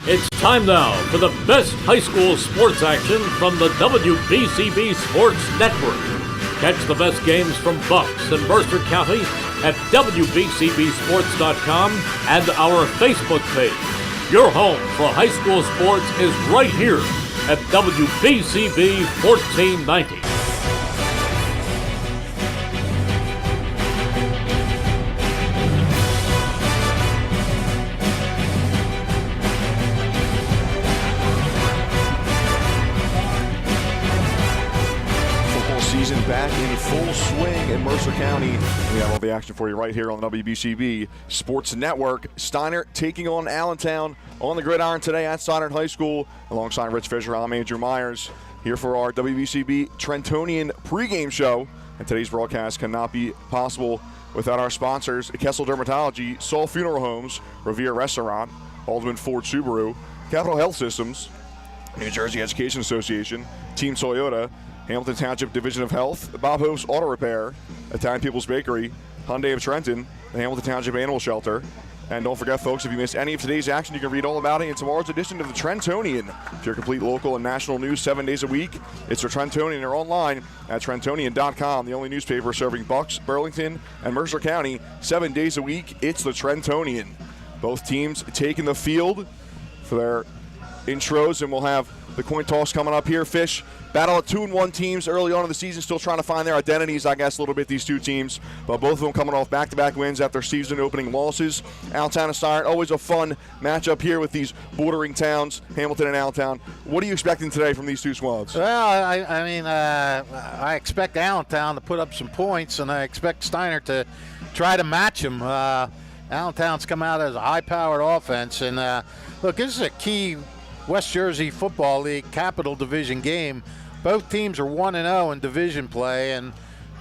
It's time now for the best high school sports action from the WBCB Sports Network. Catch the best games from Bucks and Mercer County at WBCBsports.com and our Facebook page. Your home for high school sports is right here at WBCB 1490. Back in full swing in Mercer County. We have all the action for you right here on the WBCB Sports Network. Steinert taking on Allentown on the gridiron today at Steinert High School. Alongside Rich Fisher, I'm Andrew Myers here for our WBCB Trentonian pregame show. And today's broadcast cannot be possible without our sponsors, Kessel Dermatology, Saul Funeral Homes, Revere Restaurant, Alderman Ford Subaru, Capital Health Systems, New Jersey Education Association, Team Toyota, Hamilton Township Division of Health, Bob Hope's Auto Repair, Italian People's Bakery, Hyundai of Trenton, the Hamilton Township Animal Shelter. And don't forget, folks, if you missed any of today's action, you can read all about it in tomorrow's edition of the Trentonian. For your complete local and national news 7 days a week, it's the Trentonian or online at Trentonian.com, the only newspaper serving Bucks, Burlington, and Mercer County 7 days a week. It's the Trentonian. Both teams taking the field for their intros, and we'll have the coin toss coming up here. Fish, battle of 2-1 teams early on in the season, still trying to find their identities, I guess, a little bit, these two teams. But both of them coming off back-to-back wins after season-opening losses. Allentown and Steinert, always a fun matchup here with these bordering towns, Hamilton and Allentown. What are you expecting today from these two squads? Well, I expect Allentown to put up some points, and I expect Steinert to try to match them. Allentown's come out as a high-powered offense, and look, this is a key West Jersey Football League Capital Division game. Both teams are 1-0 in division play, and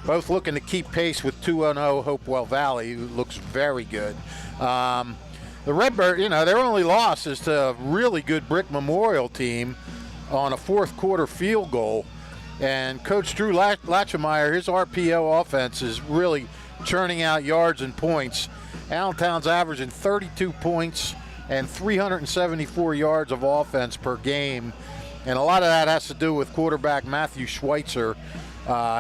both looking to keep pace with 2-0 Hopewell Valley, who looks very good. The Redbird, their only loss is to a really good Brick Memorial team on a fourth quarter field goal. And Coach Drew Latchemeyer, his RPO offense is really churning out yards and points. Allentown's averaging 32 points and 374 yards of offense per game. And a lot of that has to do with quarterback Matthew Schweitzer.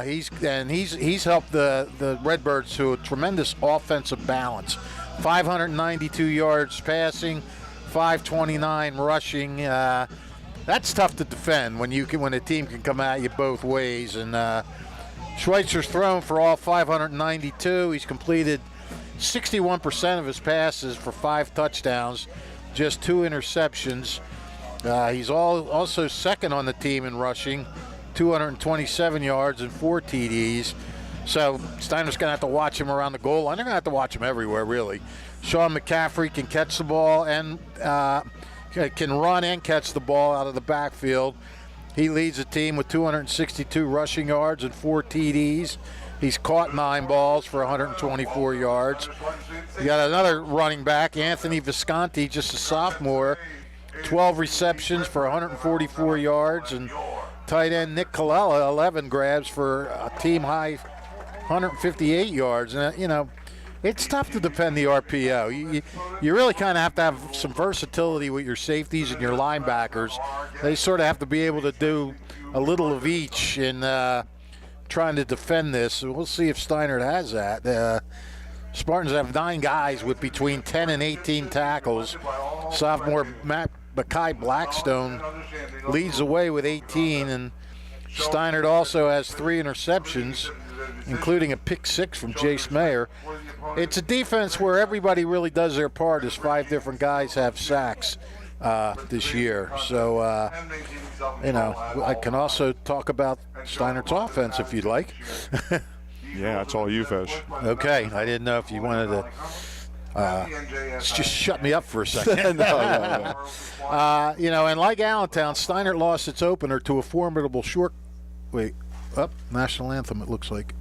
He's helped the Redbirds to a tremendous offensive balance. 592 yards passing, 529 rushing. That's tough to defend when a team can come at you both ways. And Schweitzer's thrown for all 592. He's completed 61% of his passes for 5 touchdowns, just 2 interceptions. He's also second on the team in rushing, 227 yards and 4 TDs. So Steinert's going to have to watch him around the goal line. They're going to have to watch him everywhere, really. Sean McCaffrey can catch the ball and can run and catch the ball out of the backfield. He leads the team with 262 rushing yards and 4 TDs. He's caught 9 balls for 124 yards. You got another running back, Anthony Visconti, just a sophomore, 12 receptions for 144 yards, and tight end Nick Colella, 11 grabs for a team high 158 yards. And it's tough to defend the RPO. You really kind of have to have some versatility with your safeties and your linebackers. They sort of have to be able to do a little of each in trying to defend this. We'll see if Steinert has that. Spartans have 9 guys with between 10 and 18 tackles. Sophomore Mackay Blackstone leads the way with 18, and Steinert also has 3 interceptions, including a pick 6 from Jace Mayer. It's a defense where everybody really does their part, as 5 different guys have sacks this year. So, I can also talk about Steinert's offense if you'd like. Yeah, that's all you, Fish. Okay, I didn't know if you wanted to just shut me up for a second. No. And like Allentown, Steinert lost its opener to a formidable national anthem, it looks like.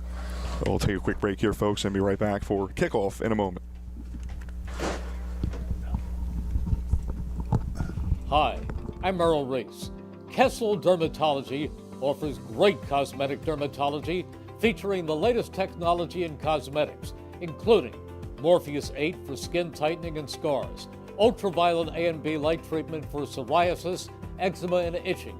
We'll take a quick break here, folks, and be right back for kickoff in a moment. Hi, I'm Merrill Reese. Kessel Dermatology offers great cosmetic dermatology featuring the latest technology in cosmetics, including Morpheus 8 for skin tightening and scars, ultraviolet A and B light treatment for psoriasis, eczema, and itching.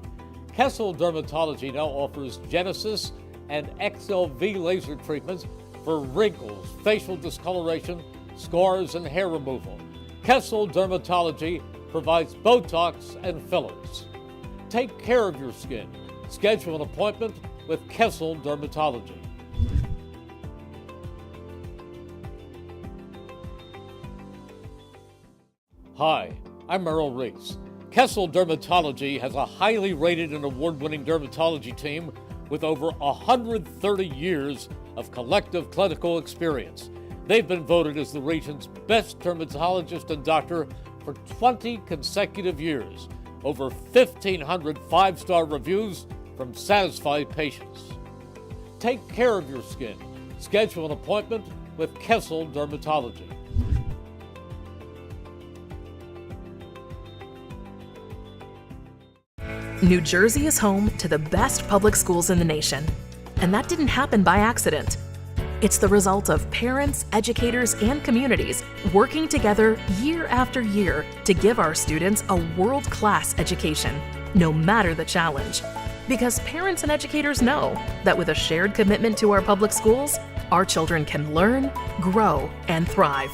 Kessel Dermatology now offers Genesis and XLV laser treatments for wrinkles, facial discoloration, scars, and hair removal. Kessel Dermatology provides Botox and fillers. Take care of your skin. Schedule an appointment with Kessel Dermatology. Hi, I'm Merrill Reese. Kessel Dermatology has a highly rated and award-winning dermatology team with over 130 years of collective clinical experience. They've been voted as the region's best dermatologist and doctor for 20 consecutive years. Over 1,500 five-star reviews from satisfied patients. Take care of your skin. Schedule an appointment with Kessel Dermatology. New Jersey is home to the best public schools in the nation. And that didn't happen by accident. It's the result of parents, educators, and communities working together year after year to give our students a world-class education, no matter the challenge. Because parents and educators know that with a shared commitment to our public schools, our children can learn, grow, and thrive.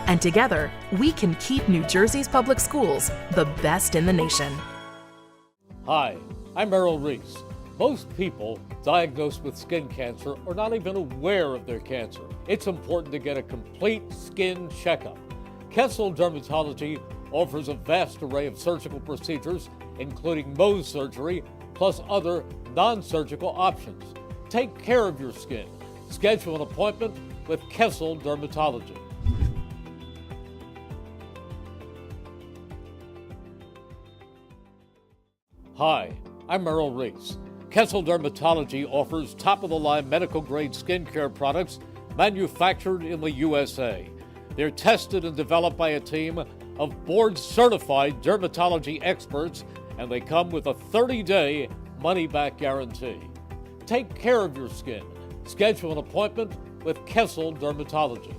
And together, we can keep New Jersey's public schools the best in the nation. Hi, I'm Merrill Reese. Most people diagnosed with skin cancer are not even aware of their cancer. It's important to get a complete skin checkup. Kessel Dermatology offers a vast array of surgical procedures, including Mohs surgery, plus other non-surgical options. Take care of your skin. Schedule an appointment with Kessel Dermatology. Hi, I'm Merrill Reese. Kessel Dermatology offers top-of-the-line medical-grade skincare products manufactured in the USA. They're tested and developed by a team of board-certified dermatology experts, and they come with a 30-day money-back guarantee. Take care of your skin. Schedule an appointment with Kessel Dermatology.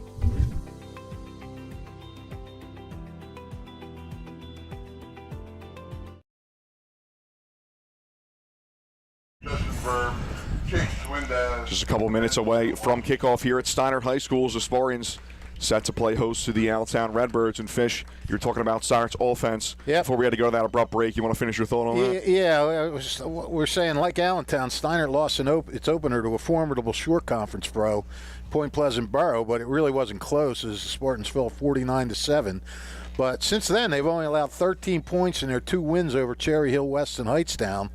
Just a couple minutes away from kickoff here at Steinert High School as the Spartans set to play host to the Allentown Redbirds. And Fish, you're talking about Steinert's offense. Yep. Before we had to go to that abrupt break, you want to finish your thought on that? Yeah, we're saying like Allentown, Steinert lost its opener to a formidable short conference pro, Point Pleasant Borough, but it really wasn't close as the Spartans fell 49-7. But since then, they've only allowed 13 points in their 2 wins over Cherry Hill West and Hightstown.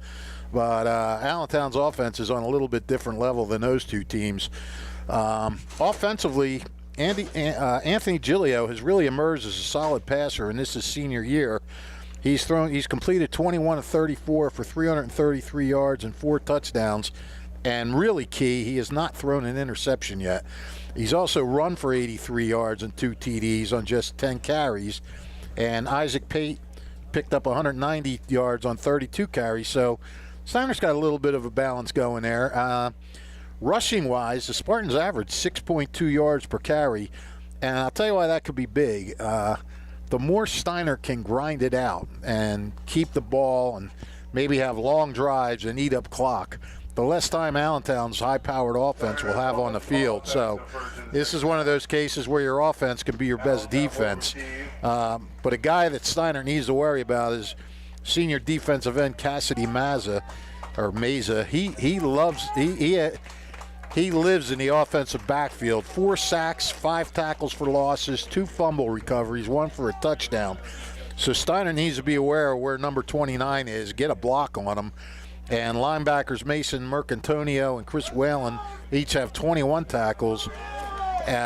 But Allentown's offense is on a little bit different level than those two teams. Offensively, Anthony Giglio has really emerged as a solid passer, and this is his senior year. He's completed 21 of 34 for 333 yards and 4 touchdowns. And really key, he has not thrown an interception yet. He's also run for 83 yards and 2 TDs on just 10 carries. And Isaac Pate picked up 190 yards on 32 carries. So Steinert's got a little bit of a balance going there. Rushing-wise, the Spartans averaged 6.2 yards per carry, and I'll tell you why that could be big. The more Steinert can grind it out and keep the ball and maybe have long drives and eat up clock, the less time Allentown's high-powered offense will have on the field. So this is one of those cases where your offense can be your best defense. But a guy that Steinert needs to worry about is senior defensive end Cassidy Meza. He lives in the offensive backfield. 4 sacks, 5 tackles for losses, 2 fumble recoveries, 1 for a touchdown. So Steinert needs to be aware of where number 29 is, get a block on him. And linebackers Mason Mercantonio and Chris Whalen each have 21 tackles.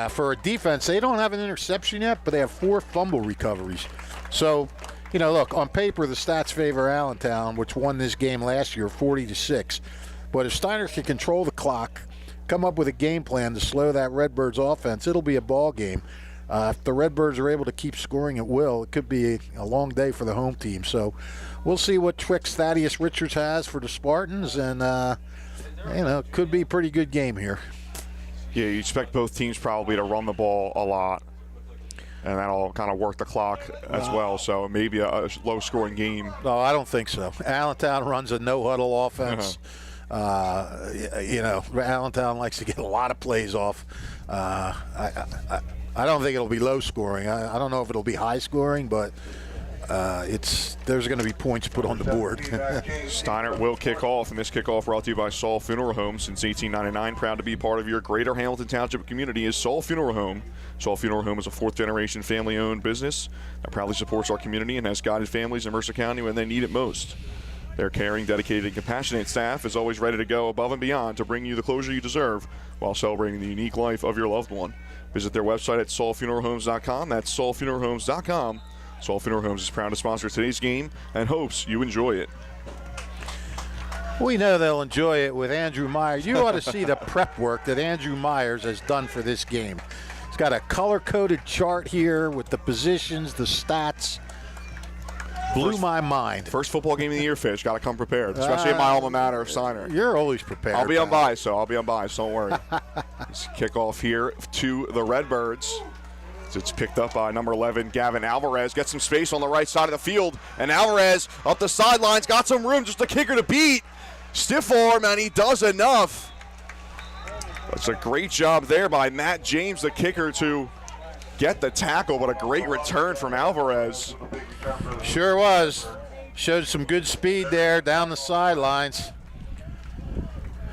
For a defense, they don't have an interception yet, but they have 4 fumble recoveries. So, look, on paper, the stats favor Allentown, which won this game last year 40-6. But if Steinert can control the clock, come up with a game plan to slow that Redbirds offense, it'll be a ball game. If the Redbirds are able to keep scoring at will, it could be a long day for the home team. So we'll see what tricks Thaddeus Richards has for the Spartans, and, it could be a pretty good game here. Yeah, you expect both teams probably to run the ball a lot. and that'll kind of work the clock as well. So maybe a low-scoring game. No, I don't think so. Allentown runs a no-huddle offense. Allentown likes to get a lot of plays off. I don't think it'll be low-scoring. I don't know if it'll be high-scoring, but there's going to be points put on the board. Steinert will kick off, and this kickoff brought to you by Saul Funeral Home. Since 1899, proud to be part of your greater Hamilton Township community is Saul Funeral Home. Saul Funeral Home is a fourth-generation family-owned business that proudly supports our community and has guided families in Mercer County when they need it most. Their caring, dedicated, and compassionate staff is always ready to go above and beyond to bring you the closure you deserve while celebrating the unique life of your loved one. Visit their website at saulfuneralhomes.com. That's saulfuneralhomes.com. Saul Funeral Homes is proud to sponsor today's game and hopes you enjoy it. We know they'll enjoy it with Andrew Myers. You ought to see the prep work that Andrew Myers has done for this game. He's got a color-coded chart here with the positions, the stats. Blew my mind. First football game of the year, Fish. Got to come prepared, especially in my alma mater of Steinert. You're always prepared. I'll be unbiased, so I'll be unbiased. Don't worry. It's kickoff here to the Redbirds. It's picked up by number 11, Gavin Alvarez. Gets some space on the right side of the field. And Alvarez up the sidelines. Got some room. Just a kicker to beat. Stiff arm, and he does enough. That's a great job there by Matt James, the kicker, to get the tackle. But a great return from Alvarez. Sure was. Showed some good speed there down the sidelines.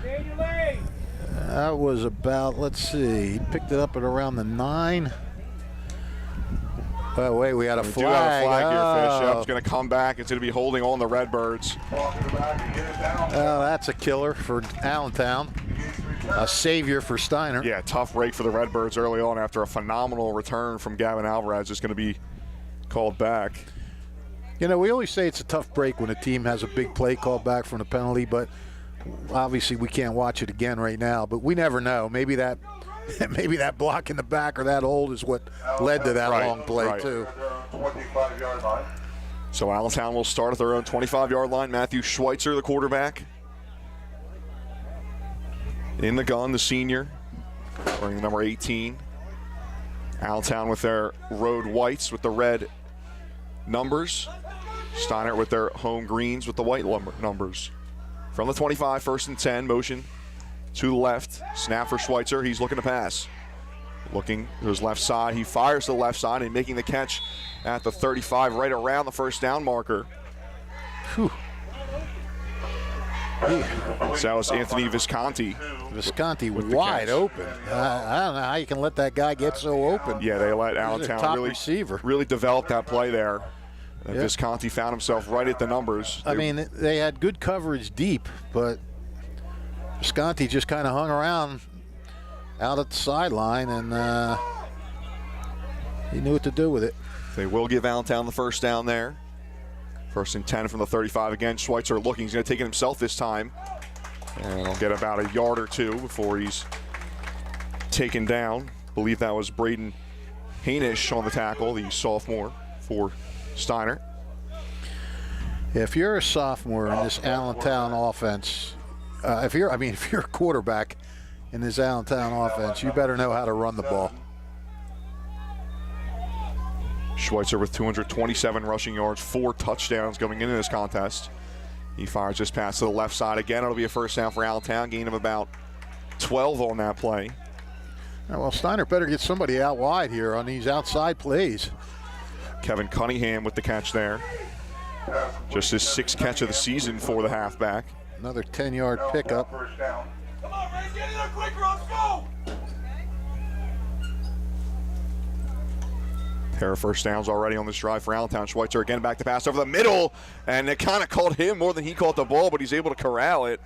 That was about, let's see, he picked it up at around the 9. Oh, wait, we got a flag. We do have a flag here, Fish. Yep, it's going to come back. It's going to be holding on the Redbirds. That's a killer for Allentown. A savior for Steinert. Yeah, tough break for the Redbirds early on after a phenomenal return from Gavin Alvarez. It's going to be called back. You know, we always say it's a tough break when a team has a big play called back from the penalty, but obviously we can't watch it again right now. But we never know. Maybe that block in the back or that hold is what led to that long play, too. So Allentown will start at their own 25-yard line. Matthew Schweitzer, the quarterback. In the gun, the senior, wearing number 18. Allentown with their road whites with the red numbers. Steinert with their home greens with the white numbers. From the 25, 1st and 10, motion to the left. Snap for Schweitzer. He's looking to pass. Looking to his left side. He fires to the left side and making the catch at the 35, right around the first down marker. Whew. So that was Anthony Visconti. Visconti wide open. I don't know how you can let that guy get so open. Yeah, they let Allentown really develop that play there. And Visconti found himself right at the numbers. I mean, they had good coverage deep, but Visconti just kind of hung around out at the sideline, and he knew what to do with it. They will give Allentown the first down there. 1st and 10 from the 35 again. Schweitzer looking. He's going to take it himself this time. And he'll get about a yard or two before he's taken down. I believe that was Braden Hainish on the tackle, the sophomore for Steinert. If you're a sophomore in this Allentown offense, if you're a quarterback in this Allentown offense, you better know how to run the ball. Schweitzer with 227 rushing yards, 4 touchdowns going into this contest. He fires this pass to the left side again. It'll be a first down for Allentown, gain of about 12 on that play. Well, Steinert better get somebody out wide here on these outside plays. Kevin Cunningham with the catch there. Just his 6th catch of the season for the halfback. Another 10-yard pickup. Come on, Ray, get in there quicker, let's go! Pair of first downs already on this drive for Allentown. Schweitzer again back to pass over the middle, and it kind of caught him more than he caught the ball, but he's able to corral it.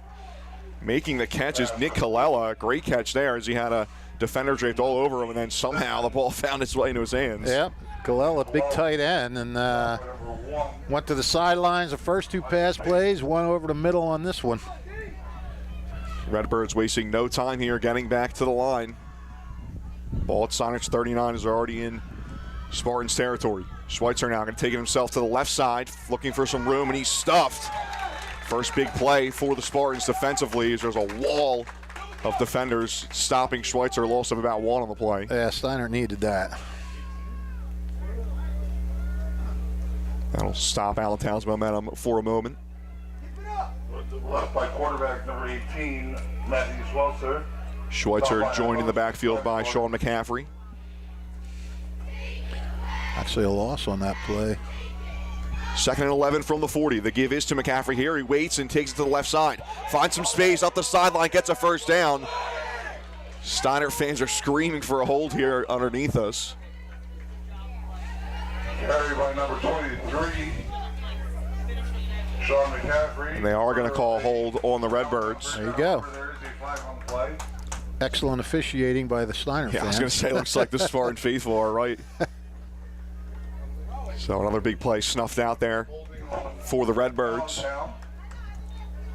Making the catch is Nick Colella. Great catch there as he had a defender draped all over him, and then somehow the ball found its way into his hands. Yep, Colella, big tight end, and went to the sidelines the first 2 pass plays, one over the middle on this one. Redbirds wasting no time here, getting back to the line. Ball at Steinert's 39 is already in Spartans territory. Schweitzer now going to take it himself to the left side, looking for some room, and he's stuffed. First big play for the Spartans defensively as there's a wall of defenders stopping Schweitzer, loss of about 1 on the play. Yeah, Steinert needed that. That'll stop Allentown's momentum for a moment. Left by quarterback number 18, Matthew Schweitzer. Schweitzer joined in the backfield by Sean McCaffrey. Actually a loss on that play. 2nd and 11 from the 40. The give is to McCaffrey here. He waits and takes it to the left side. Finds some space up the sideline, gets a first down. Steinert fans are screaming for a hold here underneath us. Carry by number 23, Sean McCaffrey. And they are going to call a hold on the Redbirds. There you go. There is a flag on the play. Excellent officiating by the Steinert Yeah, fans. I was going to say, looks like the Spartan faithful are right. So another big play snuffed out there for the Redbirds.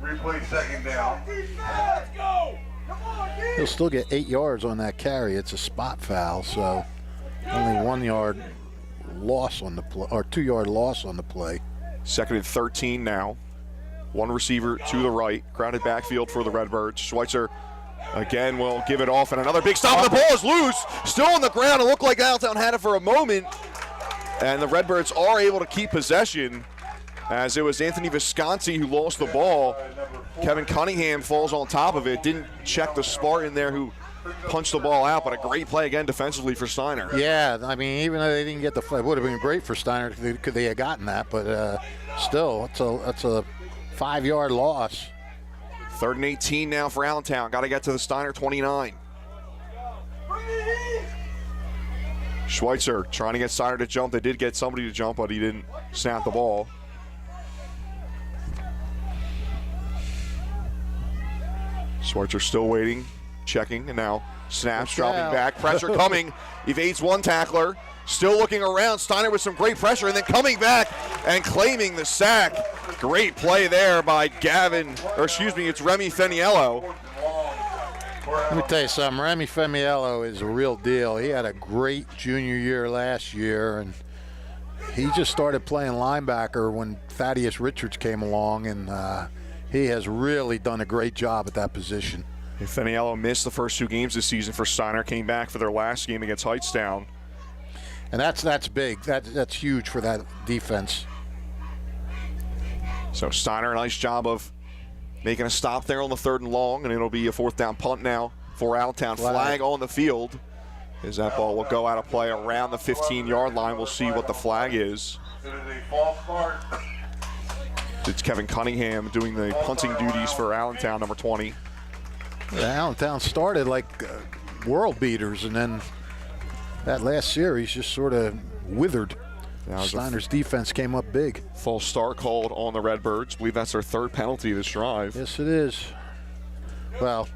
Replay 2nd down. Let's go! Come on, D! He'll still get 8 yards on that carry. It's a spot foul, so only 1 yard loss on the play, or 2 yard loss on the play. 2nd and 13 now. One receiver to the right. Crowded backfield for the Redbirds. Schweitzer again will give it off, and another big stop. The ball is loose. Still on the ground. It looked like Allentown had it for a moment. And the Redbirds are able to keep possession, as it was Anthony Visconti who lost the ball. Kevin Cunningham falls on top of it. Didn't check the Spartan there who punched the ball out, but a great play again defensively for Steinert. Yeah, I mean, even though they didn't get the flag, it would have been great for Steinert could they have gotten that, but still, it's a 5 yard loss. 3rd and 18 now for Allentown. Got to get to the Steinert 29. Schweitzer trying to get Steinert to jump. They did get somebody to jump, but he didn't snap the ball. Schweitzer still waiting, checking, and now snaps, dropping back. Pressure coming. Evades one tackler. Still looking around. Steinert with some great pressure, and then coming back and claiming the sack. Great play there by it's Remy Feniello. Let me tell you something. Remy Femiello is a real deal. He had a great junior year last year, and he just started playing linebacker when Thaddeus Richards came along, and he has really done a great job at that position. Feniello missed the first 2 games this season for Steinert. Came back for their last game against Heightstown. And that's big. That's huge for that defense. So Steinert, a nice job of making a stop there on the 3rd and long, and it'll be a 4th down punt now for Allentown. Flag on the field, as that ball will go out of play around the 15-yard line. We'll see what the flag is. It is a false start. It's Kevin Cunningham doing the punting duties for Allentown, number 20. Yeah, Allentown started like world beaters, and then that last series just sort of withered. Steinert's defense came up big. False start called on the Redbirds. I believe that's their 3rd penalty this drive. Yes, it is. Well,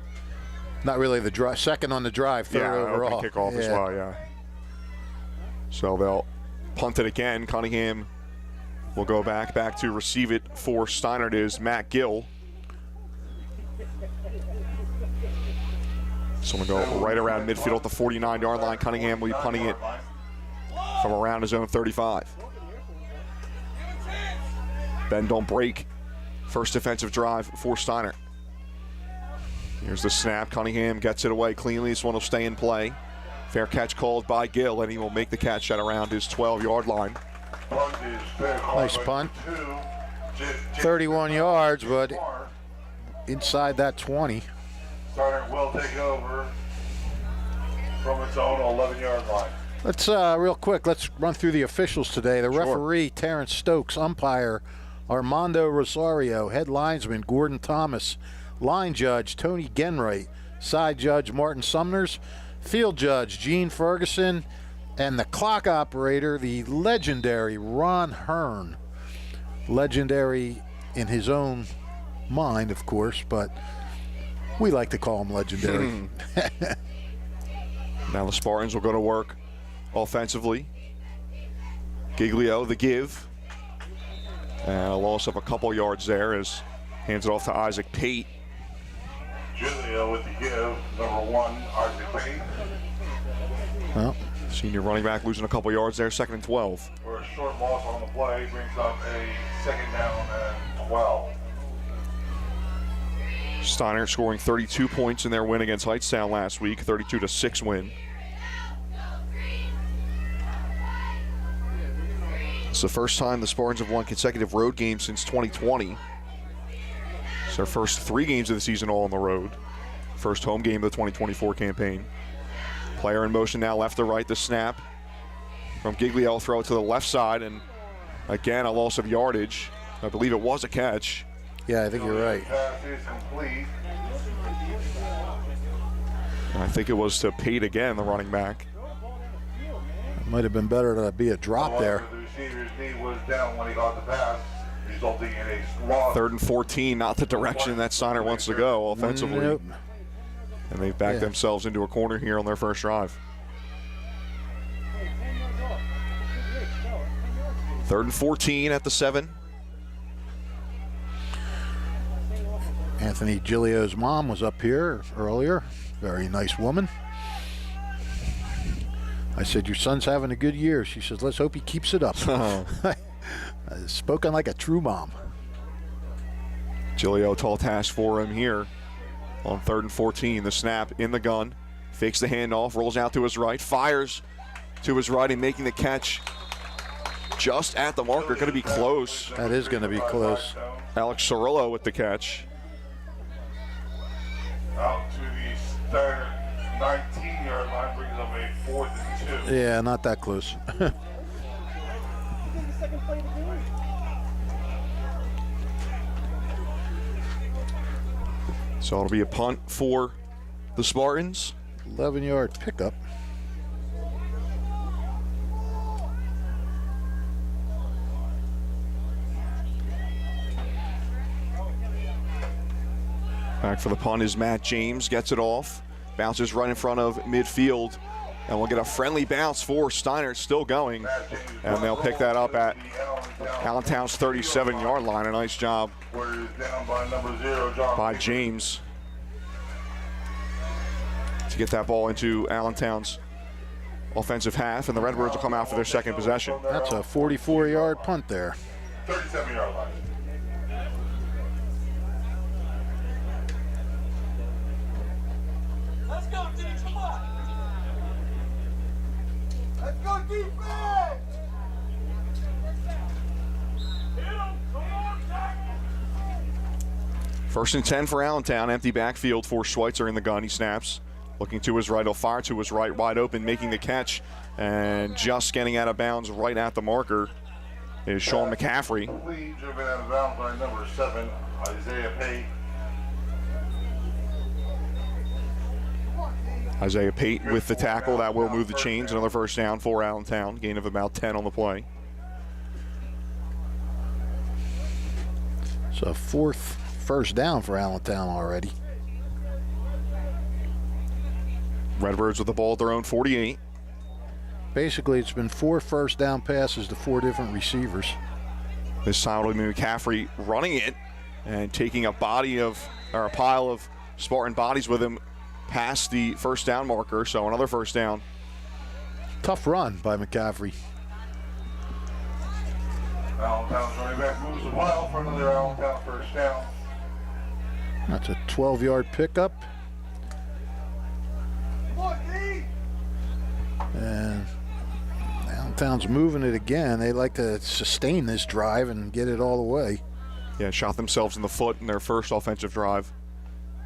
not really the drive. 2nd on the drive, 3rd overall. Open kickoff as well, yeah. So they'll punt it again. Cunningham will go back to receive it for Steinert is Matt Gill. So we'll go right around midfield at the 49-yard line. Cunningham will be punting it from around his own 35. Bend don't break. First defensive drive for Steinert. Here's the snap. Cunningham gets it away cleanly. This one will stay in play. Fair catch called by Gill, and he will make the catch at around his 12-yard line. Nice punt. 31 yards, but inside that 20. Steinert will take over from its own 11-yard line. Let's real quick, let's run through the officials today. The referee, Terrence Stokes. Umpire, Armando Rosario. Head linesman, Gordon Thomas. Line judge, Tony Genwright. Side judge, Martin Sumners. Field judge, Gene Ferguson. And the clock operator, the legendary Ron Hearn. Legendary in his own mind, of course, but we like to call him legendary. Now the Spartans will go to work offensively. Giglio, the give. And a loss of a couple yards there as hands it off to Isaac Pate. Giglio with the give, number 1, Isaac Pate. Well, senior running back losing a couple yards there, 2nd and 12. For a short loss on the play, brings up a 2nd down and 12. Steinert scoring 32 points in their win against Heightstown last week, 32-6 win. It's the first time the Spartans have won consecutive road games since 2020. It's their first 3 games of the season all on the road. First home game of the 2024 campaign. Player in motion now left to right, the snap from Giglio, throw it to the left side, and again a loss of yardage. I believe it was a catch. Yeah, I think you're right. Pass is complete. And I think it was to Pate again, the running back. It might have been better to be a drop there. The receiver's knee was down when he got the pass, resulting in a loss. 3rd and 14, not the direction that Steinert wants to go offensively. Nope. And they've backed themselves into a corner here on their first drive. 3rd and 14 at the 7. Anthony Giglio's mom was up here earlier. Very nice woman. I said, your son's having a good year. She says, let's hope he keeps it up. Spoken like a true mom. Giglio, tall task for him here on 3rd and 14. The snap in the gun. Fakes the handoff, rolls out to his right, fires to his right, and making the catch just at the marker. Going to be close. That is going to be close. Alex Cirillo with the catch. Out to the Steinert 19-yard line, brings up a 4th and 2. Yeah, not that close. So it'll be a punt for the Spartans. 11-yard pickup. Back for the punt is Matt James, gets it off, bounces right in front of midfield, and we'll get a friendly bounce for Steinert, still going, and they'll pick that up at Allentown's 37-yard line. A nice job by James to get that ball into Allentown's offensive half, and the Redbirds will come out for their second possession. That's a 44-yard punt there. 37-yard line. Let's go, D, come on. Let's go, defense. Hit him, come on, tackle. 1st and 10 for Allentown. Empty backfield for Schweitzer in the gun. He snaps. Looking to his right, he'll fire to his right, wide open, making the catch, and just getting out of bounds right at the marker is Sean McCaffrey. Lead driven out of bounds by number 7, Isaiah Pate. Isaiah Pate with the tackle. That will move the chains. Another first down for Allentown. Gain of about 10 on the play. So 4th first down for Allentown already. Redbirds with the ball at their own 48. Basically, it's been 4 first down passes to 4 different receivers. This time it'll be McCaffrey running it and taking a pile of Spartan bodies with him past the first down marker. So another first down. Tough run by McCaffrey. Allentown's running back moves a mile for another Allentown first down. That's a 12-yard pickup. Come on, D. And Allentown's moving it again. They like to sustain this drive and get it all the way. Yeah, shot themselves in the foot in their first offensive drive.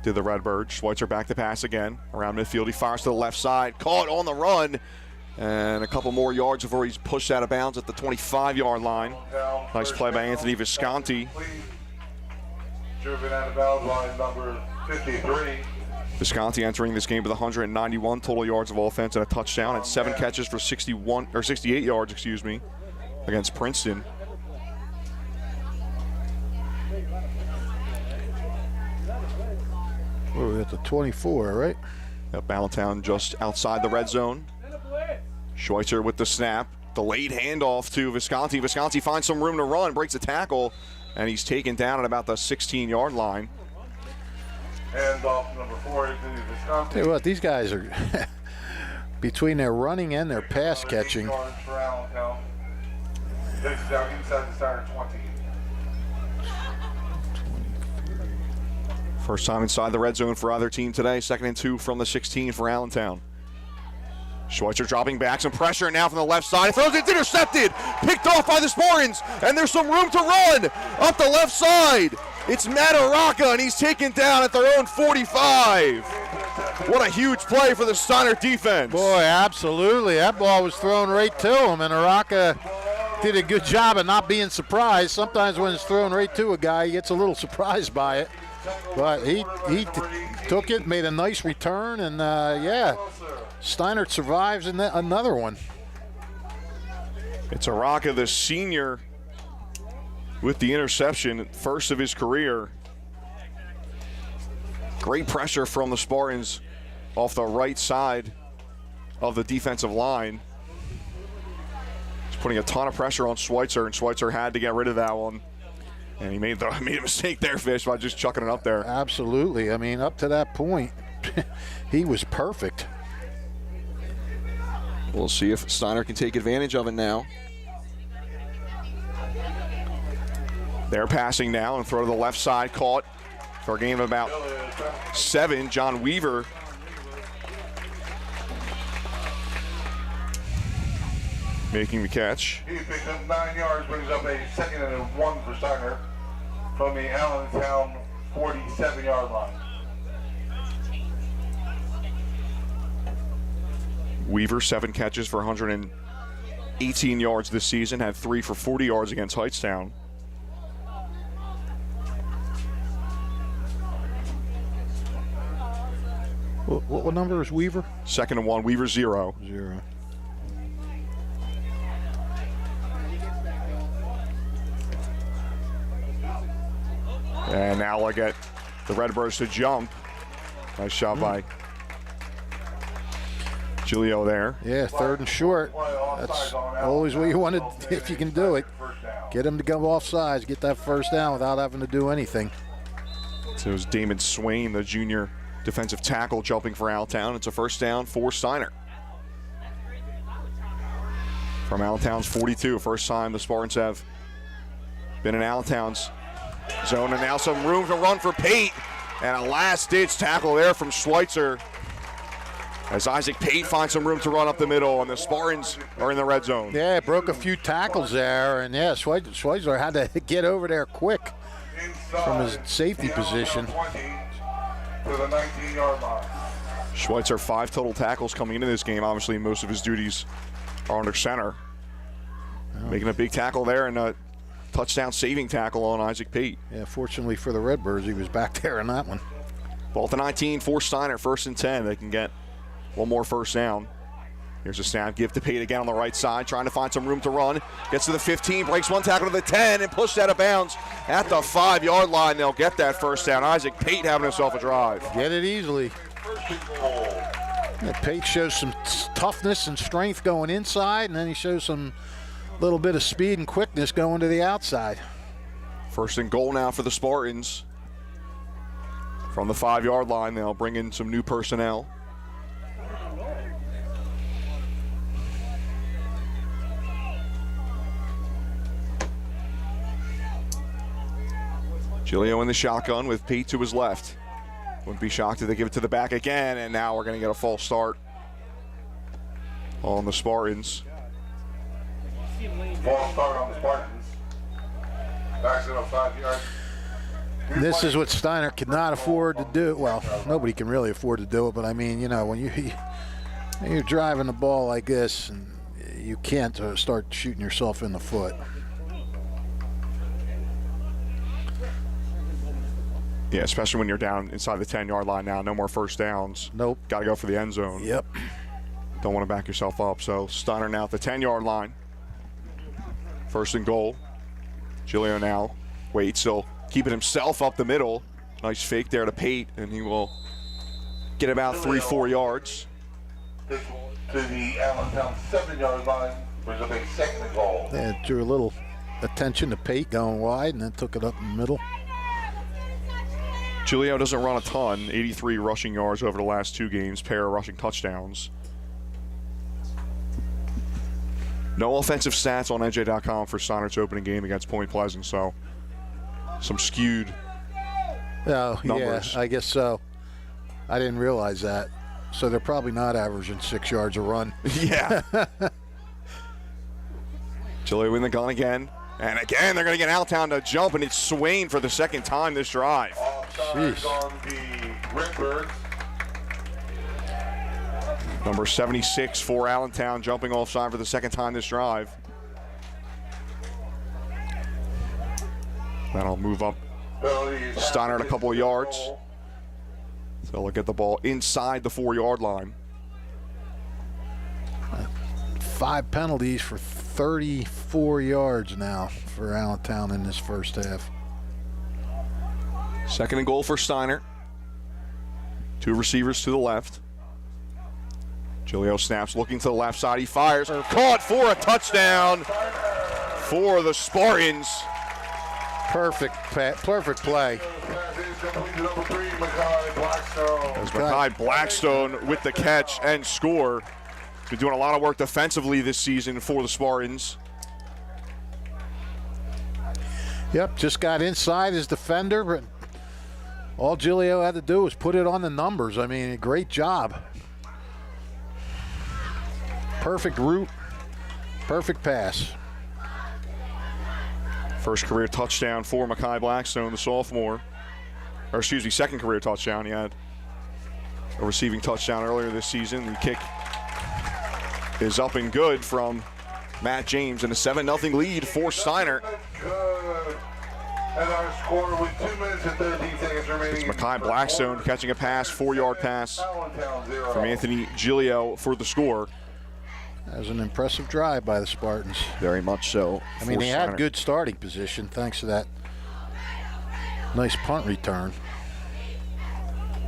Did the Redbirds. Schweitzer back to pass again. Around midfield, he fires to the left side. Caught on the run. And a couple more yards before he's pushed out of bounds at the 25-yard line. Nice play by Anthony Visconti. Driven out of bounds by number 53. Visconti entering this game with 191 total yards of offense and a touchdown and 7 catches for 68 yards, against Princeton. We're at the 24, right? Yep, Allentown just outside the red zone. Schweitzer with the snap. Delayed handoff to Visconti. Visconti finds some room to run, breaks a tackle, and he's taken down at about the 16-yard line. Hands off number 4 to Visconti. Tell you what, these guys are between their running and their pass catching. 8 yards for Allentown. Takes it down inside the Steinert 20. First time inside the red zone for either team today. 2nd and 2 from the 16 for Allentown. Schweitzer dropping back, some pressure now from the left side. Throws it, it's intercepted, picked off by the Spartans, and there's some room to run up the left side. It's Matt Araka, and he's taken down at their own 45. What a huge play for the Steinert defense. Boy, absolutely. That ball was thrown right to him, and Araka did a good job of not being surprised. Sometimes when it's thrown right to a guy, he gets a little surprised by it. But he took it, made a nice return, and yeah, Steinert survives in another one. It's Araka, the senior, with the interception, first of his career. Great pressure from the Spartans off the right side of the defensive line. He's putting a ton of pressure on Schweitzer, and Schweitzer had to get rid of that one. And he made a mistake there, Fish, by just chucking it up there. Absolutely. I mean, up to that point, he was perfect. We'll see if Steinert can take advantage of it now. They're passing now and throw to the left side, caught for a game of about 7. John Weaver making the catch. He picks up 9 yards, brings up a 2nd and 1 for Steinert from the Allentown 47-yard line. Weaver, 7 catches for 118 yards this season, had 3 for 40 yards against Hightstown. What number is Weaver? 2nd and 1, Weaver 0. 0. And now look at the Redbirds to jump. Nice shot by Giulio there. Yeah, 3rd and short. That's always what you want to, if you can do it. Get him to go off sides, get that first down without having to do anything. So it was Damon Swain, the junior defensive tackle, jumping for Allentown. It's a first down for Steinert. From Allentown's 42, first time the Spartans have been in Allentown's zone, and now some room to run for Pate. And a last-ditch tackle there from Schweitzer as Isaac Pate finds some room to run up the middle, and the Spartans are in the red zone. Yeah, broke a few tackles there, and yeah, Schweitzer had to get over there quick from his safety position. To the 19-yard line. Schweitzer, 5 total tackles coming into this game. Obviously, most of his duties are under center. Making a big tackle there and a touchdown saving tackle on Isaac Pate. Yeah, fortunately for the Redbirds, he was back there in that one. Ball to 19 for Steinert, 1st and 10. They can get one more first down. Here's a snap, give to Pate again on the right side, trying to find some room to run. Gets to the 15, breaks one tackle to the 10, and pushed out of bounds at the 5-yard line. They'll get that first down. Isaac Pate having himself a drive. Get it easily. Pate shows some toughness and strength going inside, and then he shows some little bit of speed and quickness going to the outside. 1st and goal now for the Spartans. From the 5-yard line, they'll bring in some new personnel. Giulio in the shotgun with Pete to his left. Wouldn't be shocked if they give it to the back again, and now we're going to get a false start on the Spartans. False start on the Spartans. Backs it up 5 yards. This is what Steinert could not afford to do. Well, nobody can really afford to do it, but I mean, you know, when you're driving the ball like this, and you can't start shooting yourself in the foot. Yeah, especially when you're down inside the 10-yard line now. No more first downs. Nope. Got to go for the end zone. Yep. Don't want to back yourself up. So Steinert now at the 10-yard line. 1st and goal. Giulio now waits, still keeping himself up the middle. Nice fake there to Pate, and he will get about 3-4 yards. To the Allentown 7-yard line, brings up a 2nd and goal. They drew a little attention to Pate going wide, and then took it up in the middle. Giulio doesn't run a ton, 83 rushing yards over the last 2 games, pair of rushing touchdowns. No offensive stats on NJ.com for Steinert's opening game against Point Pleasant, so some skewed Oh, numbers. yeah, I guess so. I didn't realize that. so they're probably not averaging 6 yards a run. Yeah. Giglio in the gun again. And again, they're going to get Allentown to jump, and it's Swain for the second time this drive. Offside on the Redbirds. Number 76 for Allentown, jumping offside for the second time this drive. That'll move up Steinert a couple of yards. So they'll get the ball inside the 4-yard line. 5 penalties for 34 yards now for Allentown in this first half. Second and goal for Steinert. 2 receivers to the left. Giglio snaps, looking to the left side. He fires. Caught for a touchdown for the Spartans. Perfect play. As Mackay Blackstone with the catch and score. He's been doing a lot of work defensively this season for the Spartans. Yep, just got inside his defender, but all Giglio had to do was put it on the numbers. I mean, great job. Perfect route, perfect pass. First career touchdown for Mackay Blackstone, the sophomore. Or excuse me, second career touchdown. He had a receiving touchdown earlier this season. The kick is up and good from Matt James, and a 7-0 lead for Steinert. Good. And our score with 2 minutes and 13 seconds remaining. It's Mackay Blackstone catching a pass, 4-yard pass from Anthony Giglio for the score. That was an impressive drive by the Spartans. Very much so. I mean, they had good starting position thanks to that nice punt return.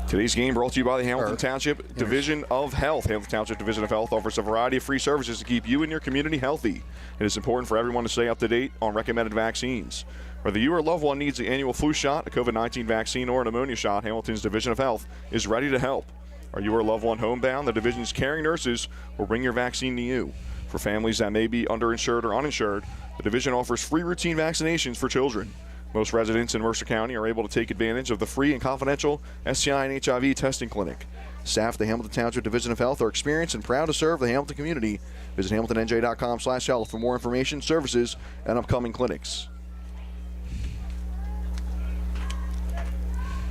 Today's game brought to you by the Hamilton Township Division of Health. Hamilton Township Division of Health offers a variety of free services to keep you and your community healthy. It is important for everyone to stay up to date on recommended vaccines. Whether you or a loved one needs the annual flu shot, a COVID-19 vaccine, or a pneumonia shot, Hamilton's Division of Health is ready to help. Are you or a loved one homebound? The division's caring nurses will bring your vaccine to you. For families that may be underinsured or uninsured, the division offers free routine vaccinations for children. Most residents in Mercer County are able to take advantage of the free and confidential STI and HIV testing clinic. Staff at the Hamilton Township Division of Health are experienced and proud to serve the Hamilton community. Visit hamiltonnj.com/health for more information, services, and upcoming clinics.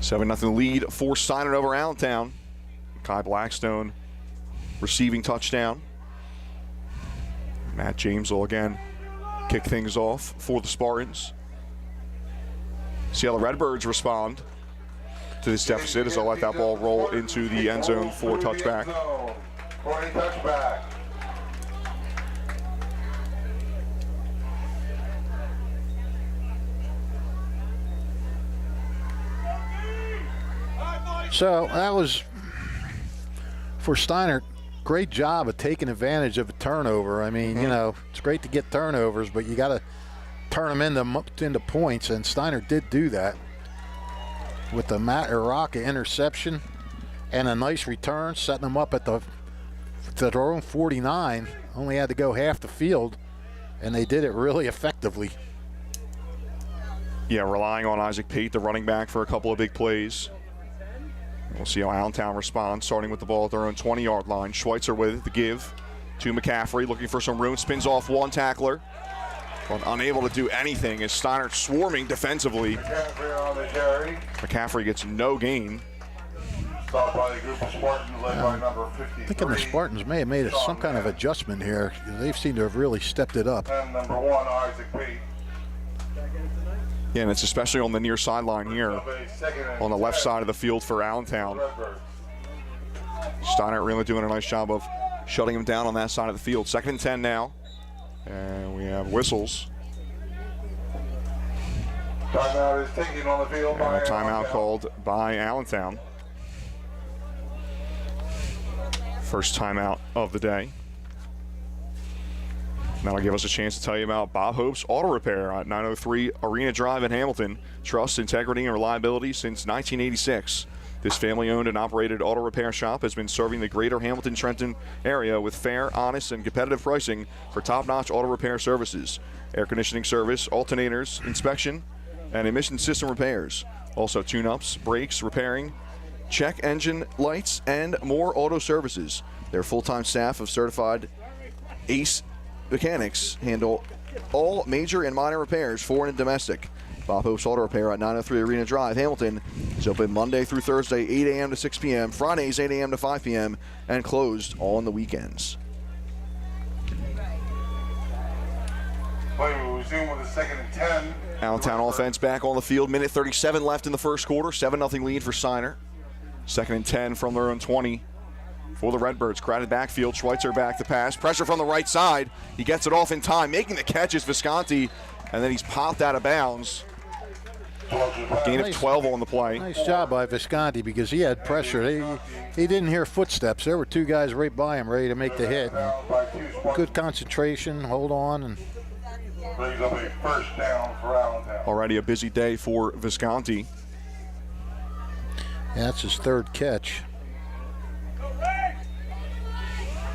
7-0 lead for Steinert over Allentown. Kai Blackstone receiving touchdown. Matt James will again kick things off for the Spartans. See how the Redbirds respond to this deficit as they'll let that ball roll into the end zone for a touchback. So that was, for Steinert, great job of taking advantage of a turnover. I mean, you know, it's great to get turnovers, but you got to turn them into points, and Steinert did do that with the Matt Iraka interception and a nice return, setting them up at their own 49. Only had to go half the field, and they did it really effectively. Yeah, relying on Isaac Pate, the running back, for a couple of big plays. We'll see how Allentown responds, starting with the ball at their own 20-yard line. Schweitzer with the give to McCaffrey, looking for some room, spins off one tackler, but unable to do anything as Steinert swarming defensively. McCaffrey on the carry. McCaffrey gets no gain. Stopped by the group of Spartans led by number 53. Thinking the Spartans may have made some kind of adjustment here. They seem to have really stepped it up. And number 1, Isaac Pate. Yeah, and it's especially on the near sideline here, on the left side of the field for Allentown. Steinert really doing a nice job of shutting him down on that side of the field. 2nd and 10 now, and we have whistles. Timeout is taken on the field by And a timeout called by Allentown. First timeout of the day. That'll give us a chance to tell you about Bob Hope's Auto Repair at 903 Arena Drive in Hamilton. Trust, integrity, and reliability since 1986. This family-owned and operated auto repair shop has been serving the greater Hamilton-Trenton area with fair, honest, and competitive pricing for top-notch auto repair services, air conditioning service, alternators, inspection, and emission system repairs. Also tune-ups, brakes, repairing, check engine lights, and more auto services. Their full-time staff of certified ACE mechanics handle all major and minor repairs, foreign and domestic. Bob Hope's Auto Repair at 903 Arena Drive, Hamilton. It's open Monday through Thursday, 8 a.m. to 6 p.m., Fridays, 8 a.m. to 5 p.m., and closed on the weekends. Play will resume with a 2nd and 10. Allentown offense back on the field. Minute 37 left in the first quarter. 7-0 lead for Steinert. 2nd and 10 from their own 20 for the Redbirds. Crowded backfield. Schweitzer back to pass. Pressure from the right side. He gets it off in time. Making the catch is Visconti, and then he's popped out of bounds. Gain of 12 on the play. Nice job by Visconti because he had pressure. He didn't hear footsteps. There were two guys right by him ready to make the hit. Good concentration, hold on. And brings up a first down for Allentown. Already a busy day for Visconti. yeah, that's his 3rd catch.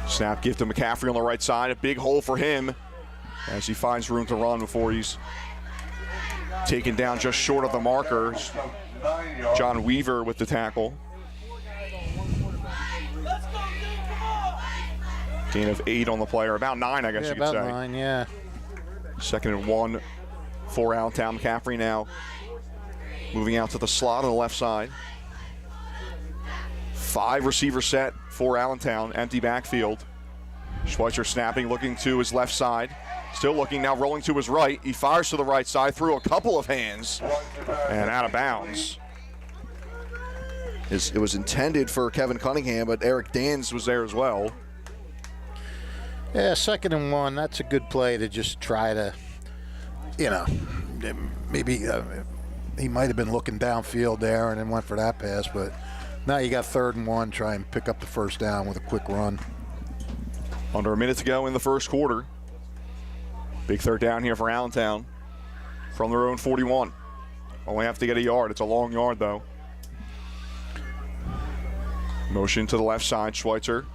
Snap give to McCaffrey on the right side. A big hole for him as he finds room to run before he's taken down just short of the marker. 9 yards. John Weaver with the tackle. Gain of 8 on the play, or about 9, I guess Yeah, you could about say. 9, yeah. 2nd and 1 for Allentown. McCaffrey now moving out to the slot on the left side. 5 receiver set for Allentown. Empty backfield. Schweitzer snapping, looking to his left side. Still looking, now rolling to his right. He fires to the right side, through a couple of hands, and out of bounds. It was intended for Kevin Cunningham, but Eric Dans was there as well. Yeah, 2nd and 1, that's a good play to just try to, maybe he might have been looking downfield there and then went for that pass, but now you got 3rd and 1, try and pick up the first down with a quick run. Under a minute to go in the first quarter. Big 3rd down here for Allentown from their own 41. Only have to get a yard. It's a long yard, though. Motion to the left side. Schweitzer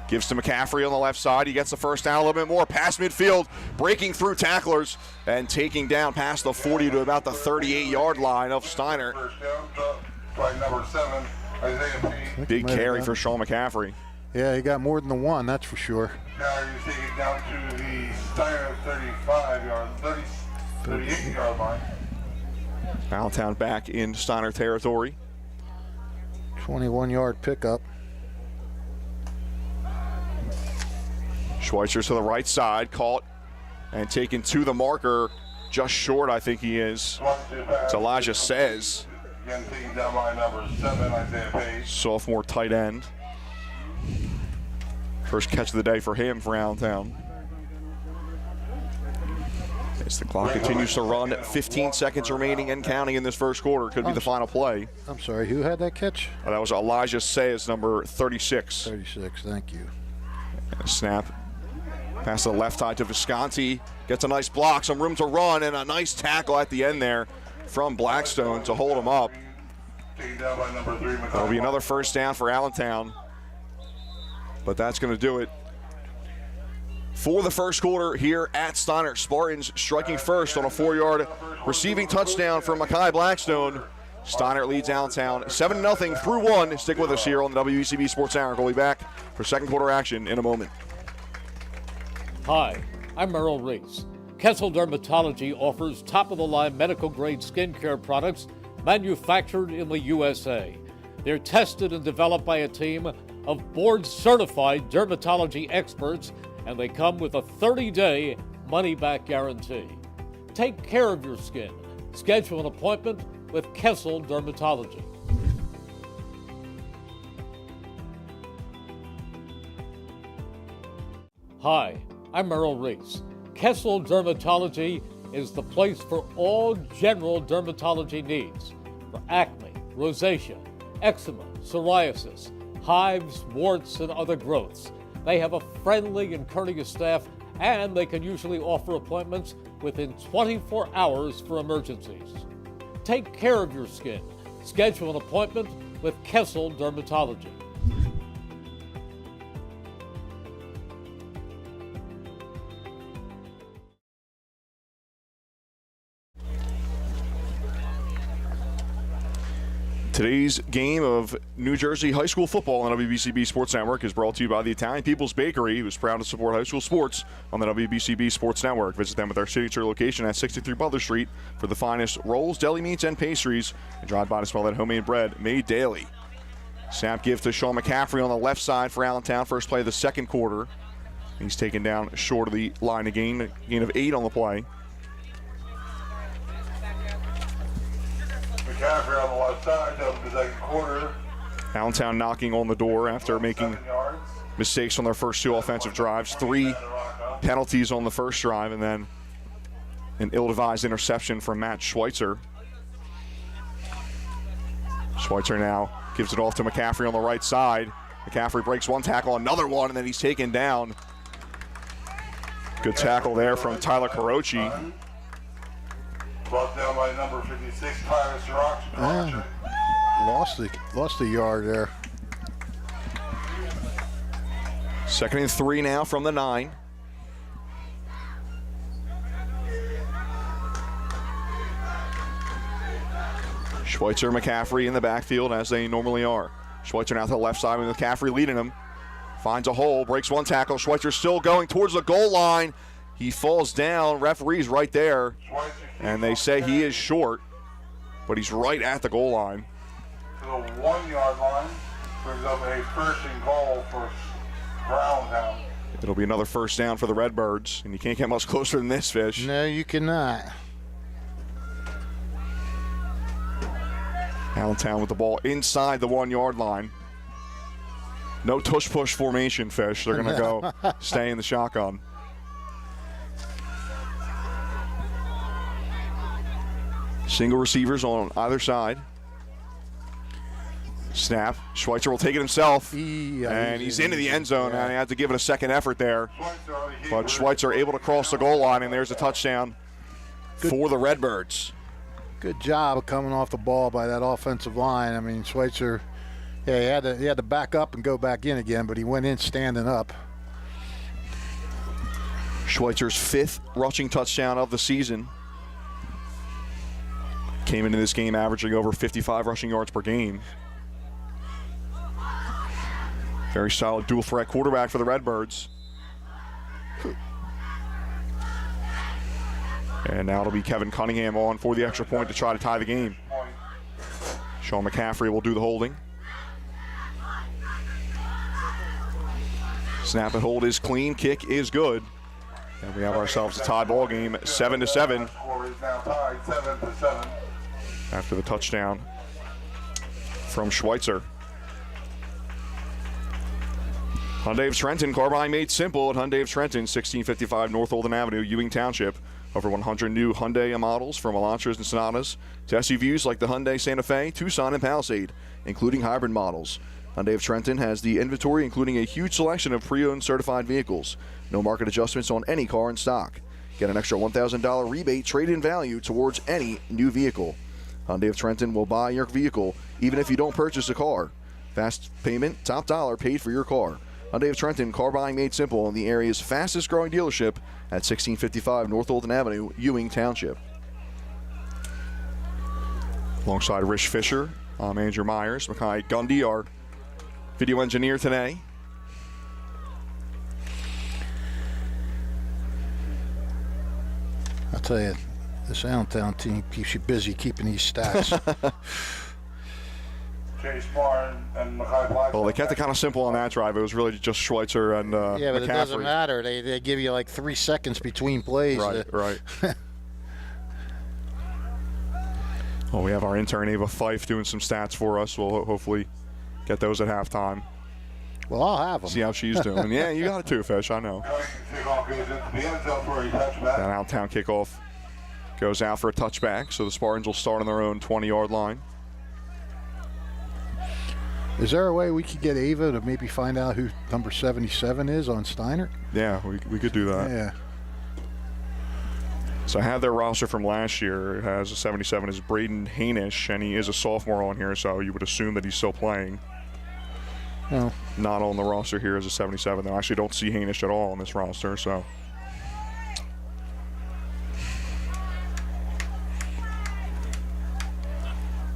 gives to McCaffrey on the left side. He gets the first down a little bit more. Past midfield, breaking through tacklers and taking down past the 40 to about the 38-yard line of Steinert. First down, by number 7, Isaiah P. Big carry for Sean McCaffrey. Yeah, he got more than the 1, that's for sure. Now you take it down to the Steinert 38-yard line. Allentown back in Steinert territory. 21-yard pickup. Schweitzer to the right side, caught and taken to the marker, just short, I think he is. It's Elijah Says, Again, taken down by number 7, Isaiah Page. sophomore tight end. First catch of the day for him for Allentown. As the clock continues to run, 15 seconds remaining and counting in this first quarter. Could be the final play. I'm sorry, who had that catch? That was Elijah Says, number 36. 36, thank you. Snap. Pass to the left side to Visconti. Gets a nice block, some room to run, and a nice tackle at the end there from Blackstone to hold him up. Taken down by number 3, That'll be another first down for Allentown. But that's going to do it for the first quarter here at Steinert Spartans, striking first on a 4-yard receiving touchdown from Mekhi Blackstone. Steinert leads Allentown 7-0 through 1. Stick with us here on the WECB Sports Network. We'll be back for second quarter action in a moment. Hi, I'm Merrill Reese. Kessel Dermatology offers top-of-the-line medical-grade skincare products manufactured in the USA. They're tested and developed by a team of board-certified dermatology experts, and they come with a 30-day money-back guarantee. Take care of your skin. Schedule an appointment with Kessel Dermatology. Hi, I'm Merrill Reese. Kessel Dermatology is the place for all general dermatology needs for acne, rosacea, eczema, psoriasis, hives, warts, and other growths. They have a friendly and courteous staff, and they can usually offer appointments within 24 hours for emergencies. Take care of your skin. Schedule an appointment with Kessel Dermatology. Today's game of New Jersey high school football on the WBCB Sports Network is brought to you by the Italian People's Bakery, who's proud to support high school sports on the WBCB Sports Network. Visit them at their signature location at 63 Butler Street for the finest rolls, deli meats, and pastries. And drive by to smell that homemade bread made daily. Snap give to Sean McCaffrey on the left side for Allentown. First play of the second quarter. He's taken down short of the line of gain of 8 on the play. McCaffrey on the left side of the second quarter. Allentown knocking on the door after making 7 yards. mistakes on their first 2 offensive drives. 3 penalties on the first drive, and then an ill-advised interception from Matt Schweitzer. Schweitzer now gives it off to McCaffrey on the right side. McCaffrey breaks one tackle, another one, and then he's taken down. Good tackle there from Tyler Carochi. Brought down by number 56, Tyler Spartans. Lost a yard there. 2nd and 3 now from the 9. Schweitzer, McCaffrey in the backfield as they normally are. Schweitzer now to the left side with McCaffrey leading him. Finds a hole, breaks one tackle. Schweitzer still going towards the goal line. He falls down. Referee's right there. And they say he is short, but he's right at the goal line. To the 1 yard line. Brings up a first and goal for Allentown. It'll be another first down for the Redbirds, and you can't get much closer than this, Fish. No, you cannot. Allentown with the ball inside the 1 yard line. No tush-push formation, Fish. They're going to go stay in the shotgun. Single receivers on either side. Snap. Schweitzer will take it himself. And he's into the end zone. And he had to give it a second effort there. But Schweitzer able to cross the goal line, and there's a touchdown for the Redbirds. Good job of coming off the ball by that offensive line. I mean, Schweitzer, yeah, he had to back up and go back in again, but he went in standing up. Schweitzer's 5th rushing touchdown of the season. Came into this game averaging over 55 rushing yards per game. Very solid dual threat quarterback for the Redbirds. And now it'll be Kevin Cunningham on for the extra point to try to tie the game. Sean McCaffrey will do the holding. Snap and hold is clean, kick is good. And we have ourselves a tie ball game, 7-7. Score is now tied 7-7. After the touchdown from Schweitzer. Hyundai of Trenton, car buying made simple at Hyundai of Trenton, 1655 North Olden Avenue, Ewing Township. Over 100 new Hyundai models from Elantras and Sonatas to SUVs like the Hyundai Santa Fe, Tucson, and Palisade, including hybrid models. Hyundai of Trenton has the inventory, including a huge selection of pre-owned certified vehicles. No market adjustments on any car in stock. Get an extra $1,000 rebate trade-in value towards any new vehicle. Hyundai of Trenton will buy your vehicle even if you don't purchase a car. Fast payment, top dollar paid for your car. Hyundai of Trenton, car buying made simple, in the area's fastest growing dealership at 1655 North Olden Avenue, Ewing Township. Alongside Rich Fisher, I'm Andrew Myers. Makai Gundy, our video engineer today. I'll tell you, this Allentown team keeps you busy keeping these stats. Chase Martin and Makai Black. Well, they kept it kind of simple on that drive. It was really just Schweitzer and Yeah, but McCaffrey. it doesn't matter. They give you like 3 seconds between plays. Right. Well, we have our intern Ava Fife doing some stats for us. We'll hopefully get those at halftime. Well, I'll have them. See how she's doing. Yeah, you got it too, Fish. I know. Kickoff goes into the end zone for a touchback. That Allentown kickoff goes out for a touchback, so the Spartans will start on their own 20-yard line. Is there a way we could get Ava to maybe find out who number 77 is on Steinert? Yeah, we could do that. Yeah. So I have their roster from last year. It has a 77 is Braden Hainish, and he is a sophomore on here, so you would assume that he's still playing. No. Not on the roster here as a 77. I actually don't see Hainish at all on this roster, so.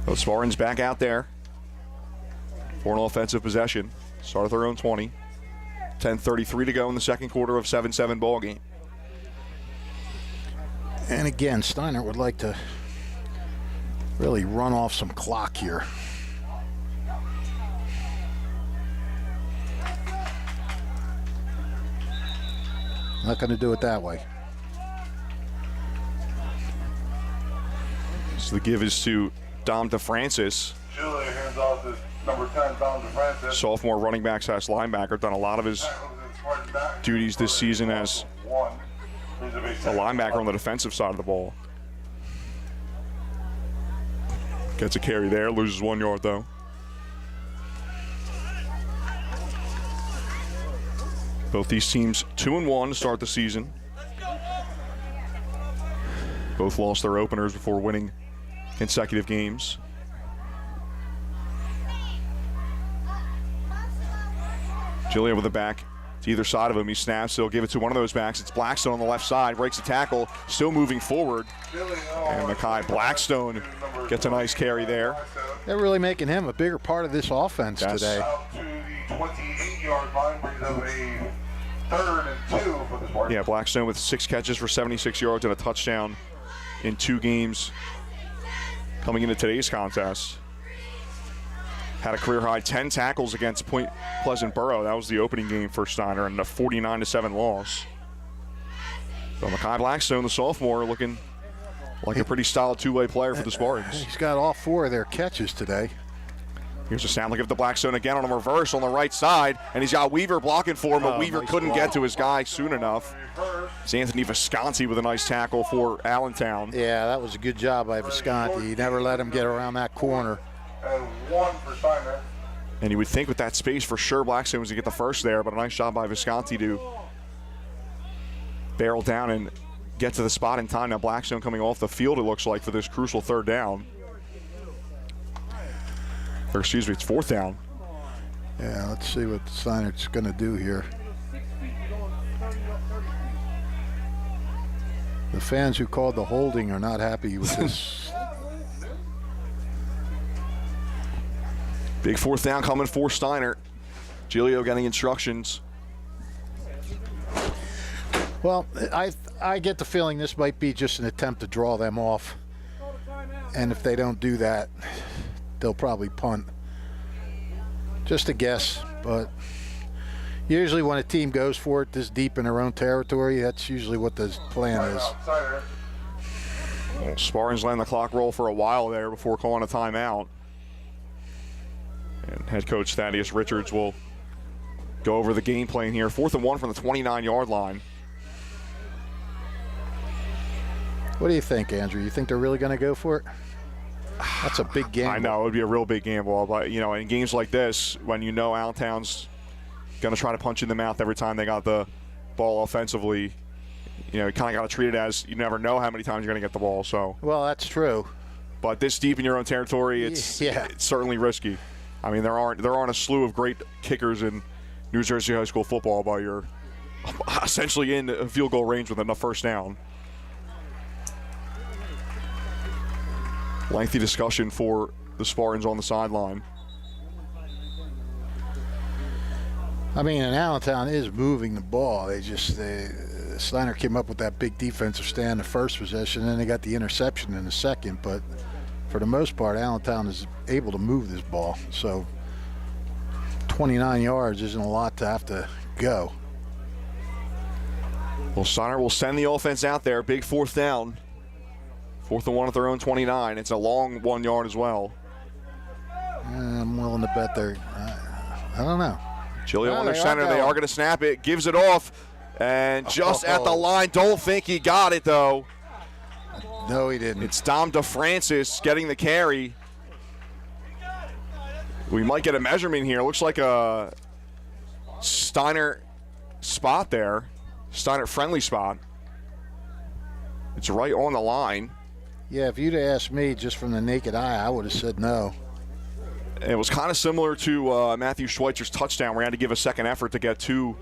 The Spartans back out there for an offensive possession. Start at their own 20. 10:33 to go in the second quarter of 7-7 ball game. And again, Steinert would like to really run off some clock here. Not going to do it that way. So the give is to Dom DeFrancis. Julia hands off to number 10, Dom DeFrancis. Sophomore running back / linebacker. Done a lot of his duties this season as a linebacker on the defensive side of the ball. Gets a carry there, loses 1 yard though. Both these teams 2-1 to start the season. Both lost their openers before winning consecutive games. Julia with the back to either side of him. He snaps, he'll give it to one of those backs. It's Blackstone on the left side, breaks the tackle, still moving forward. And Mekhi Blackstone gets a nice carry there. They're really making him a bigger part of this offense today. Out to the 28-yard line, brings up a 3rd and 2 for the Spartans. Yeah, Blackstone with 6 catches for 76 yards and a touchdown in 2 games coming into today's contest. Had a career-high 10 tackles against Point Pleasant Borough. That was the opening game for Steiner, and a 49-7 loss. So Mekhi Blackstone, the sophomore, looking like a pretty solid two-way player for the Spartans. He's got all 4 of their catches today. Here's a sound. Look at the Blackstone again on a reverse on the right side, and he's got Weaver blocking for him, but Weaver nice couldn't block. get to his guy soon enough. It's Anthony Visconti with a nice tackle for Allentown. Yeah, that was a good job by Visconti. He never let him get around that corner. And 1 for Steiner. And you would think with that space for sure Blackstone was to get the first there, but a nice job by Visconti to barrel down and get to the spot in time. Now Blackstone coming off the field, it looks like, for this crucial 3rd down. Or excuse me, it's 4th down. Yeah, let's see what Steinert's going to do here. The fans who called the holding are not happy with this. Big 4th down coming for Steinert. Giglio getting instructions. Well, I get the feeling this might be just an attempt to draw them off. And if they don't do that, they'll probably punt. Just a guess, but usually when a team goes for it this deep in their own territory, that's usually what the plan is. Well, Spartans letting the clock roll for a while there before calling a timeout. And head coach Thaddeus Richards will go over the game plan here. 4th and 1 from the 29-yard line. What do you think, Andrew? You think they're really going to go for it? That's a big gamble. I know, it would be a real big gamble, but you know, in games like this, when you know Allentown's going to try to punch you in the mouth every time they got the ball offensively, you know, you kind of got to treat it as you never know how many times you're going to get the ball. So, well, that's true. But this deep in your own territory, it's certainly risky. I mean, there aren't a slew of great kickers in New Jersey high school football, but you're essentially in field goal range with enough 1st down. Lengthy discussion for the Spartans on the sideline. I mean, and Allentown is moving the ball. Steiner came up with that big defensive stand the first possession, and then they got the interception in the second. But for the most part, Allentown is able to move this ball. So 29 yards isn't a lot to have to go. Well, Steiner will send the offense out there. Big 4th down. 4th and 1 at their own 29. It's a long 1 yard as well. I'm willing to bet they're, I don't know. Giglio on their center. They are going to snap it. Gives it off. And just at the line. Don't think he got it, though. No, he didn't. It's Dom DeFrancis getting the carry. We might get a measurement here. Looks like a Steinert spot there. Steinert friendly spot. It's right on the line. Yeah, if you'd asked me just from the naked eye, I would have said no. It was kind of similar to Matthew Schweitzer's touchdown where he had to give a second effort to get to,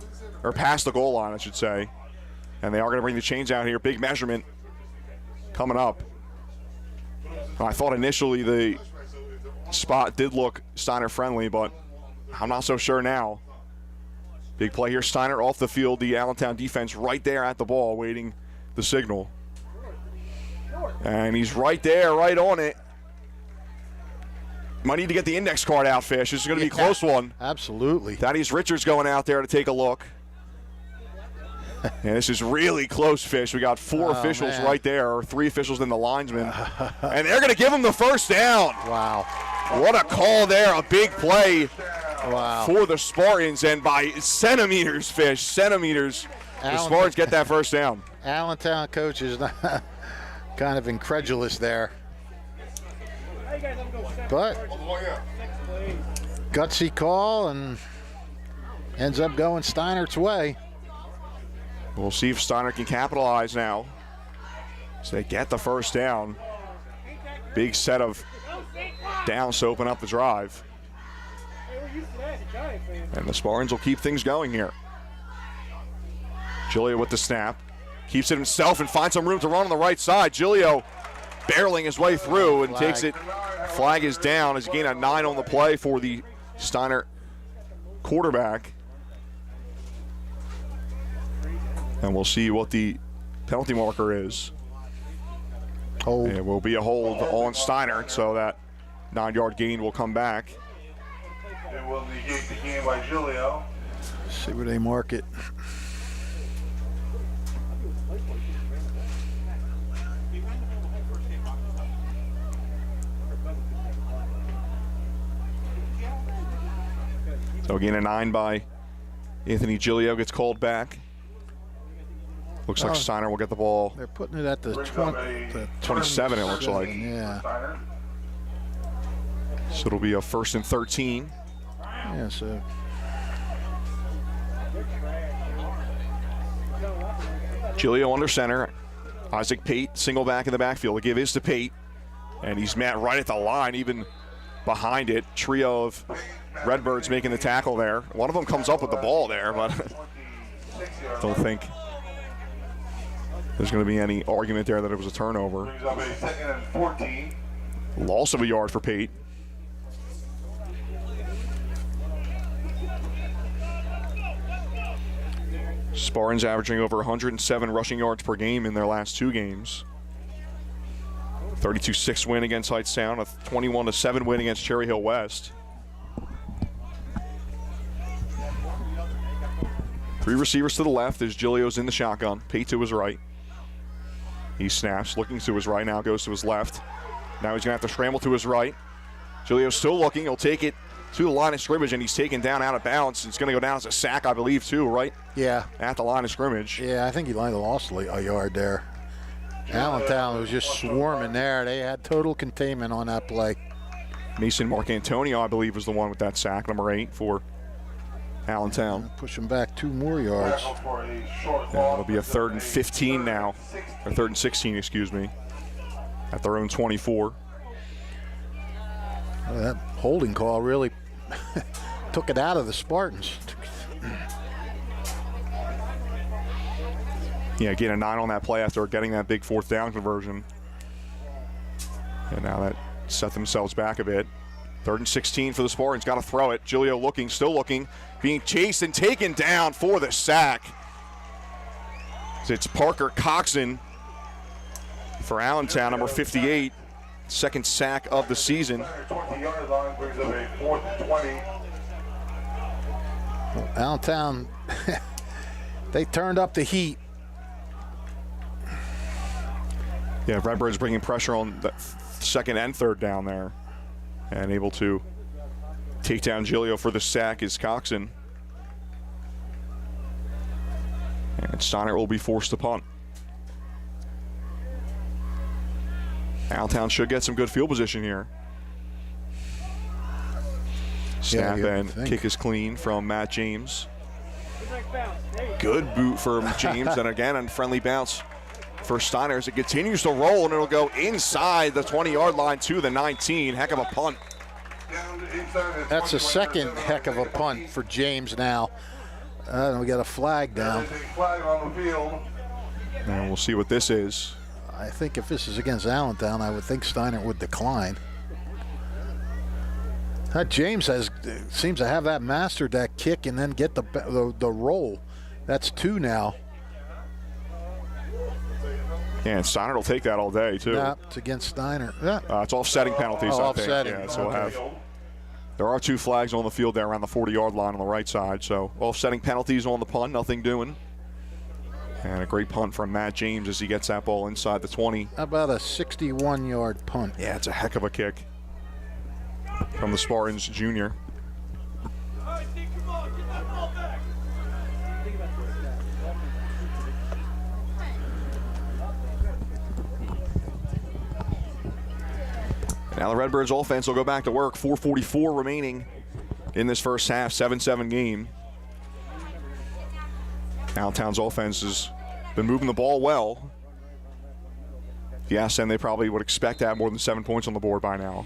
or past the goal line, I should say. And they are going to bring the chains out here. Big measurement coming up. I thought initially the spot did look Steiner friendly, but I'm not so sure now. Big play here. Steinert off the field. The Allentown defense right there at the ball waiting the signal. And he's right there, right on it. Might need to get the index card out, Fish. This is going to be a close one. Absolutely. Thaddeus Richards going out there to take a look. And this is really close, Fish. We got 4 officials right there, or 3 officials and the linesman. And they're going to give him the first down. Wow. What a call there. A big play Wow. for the Spartans. And by centimeters, Fish, centimeters, the Spartans get that first down. Allentown coach is kind of incredulous there. But gutsy call and ends up going Steinert's way. We'll see if Steinert can capitalize now. So they get the first down. Big set of downs to open up the drive. And the Spartans will keep things going here. Giglio with the snap. Keeps it himself and finds some room to run on the right side. Giglio barreling his way through and takes it. Flag is down as he gained a 9 on the play for the Steinert quarterback. And we'll see what the penalty marker is. Hold. It will be a hold on Steinert, so that 9-yard gain will come back. It will negate the game by Giglio. See where they mark it. So again, a 9 by Anthony Giglio gets called back. Looks like Steinert will get the ball. They're putting it at the 27, it looks like. Yeah. Steinert. So it'll be a 1st and 13. Yeah, so Giglio under center. Isaac Pate, single back in the backfield. The give is to Pate. And he's met right at the line, even behind it. Trio of Redbirds making the tackle there. One of them comes up with the ball there, but don't think there's going to be any argument there that it was a turnover. Brings up a 2nd and 14. Loss of a yard for Pate. Spartans averaging over 107 rushing yards per game in their last 2 games. 32-6 win against Hightstown, a 21-7 win against Cherry Hill West. 3 receivers to the left as Giglio's in the shotgun. Pate to his right. He snaps, looking to his right, now goes to his left. Now he's going to have to scramble to his right. Giglio's still looking. He'll take it to the line of scrimmage, and he's taken down out of bounds. It's going to go down as a sack, I believe, too, right? yeah, At the line of scrimmage. yeah. I think he lost a yard there. Allentown was just swarming there. They had total containment on that play. Mason Marcantonio, I believe, was the one with that sack, number 8 for Allentown. Push him back 2 more yards. Tackle for a short And loss. it'll be a 3rd and 15 now, or 3rd and 16, excuse me, at their own 24. That holding call really took it out of the Spartans. Yeah, getting a 9 on that play after getting that big 4th down conversion. And now that set themselves back a bit. 3rd and 16 for the Spartans. Got to throw it. Giglio looking, still looking, being chased and taken down for the sack. It's Parker Coxon for Allentown, number 58. 2nd sack of the season. 20-yard line brings up a 4th and 20. Allentown, they turned up the heat. Yeah, Redbirds bringing pressure on the 2nd and 3rd down there. And able to take down Giglio for the sack is Coxon. And Steinert will be forced to punt. Allentown should get some good field position here. Snap you and think. kick is clean from Matt James. Good boot for James, and again, a friendly bounce for Steinert as it continues to roll, and it'll go inside the 20-yard line to the 19. Heck of a punt. That's a 2nd heck of a punt for James now. We got a flag down. There's a flag on the field. And we'll see what this is. I think if this is against Allentown, I would think Steinert would decline. James seems to have that mastered, that kick, and then get the roll. That's 2 now. Yeah, and Steinert will take that all day, too. Yeah, it's against Steinert. Yeah. It's offsetting penalties, I think. Offsetting. Yeah, so Okay. there are 2 flags on the field there around the 40-yard line on the right side. So offsetting penalties on the punt, nothing doing. And a great punt from Matt James as he gets that ball inside the 20. How about a 61-yard punt? Yeah, it's a heck of a kick from the Spartans junior. All right, Steve, come on, get that ball back. Now the Redbirds offense will go back to work. 4:44 remaining in this first half, 7-7 game. Allentown's offense has been moving the ball well. If you ask them, they probably would expect to have more than 7 points on the board by now.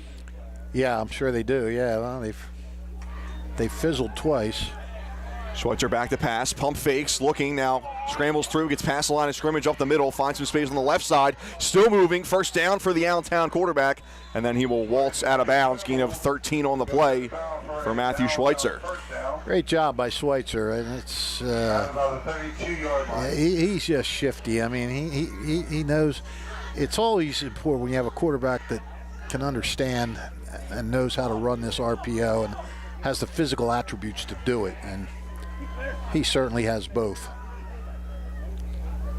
Yeah, I'm sure they do. Yeah, well, they've fizzled twice. Schweitzer back to pass, pump fakes, looking now, scrambles through, gets past the line of scrimmage up the middle, finds some space on the left side, still moving, first down for the Allentown quarterback, and then he will waltz out of bounds, gain of 13 on the play for Matthew Schweitzer. Great job by Schweitzer, and it's he's just shifty. I mean, he knows. It's always important when you have a quarterback that can understand and knows how to run this RPO and has the physical attributes to do it, and he certainly has both,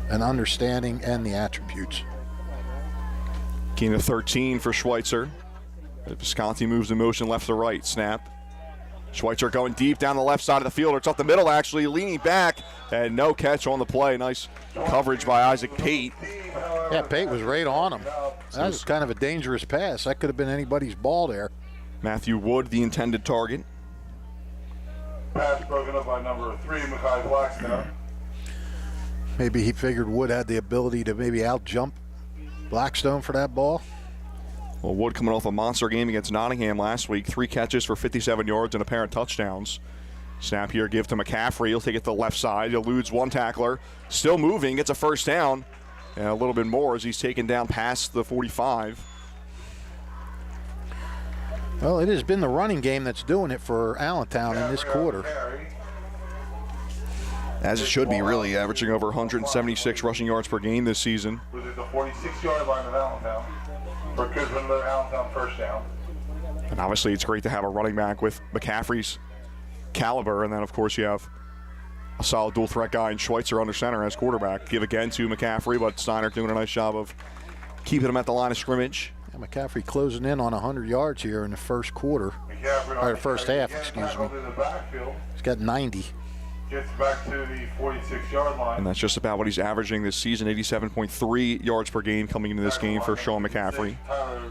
an understanding and the attributes. Gain of 13 for Schweitzer. Visconti moves in motion left to right. Snap. Schweitzer going deep down the left side of the field. It's up the middle, actually, leaning back, and no catch on the play. Nice coverage by Isaac Pate. Yeah, Pate was right on him. That was kind of a dangerous pass. That could have been anybody's ball there. Matthew Wood, the intended target. Pass broken up by number 3, Mekhi Blackstone. Maybe he figured Wood had the ability to maybe out-jump Blackstone for that ball. Well, Wood coming off a monster game against Nottingham last week. 3 catches for 57 yards and a pair of touchdowns. Snap here, give to McCaffrey. He'll take it to the left side. He eludes one tackler. Still moving, gets a first down. And a little bit more as he's taken down past the 45. Well, it has been the running game that's doing it for Allentown in this quarter. As it should be, really, averaging over 176 rushing yards per game this season. Was at the 46-yard line of Allentown for good for another Allentown first down. And obviously it's great to have a running back with McCaffrey's caliber. And then, of course, you have a solid dual threat guy in Schweitzer under center as quarterback. Give again to McCaffrey, but Steinert doing a nice job of keeping him at the line of scrimmage. Yeah, McCaffrey closing in on 100 yards here in the first quarter. Or the first half, excuse me. He's got 90. Gets back to the 46-yard line. And that's just about what he's averaging this season, 87.3 yards per game coming into this game for Sean McCaffrey.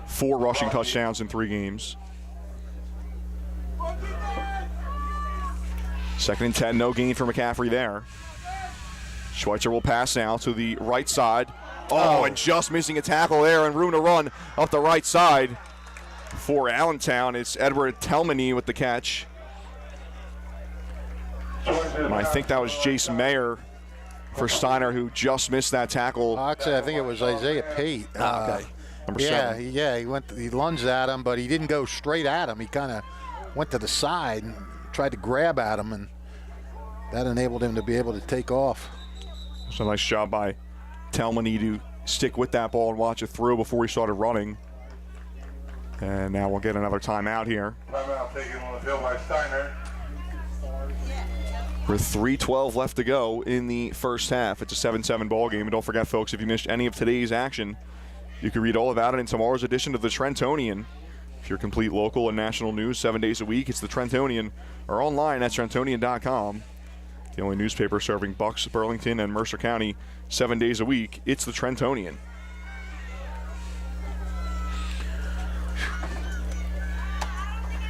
4 rushing touchdowns in 3 games. 2nd and 10, no gain for McCaffrey there. Schweitzer will pass now to the right side. Oh, and just missing a tackle there and room to run up the right side for Allentown. It's Edward Telmany with the catch. And I think that was Jason Mayer for Steiner who just missed that tackle. Actually, I think it was Isaiah Pate. Okay. Number 7. He lunged at him, but he didn't go straight at him. He kind of went to the side and tried to grab at him, and that enabled him to be able to take off. It's a nice job by Telmany to stick with that ball and watch it through before he started running. And now we'll get another timeout here. Timeout taken on the field by Steinert. With 3:12 left to go in the first half. It's a 7-7 ball game. And don't forget, folks, if you missed any of today's action, you can read all about it in tomorrow's edition of the Trentonian. If you're complete local and national news 7 days a week, it's the Trentonian, or online at Trentonian.com. The only newspaper serving Bucks, Burlington, and Mercer County 7 days a week. It's the Trentonian.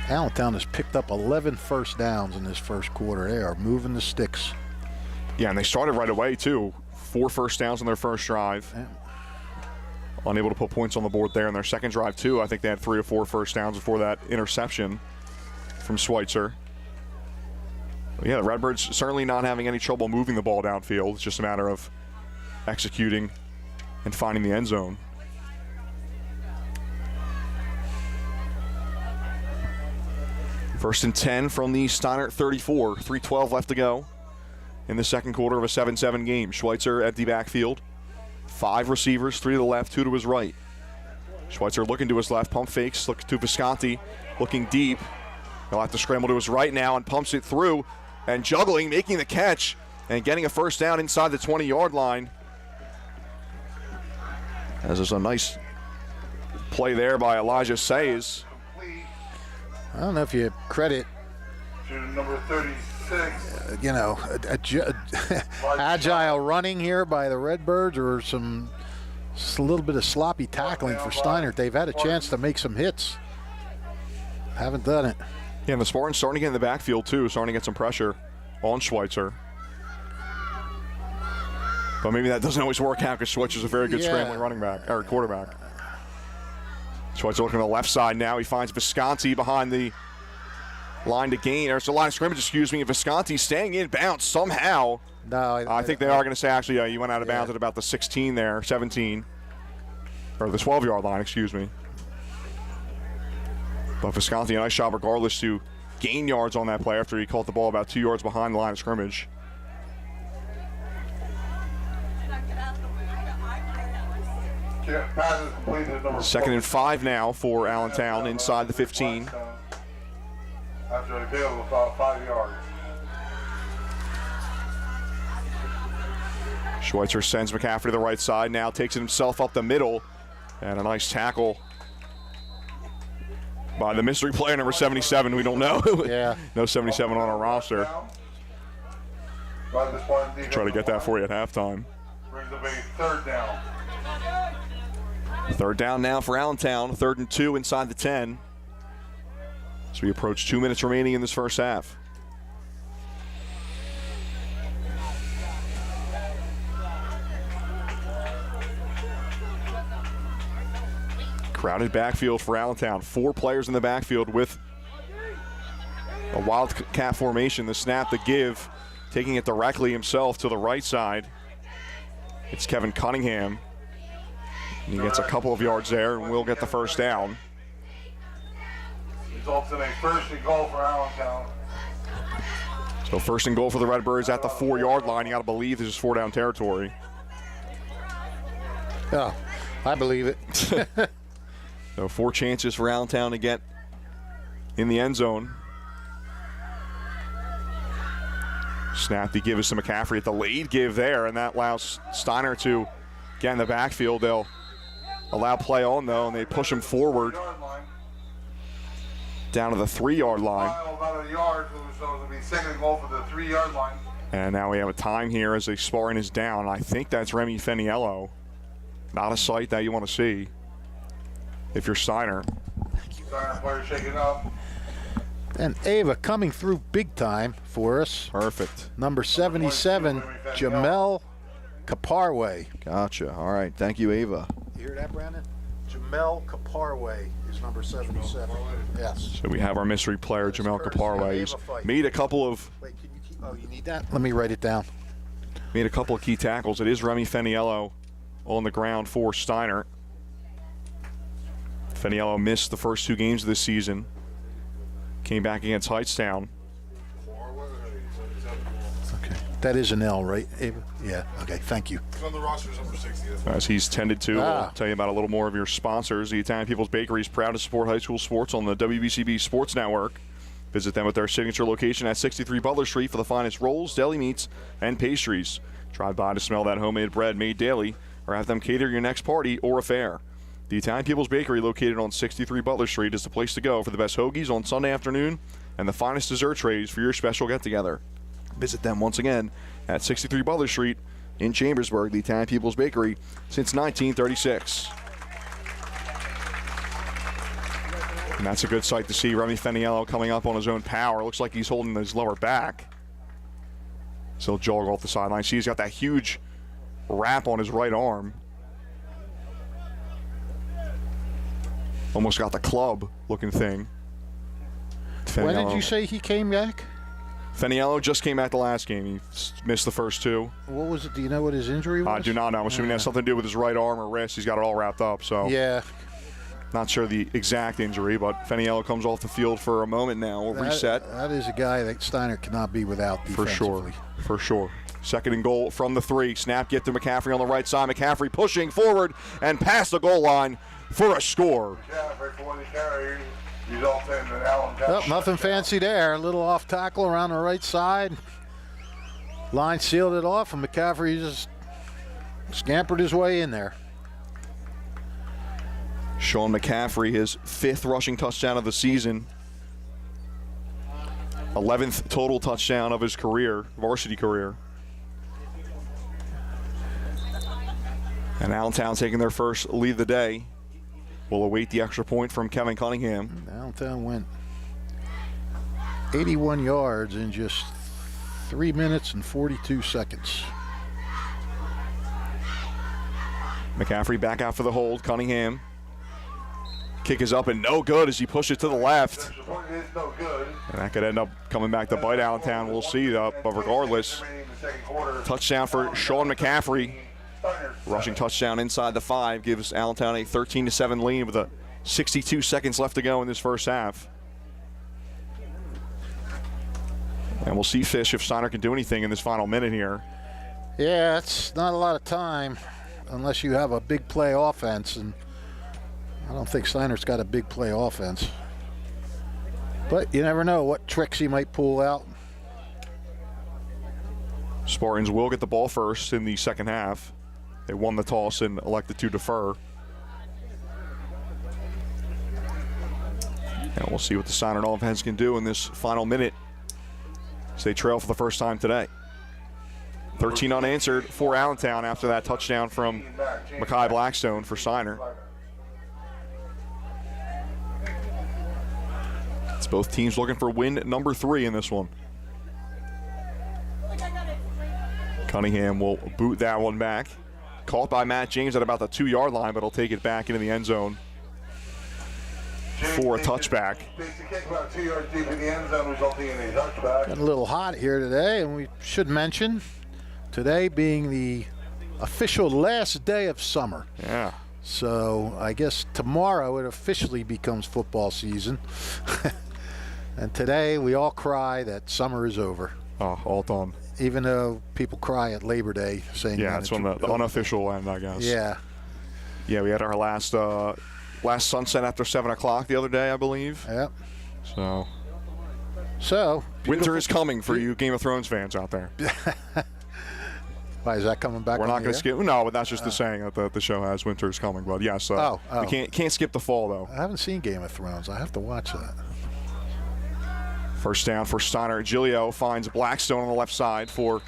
Allentown has picked up 11 first downs in this first quarter. They are moving the sticks. Yeah, and they started right away, too. 4 first downs on their first drive. Yeah. Unable to put points on the board there in their second drive, too. I think they had 3 or 4 first downs before that interception from Schweitzer. But yeah, the Redbirds certainly not having any trouble moving the ball downfield. It's just a matter of executing and finding the end zone. First and 10 from the Steinert 34. 3:12 left to go in the second quarter of a 7-7 game. Schweitzer at the backfield. 5 receivers, 3 to the left, 2 to his right. Schweitzer looking to his left, pump fakes, look to Visconti, looking deep. He'll have to scramble to his right now and pumps it through and juggling, making the catch and getting a first down inside the 20-yard line. As there's a nice play there by Elijah Sayes. I don't know if you credit, Number 36. Agile running here by the Redbirds or just a little bit of sloppy tackling for Steinert. They've had a chance to make some hits. Haven't done it. Yeah, and the Spartans starting to get in the backfield too, starting to get some pressure on Schweitzer. But maybe that doesn't always work out because Schweitzer's a very good scrambling running back or quarterback. Schweitzer looking to the left side now. He finds Visconti behind the line to gain. There's a line of scrimmage, excuse me. Visconti staying in bounds somehow. No, I think they are going to say, actually, you went out of bounds at about the 16 there, 17. Or the 12-yard line, excuse me. But Visconti, a nice job regardless to gain yards on that play after he caught the ball about 2 yards behind the line of scrimmage. Second and 5 now for Allentown inside the 15. After a bill of about 5 yards. Schweitzer sends McCaffrey to the right side now, takes it himself up the middle, and a nice tackle by the mystery player, number 77. We don't know. Yeah. No 77 on our roster. Try to get that for you at halftime. Brings up a third down. Third down now for Allentown. 3rd and 2 inside the 10. As we approach 2 minutes remaining in this first half. Crowded backfield for Allentown. 4 players in the backfield with a wildcat formation. The snap, the give, taking it directly himself to the right side. It's Kevin Cunningham. And he gets a couple of yards there and will get the first down. Results in a first and goal for Allentown. So first and goal for the Redbirds at the 4-yard line. You got to believe this is 4-down territory. Oh, I believe it. So 4 chances for Allentown to get in the end zone. Snap the give is to McCaffrey at the lead give there, and that allows Steinert to get in the backfield. They'll allow play on though, and they push him forward down to the 3-yard line. About a yard, so it'll be second and goal for the 3-yard line. And now we have a time here as the sparring is down. I think that's Remy Feniello. Not a sight that you want to see if you're Steinert. Steinert player shaking up. And Ava coming through big time for us. Perfect. Number 77, Jamel Kaparwe. Gotcha. All right. Thank you, Ava. You hear that, Brandon? Jamel Kaparwe is number 77. Yes. So we have our mystery player, Jamel Kaparwe. He's made a couple of... Wait, can you keep... Oh, you need that? Let me write it down. Made a couple of key tackles. It is Remy Feniello on the ground for Steinert. Feniello missed the first 2 games of this season. Came back against Heightstown. Okay. That is an L, right, Ava? Yeah. Okay, thank you. He's on the roster as number 60. As he's tended to, I'll tell you about a little more of your sponsors. The Italian People's Bakery is proud to support high school sports on the WBCB Sports Network. Visit them at their signature location at 63 Butler Street for the finest rolls, deli meats, and pastries. Drive by to smell that homemade bread made daily, or have them cater your next party or affair. The Italian People's Bakery, located on 63 Butler Street, is the place to go for the best hoagies on Sunday afternoon and the finest dessert trays for your special get-together. Visit them once again at 63 Butler Street in Chambersburg, the Italian People's Bakery, since 1936. And that's a good sight to see. Remy Feniello coming up on his own power. Looks like he's holding his lower back. So he'll jog off the sideline. See, he's got that huge wrap on his right arm. Almost got the club-looking thing. When did you say he came back? Feniello just came back the last game. He missed the first 2. What was it? Do you know what his injury was? I do not know. I'm assuming it has something to do with his right arm or wrist. He's got it all wrapped up. So yeah. Not sure the exact injury, but Feniello comes off the field for a moment now. We'll reset. That is a guy that Steinert cannot be without defensively. For sure. Second and goal from the 3. Snap get to McCaffrey on the right side. McCaffrey pushing forward and past the goal line for a score. McCaffrey for the carry, results in an Allentown. Well, nothing fancy there. A little off tackle around the right side. Line sealed it off, and McCaffrey just scampered his way in there. Sean McCaffrey, his 5th rushing touchdown of the season. 11th total touchdown of his career, varsity career. And Allentown taking their first lead of the day. Will await the extra point from Kevin Cunningham. Allentown went 81 yards in just 3 minutes and 42 seconds. McCaffrey back out for the hold. Cunningham. Kick is up and no good as he pushes it to the left. And that could end up coming back to bite Allentown. We'll see, but regardless, touchdown for Sean McCaffrey. Rushing touchdown inside the 5 gives Allentown a 13-7 lead with 62 seconds left to go in this first half. And we'll see, Fish, if Steinert can do anything in this final minute here. Yeah, it's not a lot of time unless you have a big play offense, and I don't think Steinert's got a big play offense. But you never know what tricks he might pull out. Spartans will get the ball first in the second half. They won the toss and elected to defer. And we'll see what the Steinert offense can do in this final minute as they trail for the first time today. 13 unanswered for Allentown after that touchdown from Mekhi Blackstone for Steinert. It's both teams looking for win number 3 in this one. Cunningham will boot that one back. Caught by Matt James at about the 2-yard line, but he'll take it back into the end zone for a touchback. About 2 yards deep in the end zone, resulting in a touchback. Got a little hot here today, and we should mention today being the official last day of summer. Yeah. So I guess tomorrow it officially becomes football season. And today we all cry that summer is over. Oh, all done. Even though people cry at Labor Day saying yeah, that it's on the unofficial end, I guess. Yeah. Yeah, we had our last sunset after 7 o'clock the other day, I believe. Yep. So winter is coming for you Game of Thrones fans out there. Why is that coming back? We're not going to skip. No, but that's just the saying that the show has. Winter is coming. But yes, we can't skip the fall though. I haven't seen Game of Thrones. I have to watch that. First down for Steinert. Giglio finds Blackstone on the left side for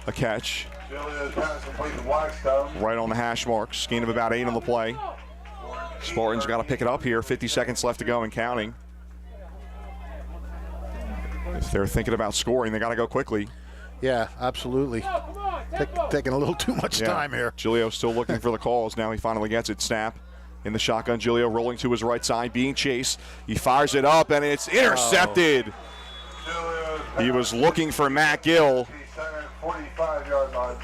a catch. Right on the hash marks. Gain of about 8 on the play. Spartans got to pick it up here. 50 seconds left to go and counting. If they're thinking about scoring, they got to go quickly. Yeah, absolutely. Taking a little too much time here. Giglio still looking for the calls. Now he finally gets it. Snap in the shotgun. Giglio rolling to his right side, being chased. He fires it up, and it's intercepted. He was looking for Matt Gill. 45-yard line.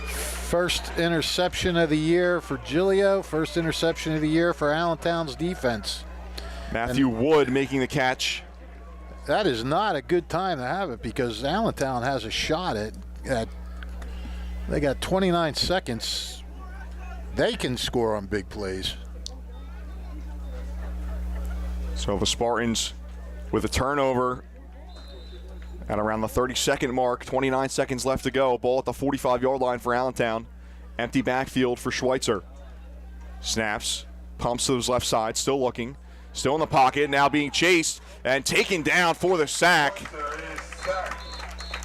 First interception of the year for Giglio. First interception of the year for Allentown's defense. Matthew Wood making the catch. That is not a good time to have it because Allentown has a shot at they got 29 seconds. They can score on big plays. So the Spartans with a turnover at around the 30-second mark, 29 seconds left to go. Ball at the 45-yard line for Allentown. Empty backfield for Schweitzer. Snaps, pumps to his left side, still looking. Still in the pocket, now being chased and taken down for the sack.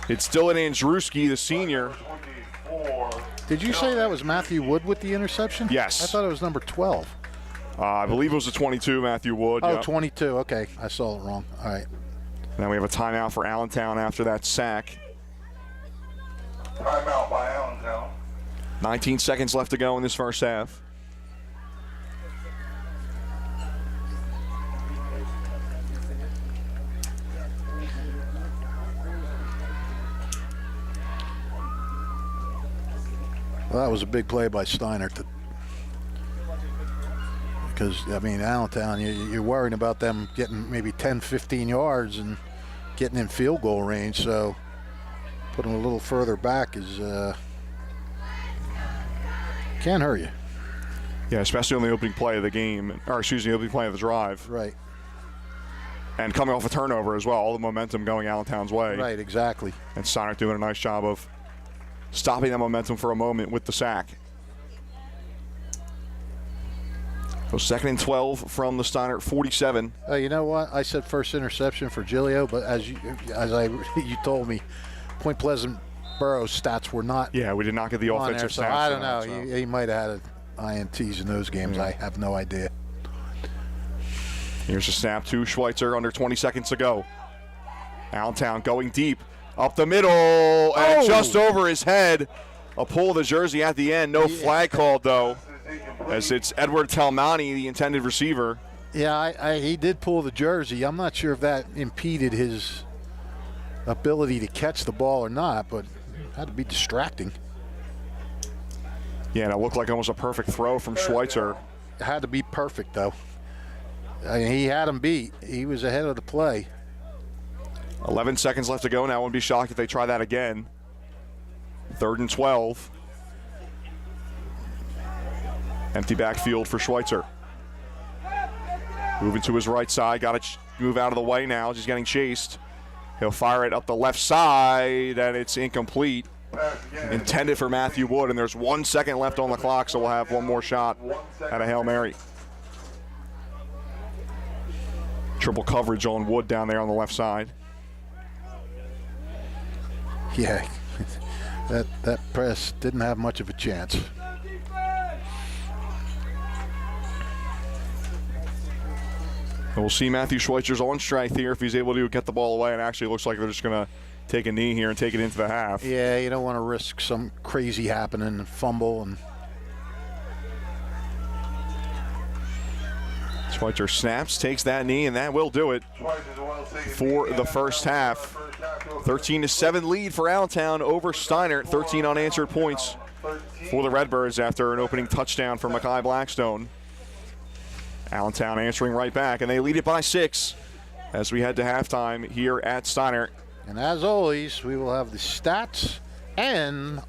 It's Dylan Andruski, the senior. Did you say that was Matthew Wood with the interception? Yes. I thought it was number 12. I believe it was the 22, Matthew Wood. Oh, yep. 22. Okay, I saw it wrong. All right. Now we have a timeout for Allentown after that sack. Timeout by Allentown. 19 seconds left to go in this first half. Well, that was a big play by Steinert because, I mean, Allentown, you're worrying about them getting maybe 10, 15 yards and getting in field goal range. So putting them a little further back is can't hurt you. Yeah, especially on the opening play of the game, or excuse me, the opening play of the drive. Right. And coming off a turnover as well, all the momentum going Allentown's way. Right, exactly. And Steinert doing a nice job of stopping that momentum for a moment with the sack. So 2nd and 12 from the Steinert 47. You know what? I said first interception for Giglio, but as you told me, Point Pleasant Borough's stats were not. Yeah, we did not get the on offensive there, stats. so I don't know. So. He might have had INTs in those games. Yeah. I have no idea. Here's a snap to Schweitzer under 20 seconds to go. Allentown going deep up the middle and just over his head. A pull of the jersey at the end. No flag called though, as it's Edward Talmani, the intended receiver. Yeah, he did pull the jersey. I'm not sure if that impeded his ability to catch the ball or not, but it had to be distracting. Yeah, and it looked like almost a perfect throw from Schweitzer. It had to be perfect though. I mean, he had him beat. He was ahead of the play. 11 seconds left to go now. I wouldn't be shocked if they try that again. 3rd and 12. Empty backfield for Schweitzer. Moving to his right side. Got to move out of the way now. He's getting chased. He'll fire it up the left side, and it's incomplete. Intended for Matthew Wood, and there's 1 second left on the clock, so we'll have one more shot at a Hail Mary. Triple coverage on Wood down there on the left side. Yeah, that press didn't have much of a chance. And we'll see Matthew Schweitzer's on strike here if he's able to get the ball away, and actually looks like they're just going to take a knee here and take it into the half. Yeah, you don't want to risk some crazy happening and fumble. And Schweitzer snaps, takes that knee, and that will do it for the first half. 13-7 lead for Allentown over Steinert. 13 unanswered points for the Redbirds after an opening touchdown from Mekhi Blackstone. Allentown answering right back, and they lead it by 6 as we head to halftime here at Steinert. And as always, we will have the stats and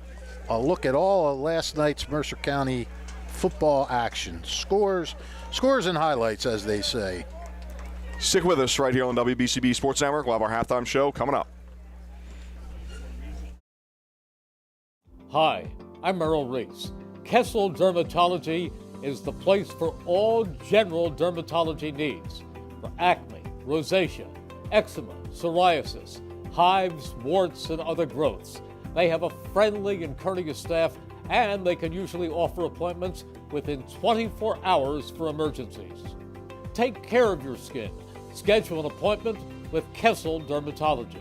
a look at all of last night's Mercer County football action. Scores and highlights, as they say. Stick with us right here on WBCB Sports Network. We'll have our halftime show coming up. Hi, I'm Merrill Reese. Kessel Dermatology is the place for all general dermatology needs. For acne, rosacea, eczema, psoriasis, hives, warts, and other growths. They have a friendly and courteous staff, and they can usually offer appointments within 24 hours for emergencies. Take care of your skin. Schedule an appointment with Kessel Dermatology.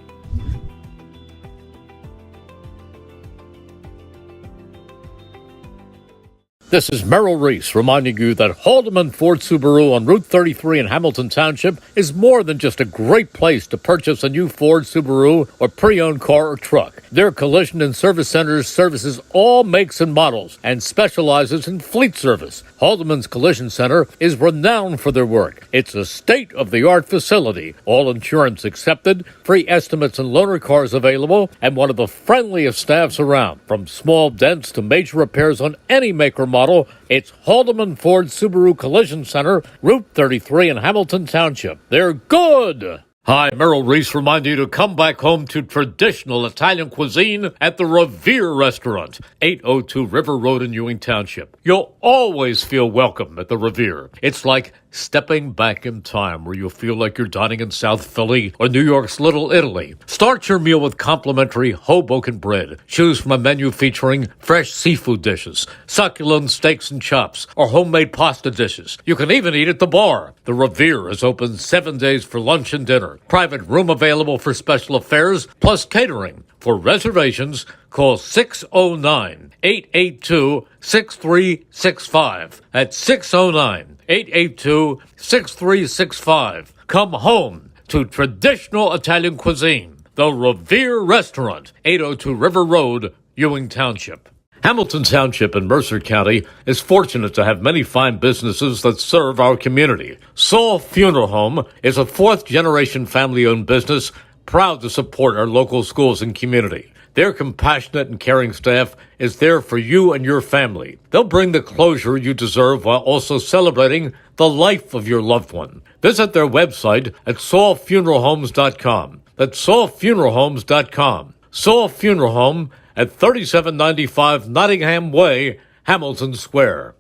This is Merrill Reese reminding you that Haldeman Ford Subaru on Route 33 in Hamilton Township is more than just a great place to purchase a new Ford Subaru or pre-owned car or truck. Their collision and service centers services all makes and models and specializes in fleet service. Haldeman's Collision Center is renowned for their work. It's a state-of-the-art facility, all insurance accepted, free estimates and loaner cars available, and one of the friendliest staffs around. From small dents to major repairs on any make or model, it's Haldeman Ford Subaru Collision Center, Route 33 in Hamilton Township. They're good! Hi, Merrill Reese reminding you to come back home to traditional Italian cuisine at the Revere Restaurant, 802 River Road in Ewing Township. You'll always feel welcome at the Revere. It's like stepping back in time where you'll feel like you're dining in South Philly or New York's Little Italy. Start your meal with complimentary Hoboken bread. Choose from a menu featuring fresh seafood dishes, succulent steaks and chops, or homemade pasta dishes. You can even eat at the bar. The Revere is open 7 days for lunch and dinner. Private room available for special affairs, plus catering. For reservations, call 609-882-6365. That's 609-882-6365. Come home to traditional Italian cuisine. The Revere Restaurant, 802 River Road, Ewing Township. Hamilton Township in Mercer County is fortunate to have many fine businesses that serve our community. Saul Funeral Home is a fourth-generation family-owned business proud to support our local schools and community. Their compassionate and caring staff is there for you and your family. They'll bring the closure you deserve while also celebrating the life of your loved one. Visit their website at saulfuneralhomes.com. That's saulfuneralhomes.com. Saul Funeral Home at 3795 Nottingham Way, Hamilton Square.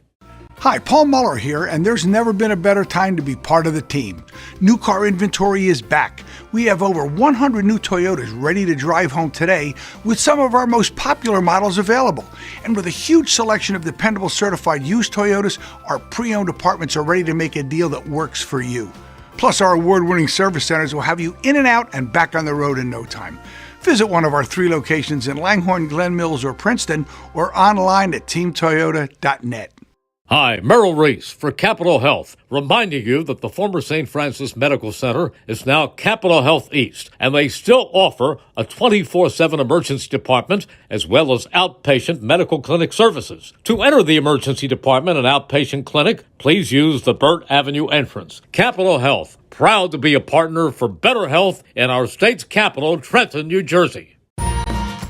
Hi, Paul Muller here, and there's never been a better time to be part of the team. New car inventory is back. We have over 100 new Toyotas ready to drive home today with some of our most popular models available. And with a huge selection of dependable certified used Toyotas, our pre-owned departments are ready to make a deal that works for you. Plus, our award-winning service centers will have you in and out and back on the road in no time. Visit one of our 3 locations in Langhorne, Glen Mills, or Princeton, or online at teamtoyota.net. Hi, Merrill Reese for Capital Health, reminding you that the former St. Francis Medical Center is now Capital Health East, and they still offer a 24/7 emergency department as well as outpatient medical clinic services. To enter the emergency department and outpatient clinic, please use the Burt Avenue entrance. Capital Health, proud to be a partner for better health in our state's capital, Trenton, New Jersey.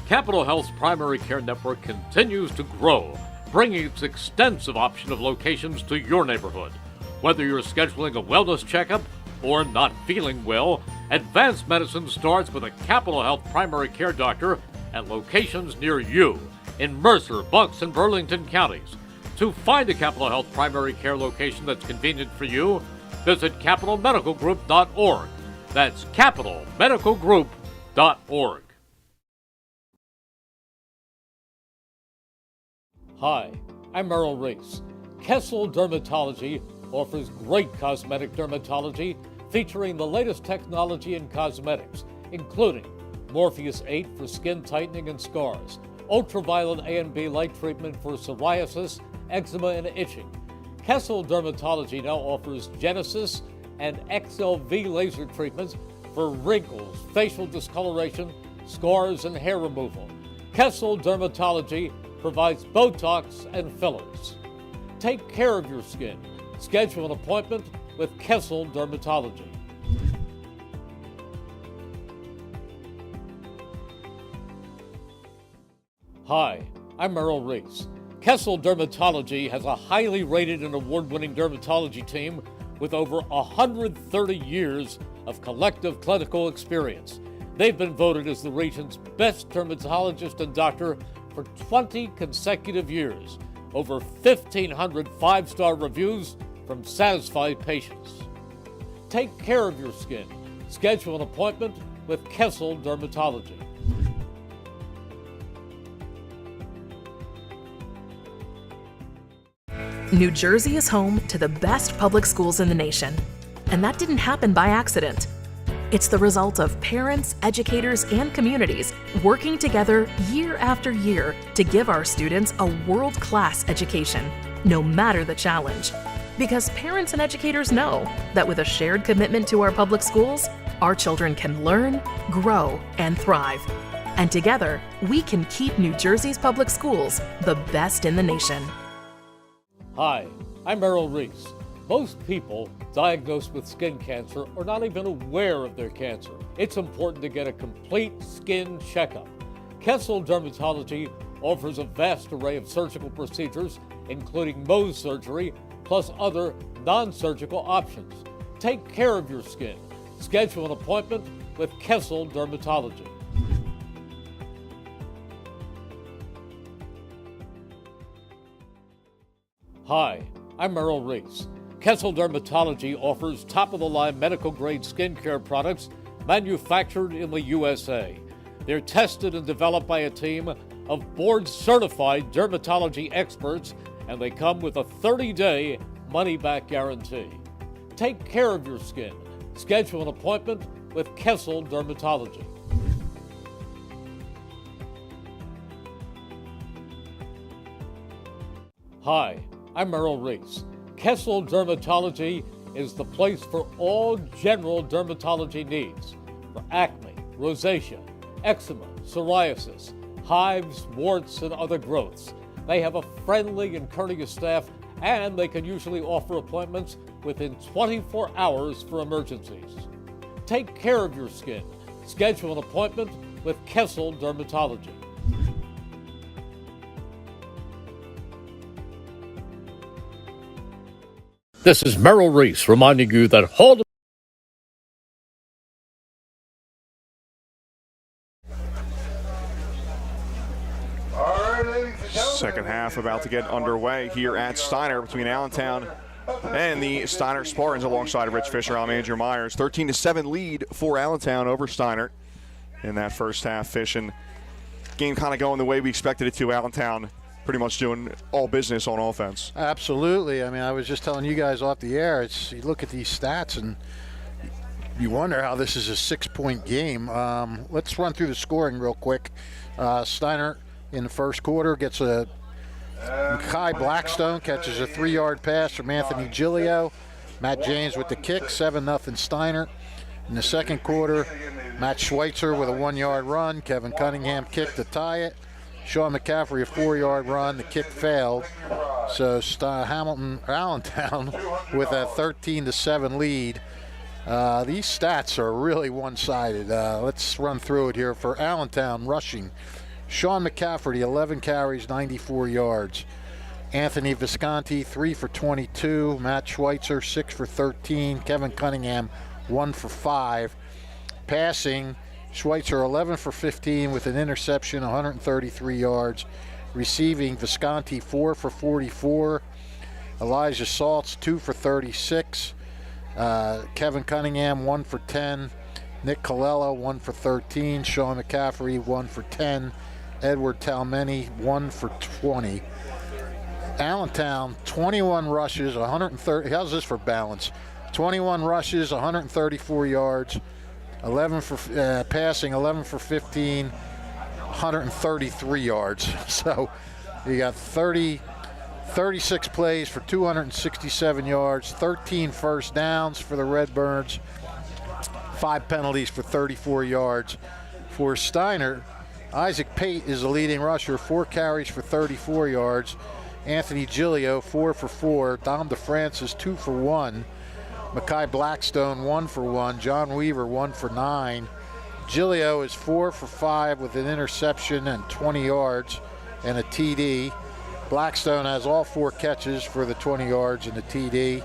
Capital Health's primary care network continues to grow, bringing its extensive option of locations to your neighborhood. Whether you're scheduling a wellness checkup or not feeling well, advanced medicine starts with a Capital Health primary care doctor at locations near you in Mercer, Bucks, and Burlington counties. To find a Capital Health primary care location that's convenient for you, visit capitalmedicalgroup.org. That's capitalmedicalgroup.org. Hi, I'm Merrill Reese. Kessel Dermatology offers great cosmetic dermatology featuring the latest technology in cosmetics, including Morpheus 8 for skin tightening and scars, ultraviolet A and B light treatment for psoriasis, eczema, and itching. Kessel Dermatology now offers Genesis and XLV laser treatments for wrinkles, facial discoloration, scars, and hair removal. Kessel Dermatology provides Botox and fillers. Take care of your skin. Schedule an appointment with Kessel Dermatology. Hi, I'm Merrill Reese. Kessel Dermatology has a highly rated and award-winning dermatology team with over 130 years of collective clinical experience. They've been voted as the region's best dermatologist and doctor for 20 consecutive years. Over 1,500 5-star reviews from satisfied patients. Take care of your skin. Schedule an appointment with Kessel Dermatology. New Jersey is home to the best public schools in the nation. And that didn't happen by accident. It's the result of parents, educators, and communities working together year after year to give our students a world-class education, no matter the challenge. Because parents and educators know that with a shared commitment to our public schools, our children can learn, grow, and thrive. And together, we can keep New Jersey's public schools the best in the nation. Hi, I'm Merrill Reese. Most people diagnosed with skin cancer are not even aware of their cancer. It's important to get a complete skin checkup. Kessel Dermatology offers a vast array of surgical procedures, including Mohs surgery, plus other non-surgical options. Take care of your skin. Schedule an appointment with Kessel Dermatology. Hi, I'm Merrill Reese. Kessel Dermatology offers top-of-the-line medical-grade skincare products manufactured in the USA. They're tested and developed by a team of board-certified dermatology experts, and they come with a 30-day money-back guarantee. Take care of your skin. Schedule an appointment with Kessel Dermatology. Hi, I'm Merrill Reese. Kessel Dermatology is the place for all general dermatology needs for acne, rosacea, eczema, psoriasis, hives, warts, and other growths. They have a friendly and courteous staff, and they can usually offer appointments within 24 hours for emergencies. Take care of your skin. Schedule an appointment with Kessel Dermatology. This is Merrill Reese reminding you that Haldeman. Second half about to get underway here at Steinert between Allentown and the Steinert Spartans alongside Rich Fisher. I'm Andrew Myers. 13-7 lead for Allentown over Steinert in that first half. Fishing game kind of going the way we expected it to. Allentown pretty much doing all business on offense. Absolutely. I mean, I was just telling you guys off the air, you look at these stats and you wonder how this is a 6-point game. Let's run through the scoring real quick. Steinert in the first quarter gets a Kai Blackstone catches a 3-yard pass from Anthony Giglio. Matt James with the kick, 7-0 Steinert. In the second quarter, Matt Schweitzer with a 1-yard run. Kevin Cunningham kicked to tie it. Sean McCaffrey a 4-yard run. The kick failed. So Allentown with a 13-7 lead. These stats are really one-sided. Let's run through it here. For Allentown, rushing, Sean McCaffrey, 11 carries, 94 yards. Anthony Visconti, 3 for 22. Matt Schweitzer, 6 for 13. Kevin Cunningham, 1 for 5. Passing, Schweitzer, 11 for 15 with an interception, 133 yards. Receiving, Visconti, 4 for 44. Elijah Saltz, 2 for 36. Kevin Cunningham, 1 for 10. Nick Colella, 1 for 13. Sean McCaffrey, 1 for 10. Edward Talmeni, 1 for 20. Allentown, 21 rushes, 130. How's this for balance? 21 rushes, 134 yards. 11 for passing, 11 for 15, 133 yards. So you got 36 plays for 267 yards, 13 first downs for the Redbirds, 5 penalties for 34 yards. For Steinert, Isaac Pate is the leading rusher, 4 carries for 34 yards. Anthony Giglio, 4 for 4. Dom DeFrancis, 2 for 1. Makai Blackstone, 1 for 1. John Weaver, 1 for 9. Giglio is 4 for 5 with an interception and 20 yards and a TD. Blackstone has all 4 catches for the 20 yards and a TD.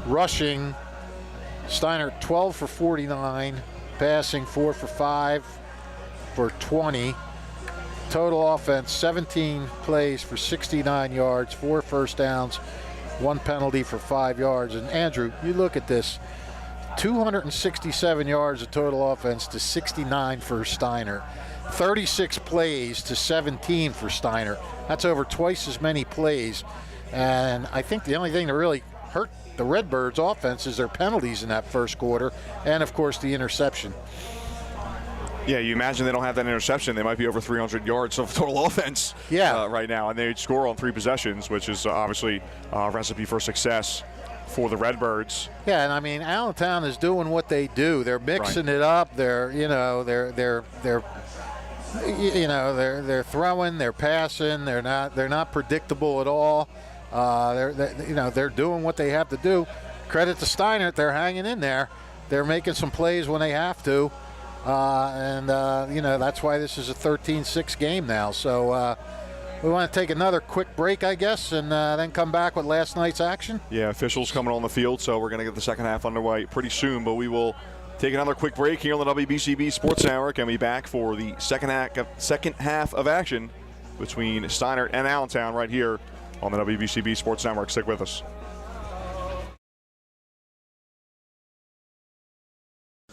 Rushing, Steinert 12 for 49. Passing 4 for 5 for 20. Total offense, 17 plays for 69 yards, 4 first downs, 1 penalty for 5 yards. And Andrew, you look at this, 267 yards of total offense to 69 for Steinert. 36 plays to 17 for Steinert. That's over twice as many plays. And I think the only thing that really hurt the Redbirds offense is their penalties in that first quarter, and of course the interception. Yeah, you imagine they don't have that interception, they might be over 300 yards of total offense right now, and they'd score on 3 possessions, which is obviously a recipe for success for the Redbirds. Yeah, and I mean Allentown is doing what they do. They're mixing it up. They're throwing, they're passing. They're not predictable at all. They're doing what they have to do. Credit to Steinert, they're hanging in there. They're making some plays when they have to. That's why this is a 13-6 game now. So we want to take another quick break, I guess, and then come back with last night's action. Yeah, officials coming on the field, so we're going to get the second half underway pretty soon. But we will take another quick break here on the WBCB Sports Network and be back for the second half of action between Steinert and Allentown right here on the WBCB Sports Network. Stick with us.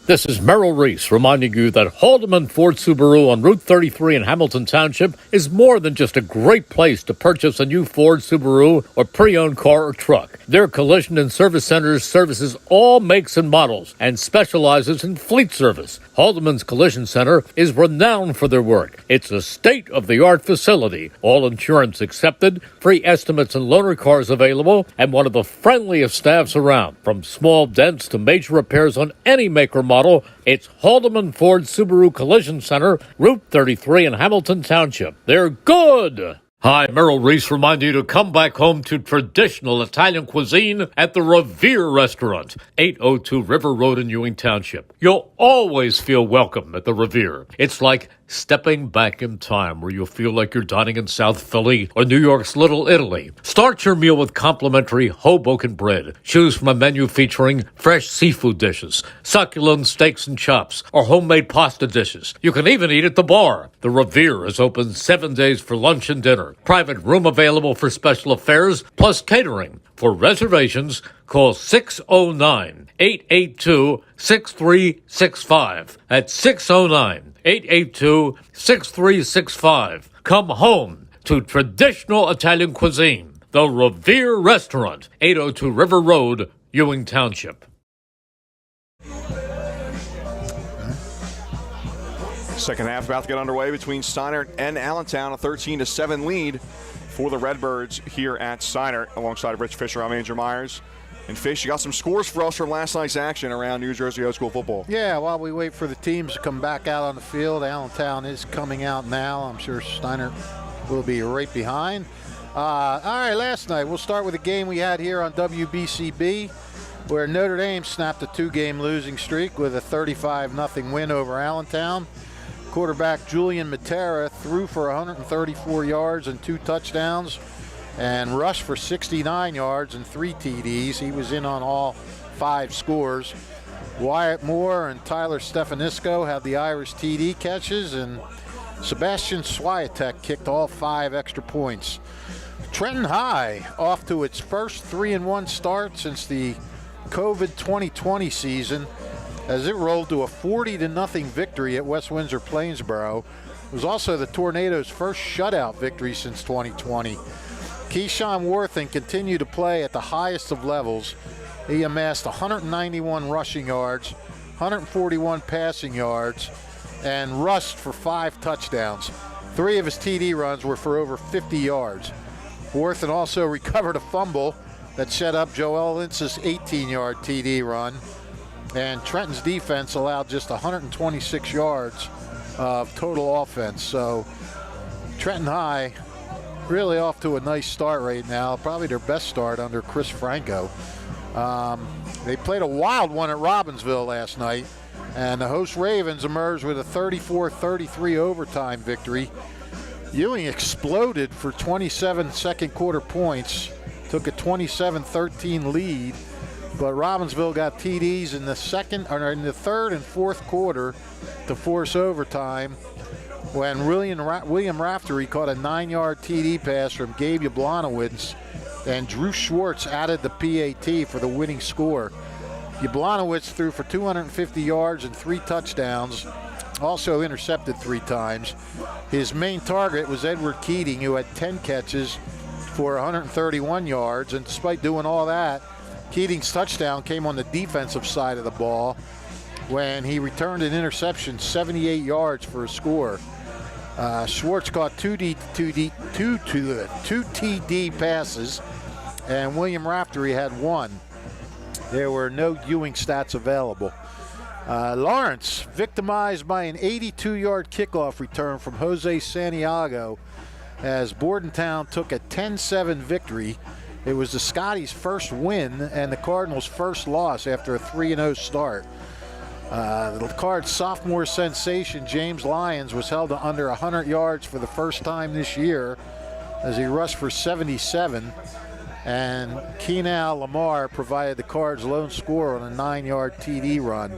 This is Merrill Reese reminding you that Haldeman Ford Subaru on Route 33 in Hamilton Township is more than just a great place to purchase a new Ford, Subaru, or pre-owned car or truck. Their collision and service centers services all makes and models and specializes in fleet service. Haldeman's Collision Center is renowned for their work. It's a state-of-the-art facility, all insurance accepted, free estimates and loaner cars available, and one of the friendliest staffs around. From small dents to major repairs on any make or model, it's Haldeman Ford Subaru Collision Center, Route 33 in Hamilton Township. They're good! Hi, Merrill Reese reminding you to come back home to traditional Italian cuisine at the Revere Restaurant, 802 River Road in Ewing Township. You'll always feel welcome at the Revere. It's like stepping back in time where you'll feel like you're dining in South Philly or New York's Little Italy. Start your meal with complimentary Hoboken bread. Choose from a menu featuring fresh seafood dishes, succulent steaks and chops, or homemade pasta dishes. You can even eat at the bar. The Revere is open 7 days for lunch and dinner. Private room available for special affairs, plus catering. For reservations, call 609-882-6365. That's 609-882-6365. Come home to traditional Italian cuisine. The Revere Restaurant, 802 River Road, Ewing Township. Second half about to get underway between Steinert and Allentown, a 13-7 lead for the Redbirds here at Steinert. Alongside Rich Fisher, I'm Andrew Myers. And Fish, you got some scores for us from last night's action around New Jersey high school football. Yeah, while we wait for the teams to come back out on the field, Allentown is coming out now. I'm sure Steinert will be right behind. All right, last night, we'll start with a game we had here on WBCB, where Notre Dame snapped a 2-game losing streak with a 35-0 win over Allentown. Quarterback Julian Matera threw for 134 yards and 2 touchdowns and rushed for 69 yards and 3 TDs. He was in on all 5 scores. Wyatt Moore and Tyler Stefanisco had the Irish TD catches, and Sebastian Swiatek kicked all 5 extra points. Trenton High off to its first 3-1 start since the COVID 2020 season, as it rolled to a 40-0 victory at West Windsor Plainsboro. It was also the Tornadoes' first shutout victory since 2020. Keyshawn Worthing continued to play at the highest of levels. He amassed 191 rushing yards, 141 passing yards, and rushed for 5 touchdowns. 3 of his TD runs were for over 50 yards. Worthing also recovered a fumble that set up Joel Lintz's 18-yard TD run. And Trenton's defense allowed just 126 yards of total offense. So Trenton High really off to a nice start right now, probably their best start under Chris Franco. They played a wild one at Robbinsville last night, and the host Ravens emerged with a 34-33 overtime victory. Ewing exploded for 27 second quarter points, took a 27-13 lead. But Robbinsville got TDs in the third and fourth quarter to force overtime, when William Raftery caught a 9-yard TD pass from Gabe Yablonowitz, and Drew Schwartz added the PAT for the winning score. Yablonowitz threw for 250 yards and 3 touchdowns, also intercepted 3 times. His main target was Edward Keating, who had 10 catches for 131 yards, and despite doing all that, Keating's touchdown came on the defensive side of the ball when he returned an interception 78 yards for a score. Schwartz caught 2 TD passes, and William Raftery had 1. There were no Ewing stats available. Lawrence victimized by an 82-yard kickoff return from Jose Santiago as Bordentown took a 10-7 victory. It was the Scotties' first win and the Cardinals' first loss after a 3-0 start. The Cards' sophomore sensation, James Lyons, was held to under 100 yards for the first time this year as he rushed for 77. And Keenal Lamar provided the Cards' lone score on a 9-yard TD run.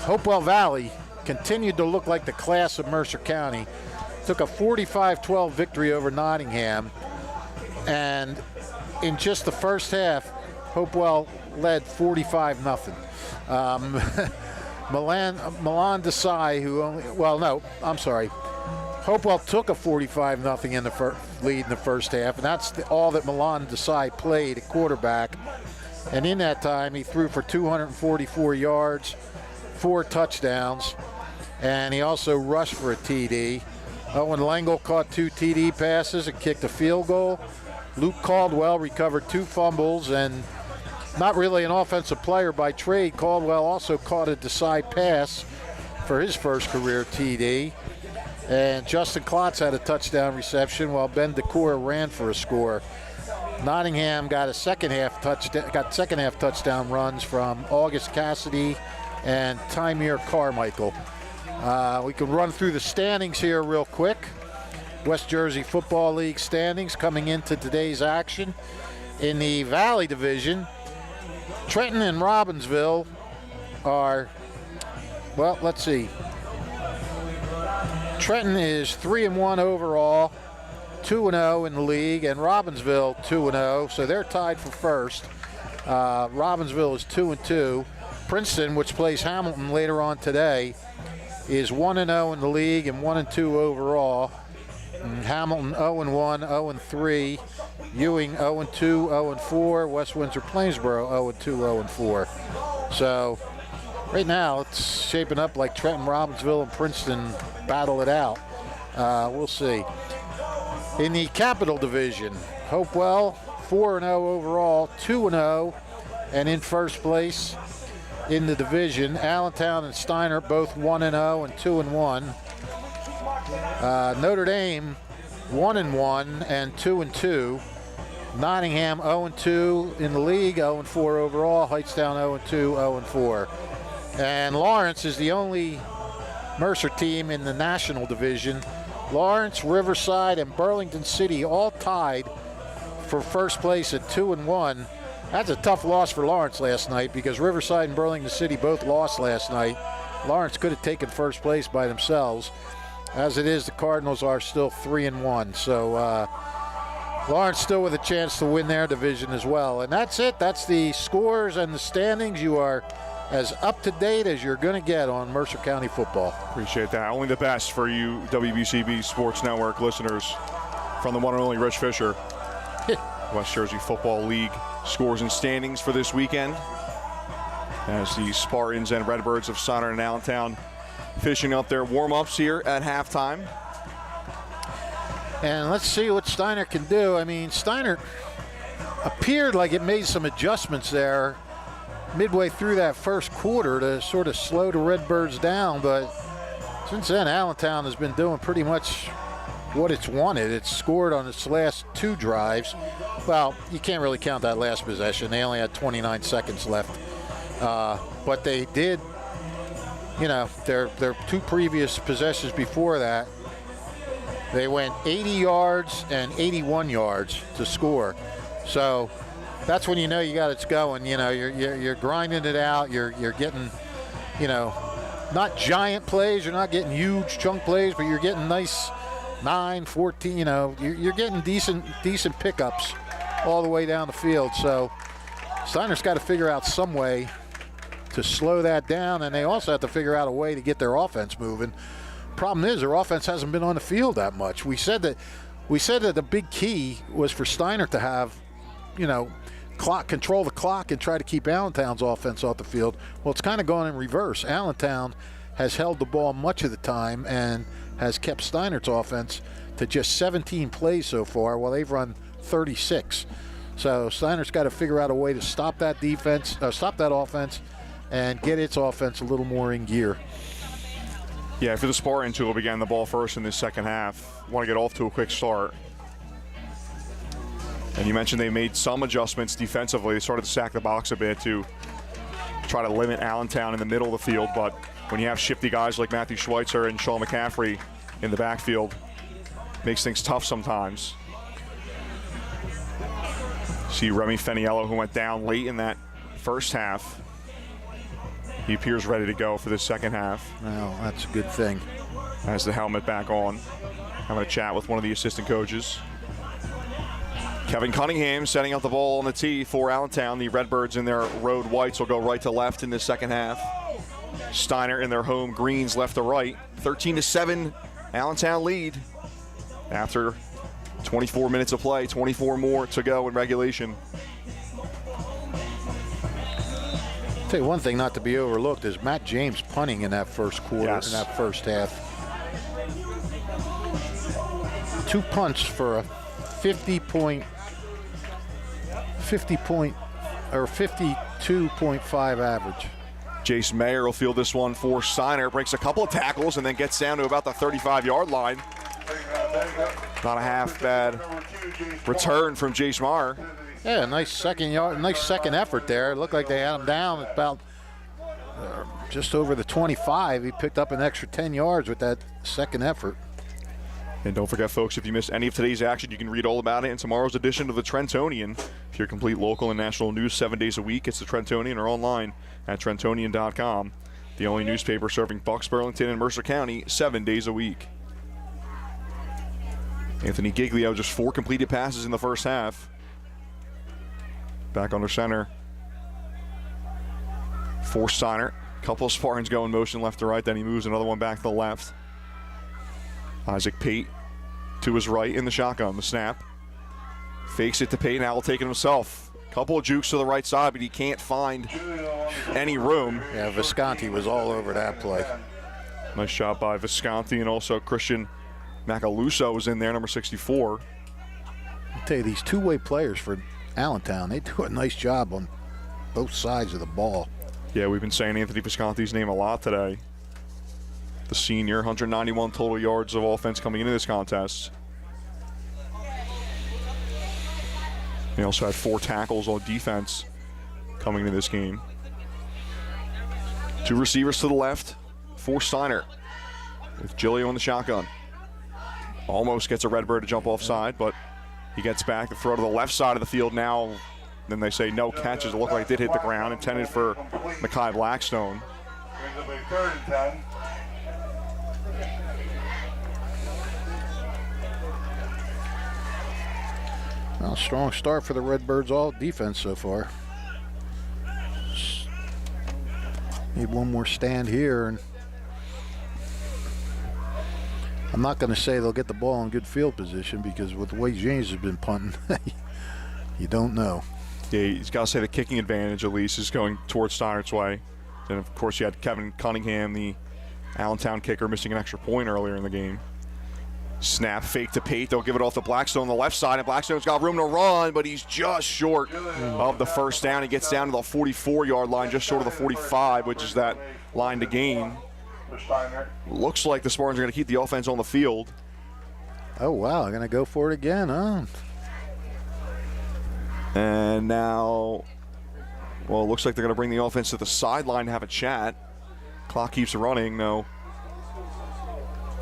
Hopewell Valley continued to look like the class of Mercer County. Took a 45-12 victory over Nottingham. And in just the first half, Hopewell led 45-0. Milan Desai, Hopewell took a 45-0 in the lead in the first half, and that's all that Milan Desai played at quarterback. And in that time, he threw for 244 yards, 4 touchdowns, and he also rushed for a TD. Owen Lengel caught 2 TD passes and kicked a field goal. Luke Caldwell recovered 2 fumbles, and not really an offensive player by trade, Caldwell also caught a Desai pass for his first career TD. And Justin Klotz had a touchdown reception while Ben DeCour ran for a score. Nottingham got second half touchdown runs from August Cassidy and Tymir Carmichael. We can run through the standings here real quick. West Jersey Football League standings coming into today's action. In the Valley Division, Trenton and Robbinsville are, well, let's see. Trenton is 3-1 overall, 2-0 in the league, and Robbinsville 2-0, so they're tied for first. Robbinsville is 2-2. Princeton, which plays Hamilton later on today, is 1-0 in the league and 1-2 overall. And Hamilton 0-1, 0-3. Ewing 0-2, 0-4. West Windsor Plainsboro 0-2, 0-4. So right now it's shaping up like Trenton, Robbinsville, and Princeton battle it out. We'll see. In the Capital Division, Hopewell 4-0 overall, 2-0, and in first place in the division. Allentown and Steinert both 1-0 and 2-1. Notre Dame 1-1 and 2-2. Nottingham 0-2 in the league, 0-4 overall. Heightstown 0-2, 0-4. And Lawrence is the only Mercer team in the National Division. Lawrence, Riverside, and Burlington City all tied for first place at 2-1. That's a tough loss for Lawrence last night because Riverside and Burlington City both lost last night. Lawrence could have taken first place by themselves. As it is, the Cardinals are still 3-1. So Lawrence still with a chance to win their division as well. And that's it. That's the scores and the standings. You are as up to date as you're going to get on Mercer County football. Appreciate that. Only the best for you WBCB Sports Network listeners from the one and only Rich Fisher. West Jersey Football League scores and standings for this weekend as the Spartans and Redbirds of Steinert and Allentown finishing up their warm-ups here at halftime. And let's see what Steinert can do. I mean, Steinert appeared like it made some adjustments there midway through that first quarter to sort of slow the Redbirds down, but since then Allentown has been doing pretty much what it's wanted. It's scored on its last two drives. Well, you can't really count that last possession. They only had 29 seconds left. But they did, you know, their two previous possessions before that, they went 80 yards and 81 yards to score. So that's when you know you got it going. You know, you're grinding it out. You're getting, you know, not giant plays. You're not getting huge chunk plays, but you're getting nice 9, 14. You know, you're getting decent pickups all the way down the field. So Steinert's got to figure out some way to slow that down, and they also have to figure out a way to get their offense moving. Problem is, their offense hasn't been on the field that much. We said that the big key was for Steinert to have, you know, control the clock and try to keep Allentown's offense off the field. Well, it's kind of gone in reverse. Allentown has held the ball much of the time and has kept Steinert's offense to just 17 plays so far, while they've run 36. So Steinert's got to figure out a way to stop that offense, and get its offense a little more in gear. Yeah, for the Spartans, who began the ball first in this second half, want to get off to a quick start. And you mentioned they made some adjustments defensively. They started to sack the box a bit to try to limit Allentown in the middle of the field. But when you have shifty guys like Matthew Schweitzer and Sean McCaffrey in the backfield, makes things tough sometimes. See Remy Feniello, who went down late in that first half. He appears ready to go for the second half. Well, that's a good thing. Has the helmet back on. Having a chat with one of the assistant coaches. Kevin Cunningham setting up the ball on the tee for Allentown. The Redbirds in their road whites will go right to left in the second half. Steinert in their home greens left to right. 13-7, Allentown lead after 24 minutes of play. 24 more to go in regulation. I'll tell you one thing not to be overlooked is Matt James punting in that first quarter, yes, in that first half. 2 punts for a 52.5 average. Jace Mayer will field this one for Steinert. Breaks a couple of tackles and then gets down to about the 35-yard line. Not a half bad return from Jace Mayer. Yeah, nice second effort there. It looked like they had him down at about just over the 25. He picked up an extra 10 yards with that second effort. And don't forget, folks, if you missed any of today's action, you can read all about it in tomorrow's edition of the Trentonian. If you're complete local and national news 7 days a week, it's the Trentonian or online at Trentonian.com. The only newspaper serving Bucks, Burlington, and Mercer County 7 days a week. Anthony Giglio, just 4 completed passes in the first half. Back under center for Steinert. Couple of Spartans go in motion left to right, then he moves another one back to the left. Isaac Pate to his right in the shotgun. The snap. Fakes it to Pate, now will take it himself. Couple of jukes to the right side, but he can't find any room. Yeah, Visconti was all over that play. Nice job by Visconti, and also Christian Macaluso was in there, number 64. I'll tell you, these two-way players for Allentown, they do a nice job on both sides of the ball. Yeah, we've been saying Anthony Visconti's name a lot today. The senior, 191 total yards of offense coming into this contest. He also had 4 tackles on defense coming into this game. 2 receivers to the left for Steinert, with Giglio in the shotgun. Almost gets a Redbird to jump offside, but he gets back. The throw to the left side of the field now. Then they say no catches. It looked like it did hit the ground. Intended for Mekhi Blackstone. Brings up a 3rd and 10. Well, strong start for the Redbirds all defense so far. Need one more stand here, and I'm not going to say they'll get the ball in good field position, because with the way James has been punting, you don't know. Yeah, he's got to say the kicking advantage at least is going towards Steinert's way. Then of course you had Kevin Cunningham, the Allentown kicker, missing an extra point earlier in the game. Snap, fake to Pate. They'll give it off to Blackstone on the left side, and Blackstone's got room to run, but he's just short of the first down. He gets down to the 44-yard line, just short of the 45, which is that line to gain. Looks like the Spartans are going to keep the offense on the field. Oh, wow. They're going to go for it again, huh? And now, well, it looks like they're going to bring the offense to the sideline to have a chat. Clock keeps running. No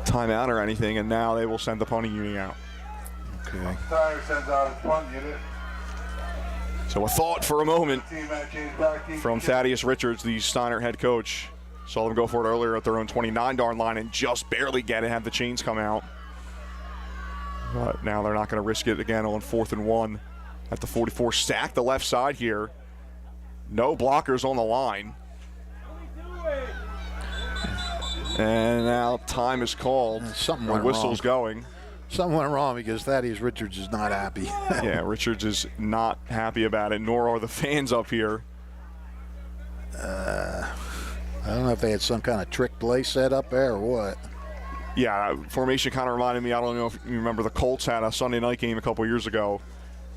timeout or anything, and now they will send the punting unit out. Okay. Sends out his punt unit. So a thought for a moment from Thaddeus Richards, the Steinert head coach. Saw them go for it earlier at their own 29-yard line and just barely get it, have the chains come out. But now they're not going to risk it again on 4th and 1 at the 44. Stack the left side here. No blockers on the line. And now time is called. Something the went whistle's wrong. going. Something went wrong, because Thaddeus Richards is not happy. Yeah, Richards is not happy about it, nor are the fans up here. I don't know if they had some kind of trick play set up there or what. Yeah, formation kind of reminded me, I don't know if you remember, the Colts had a Sunday night game a couple years ago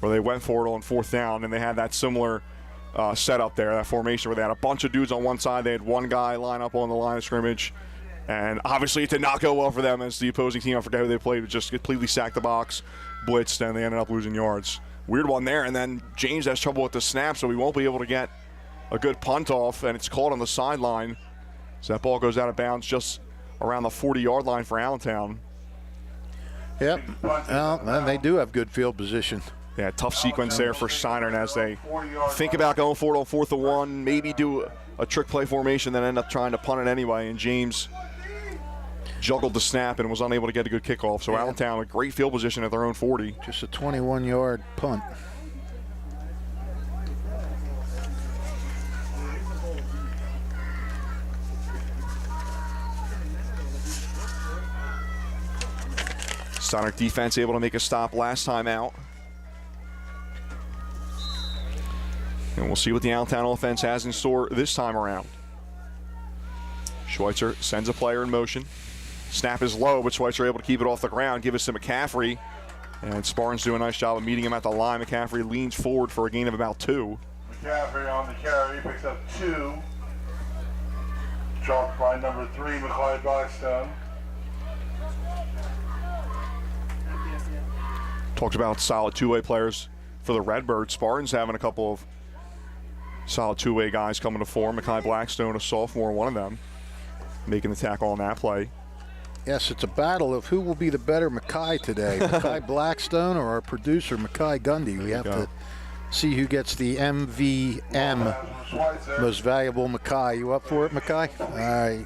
where they went for it on 4th down, and they had that similar setup there, that formation where they had a bunch of dudes on one side. They had one guy line up on the line of scrimmage. And obviously it did not go well for them, as the opposing team, I forget who they played, just completely sacked the box, blitzed, and they ended up losing yards. Weird one there, and then James has trouble with the snap, so he won't be able to get a good punt off, and it's called on the sideline. So that ball goes out of bounds just around the 40-yard line for Allentown. Yep, well, and they do have good field position. Yeah, tough sequence there for Steinert as they think about going for it on 4th and 1, maybe do a trick play formation, then end up trying to punt it anyway, and James juggled the snap and was unable to get a good kickoff. So Allentown, a great field position at their own 40. Just a 21-yard punt. Steinert defense able to make a stop last time out. And we'll see what the Allentown offense has in store this time around. Schweitzer sends a player in motion. Snap is low, but Schweitzer able to keep it off the ground. Give us to McCaffrey. And Spartans do a nice job of meeting him at the line. McCaffrey leans forward for a gain of about 2. McCaffrey on the carry, picks up 2. Chalked by number 3, Mackay Blackstone. Talked about solid two-way players for the Redbirds. Spartans having a couple of solid two-way guys coming to form. Mackay Blackstone, a sophomore, one of them, making the tackle on that play. Yes, it's a battle of who will be the better Mackay today, Mackay Blackstone or our producer, Mackay Gundy. We have to see who gets the MVM, most valuable Mackay. You up for it, Mackay? All right.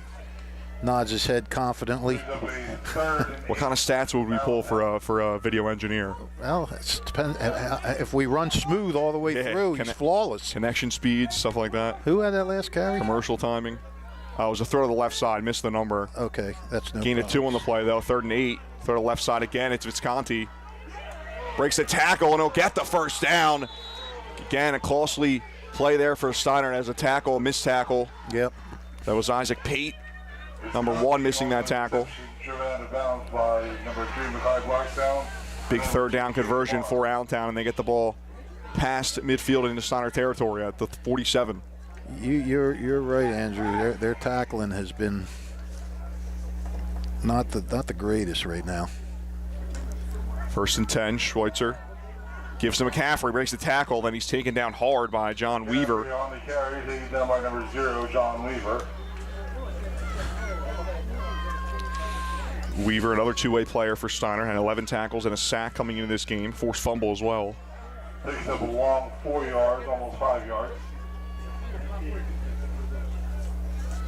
Nods his head confidently. What kind of stats would we pull for a video engineer? Well, it depends. If we run smooth all the way through, he's flawless. Connection speeds, stuff like that. Who had that last carry? Commercial timing. It was a throw to the left side, missed the number. Okay, that's no Gained a 2 on the play, though. 3rd and 8. Throw to the left side again. It's Visconti. Breaks the tackle, and he'll get the first down. Again, a costly play there for Steinert as a tackle, a missed tackle. Yep. That was Isaac Pate, number 1, missing that tackle. Driven out of bounds by number 3, Mackay Blackstone. Big 3rd down conversion for Allentown, and they get the ball past midfield into Steinert territory at the 47. You're right, Andrew. Their tackling has been not the greatest right now. 1st and 10. Schweitzer gives to McCaffrey, breaks the tackle, then he's taken down hard by John Weaver. On the carry, taken down by number 0, John Weaver. Weaver, another two-way player for Steinert, had 11 tackles and a sack coming into this game. Forced fumble as well. Picks up a long 4 yards, almost 5 yards.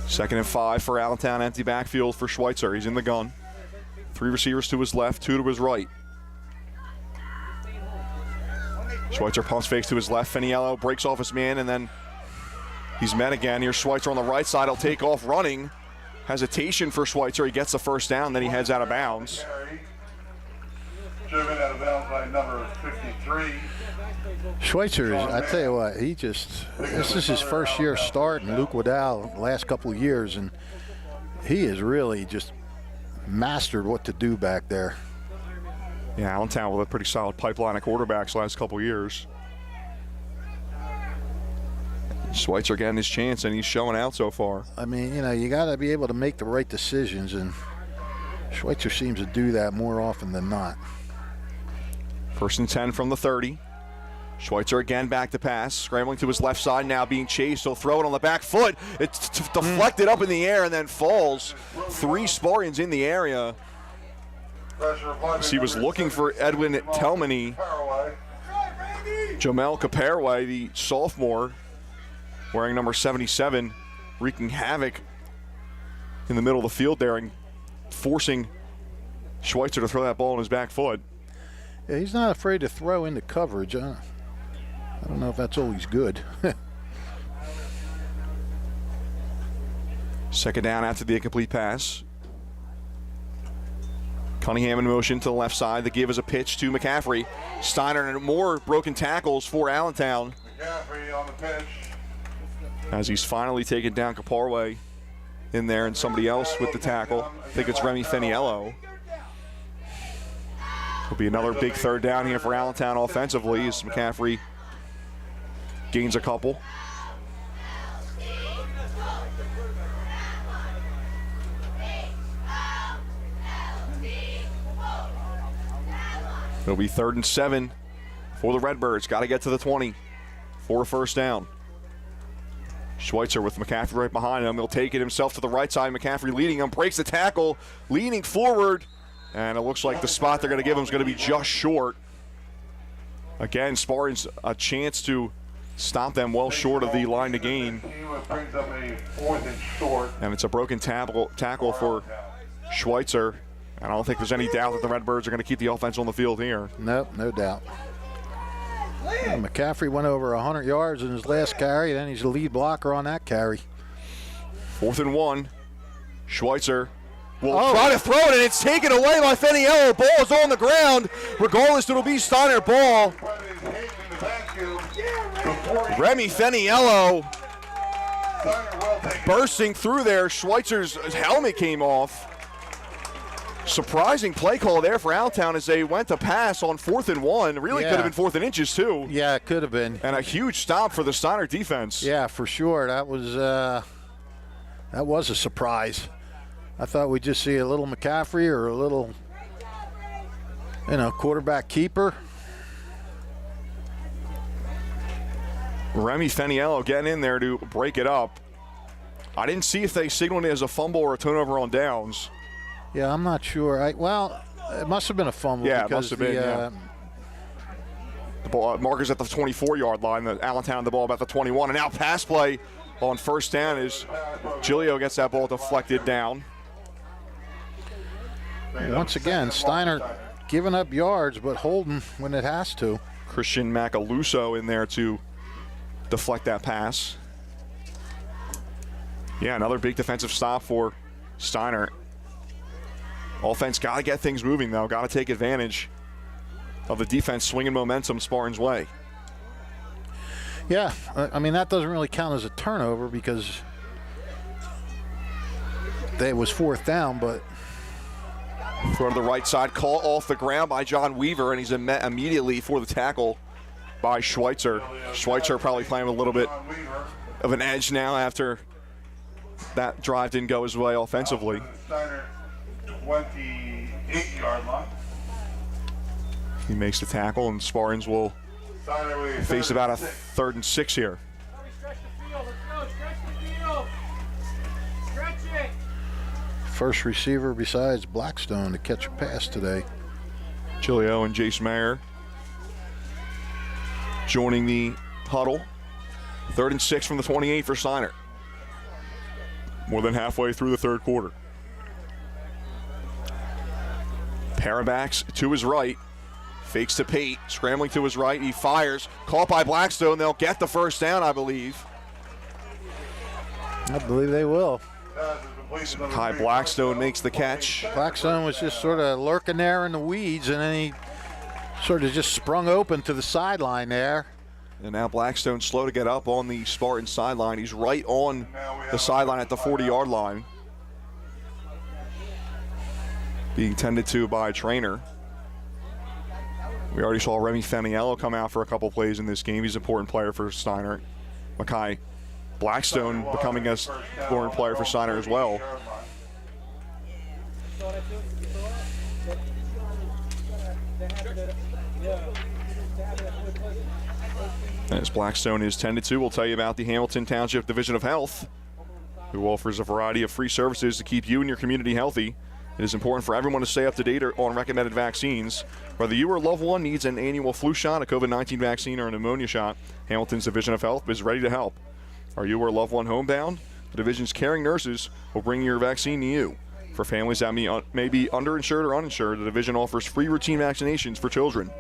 2nd and 5 for Allentown. Empty backfield for Schweitzer. He's in the gun. 3 receivers to his left, 2 to his right. Schweitzer pumps fakes to his left. Feniello breaks off his man, and then he's met again. Here's Schweitzer on the right side. He'll take off running. Hesitation for Schweitzer. He gets the first down, then he heads out of bounds. Driven out of bounds by number 53. Schweitzer, I tell you what, this is his first year starting Luke Waddell the last couple of years, and he has really just mastered what to do back there. Yeah, Allentown with a pretty solid pipeline of quarterbacks the last couple of years. Schweitzer getting his chance, and he's showing out so far. I mean, you got to be able to make the right decisions, and Schweitzer seems to do that more often than not. 1st and 10 from the 30. Schweitzer again back to pass, scrambling to his left side now, being chased. He'll throw it on the back foot. It's deflected up in the air and then falls. 3 Spartans in the area. So he was looking for Edwin Telmany. Jamel Caperway, the sophomore, wearing number 77, wreaking havoc in the middle of the field there and forcing Schweitzer to throw that ball on his back foot. Yeah, he's not afraid to throw into coverage. I don't know if that's always good. 2nd down after the incomplete pass. Cunningham in motion to the left side. The give is a pitch to McCaffrey. Steinert and more broken tackles for Allentown. McCaffrey on the pitch. As he's finally taken down Caparway in there and somebody else with the tackle. I think it's Remy Feniello. Will be another big 3rd down here for Allentown offensively as McCaffrey gains a couple. It'll be 3rd and 7 for the Redbirds. Got to get to the 20 for a first down. Schweitzer with McCaffrey right behind him. He'll take it himself to the right side. McCaffrey leading him, breaks the tackle, leaning forward. And it looks like the spot they're going to give him is going to be just short. Again, Spartans a chance to stop them well short of the line to gain. And it's a broken tackle for Schweitzer. And I don't think there's any doubt that the Redbirds are going to keep the offense on the field here. Nope, no doubt. Well, McCaffrey went over 100 yards in his last carry, then he's the lead blocker on that carry. 4th and 1. Schweitzer will try to throw it, and it's taken away by Feniello. Ball is on the ground. Regardless, it'll be Steinert ball. Remy Feniello bursting through there. Schweitzer's helmet came off. Surprising play call there for Allentown as they went to pass on 4th and 1. Really could have been 4th and inches too. Yeah, it could have been. And a huge stop for the Steinert defense. Yeah, for sure. That was That was a surprise. I thought we'd just see a little McCaffrey or a little, quarterback keeper. Remy Feniello getting in there to break it up. I didn't see if they signaled it as a fumble or a turnover on downs. Yeah, I'm not sure. It must have been a fumble. Yeah, it because must have been, yeah. The ball, markers at the 24-yard line. The Allentown the ball about the 21. And now pass play on first down is Giglio gets that ball deflected down. Once again, Steinert giving up yards, but holding when it has to. Christian Macaluso in there to deflect that pass. Yeah, another big defensive stop for Steinert. Offense got to get things moving, though. Got to take advantage of the defense swinging momentum Spartans' way. Yeah, I mean, that doesn't really count as a turnover because it was fourth down, but... Throw to the right side, call off the ground by John Weaver, and he's immediately for the tackle by Schweitzer. Schweitzer probably playing a little bit of an edge now after that drive didn't go his way offensively. 28-yard line. He makes the tackle, and Spartans will face about a 3rd and 6 here. Stretch the field. Let's go. Stretch the field. Stretch it. First receiver besides Blackstone to catch a pass today. Giglio and Jace Mayer joining the huddle. 3rd and 6 from the 28 for Steinert. More than halfway through the third quarter. Parabacks to his right. Fakes to Pate. Scrambling to his right. He fires. Caught by Blackstone. They'll get the first down, I believe. I believe they will. Kai Blackstone makes the catch. Blackstone was just sort of lurking there in the weeds, and then he sort of just sprung open to the sideline there. And now Blackstone slow to get up on the Spartan sideline. He's right on the sideline at the 40-yard line. Being tended to by a trainer. We already saw Remy Feniello come out for a couple plays in this game. He's an important player for Steinert. Makai Blackstone becoming a important player for Steinert as well. As Blackstone is tended to, we'll tell you about the Hamilton Township Division of Health, who offers a variety of free services to keep you and your community healthy. It is important for everyone to stay up to date on recommended vaccines. Whether you or a loved one needs an annual flu shot, a COVID-19 vaccine, or a pneumonia shot, Hamilton's Division of Health is ready to help. Are you or a loved one homebound? The division's caring nurses will bring your vaccine to you. For families that may be underinsured or uninsured, the division offers free routine vaccinations for children.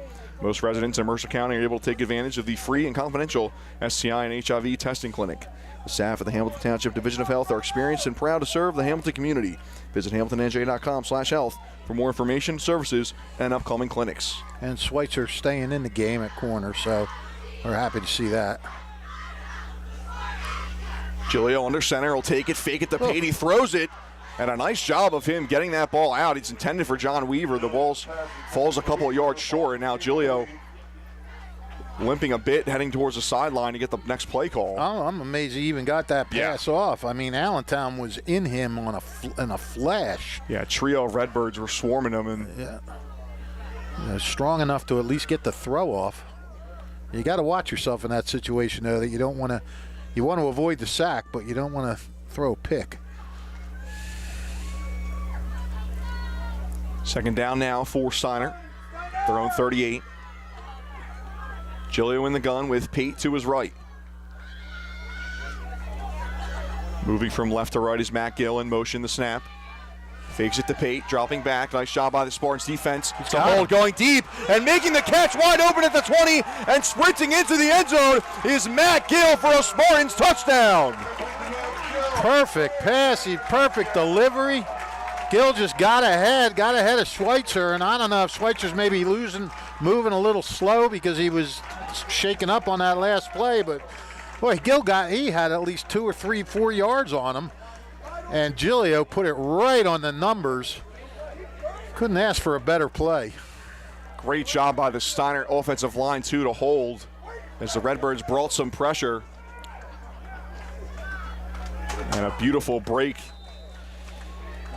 Most residents in Mercer County are able to take advantage of the free and confidential STI and HIV testing clinic. The staff at the Hamilton Township Division of Health are experienced and proud to serve the Hamilton community. Visit hamiltonnj.com/health for more information, services, and upcoming clinics. And Schweitzer staying in the game at corner, so we're happy to see that. Giglio under center will take it, fake it to Pate. He throws it, and a nice job of him getting that ball out. It's intended for John Weaver. The ball falls a couple of yards short, and now Giglio limping a bit, heading towards the sideline to get the next play call. Oh, I'm amazed he even got that pass off. I mean, Allentown was in him on in a flash. Yeah, a trio of Redbirds were swarming him, and strong enough to at least get the throw off. You got to watch yourself in that situation, though, that you don't want to. You want to avoid the sack, but you don't want to throw a pick. Second down now for Steinert, their own 38. Giglio in the gun with Pate to his right. Moving from left to right is Matt Gill in motion, the snap. Fakes it to Pate, dropping back. Nice job by the Spartans defense. The hold going deep and making the catch wide open at the 20 and sprinting into the end zone is Matt Gill for a Spartans touchdown. Perfect pass, perfect delivery. Gill just got ahead of Schweitzer, and I don't know if Schweitzer's maybe moving a little slow because he was shaken up on that last play, but boy, he had at least 2 or 3, 4 yards on him, and Giglio put it right on the numbers. Couldn't ask for a better play. Great job by the Steinert offensive line, too, to hold as the Redbirds brought some pressure. And a beautiful break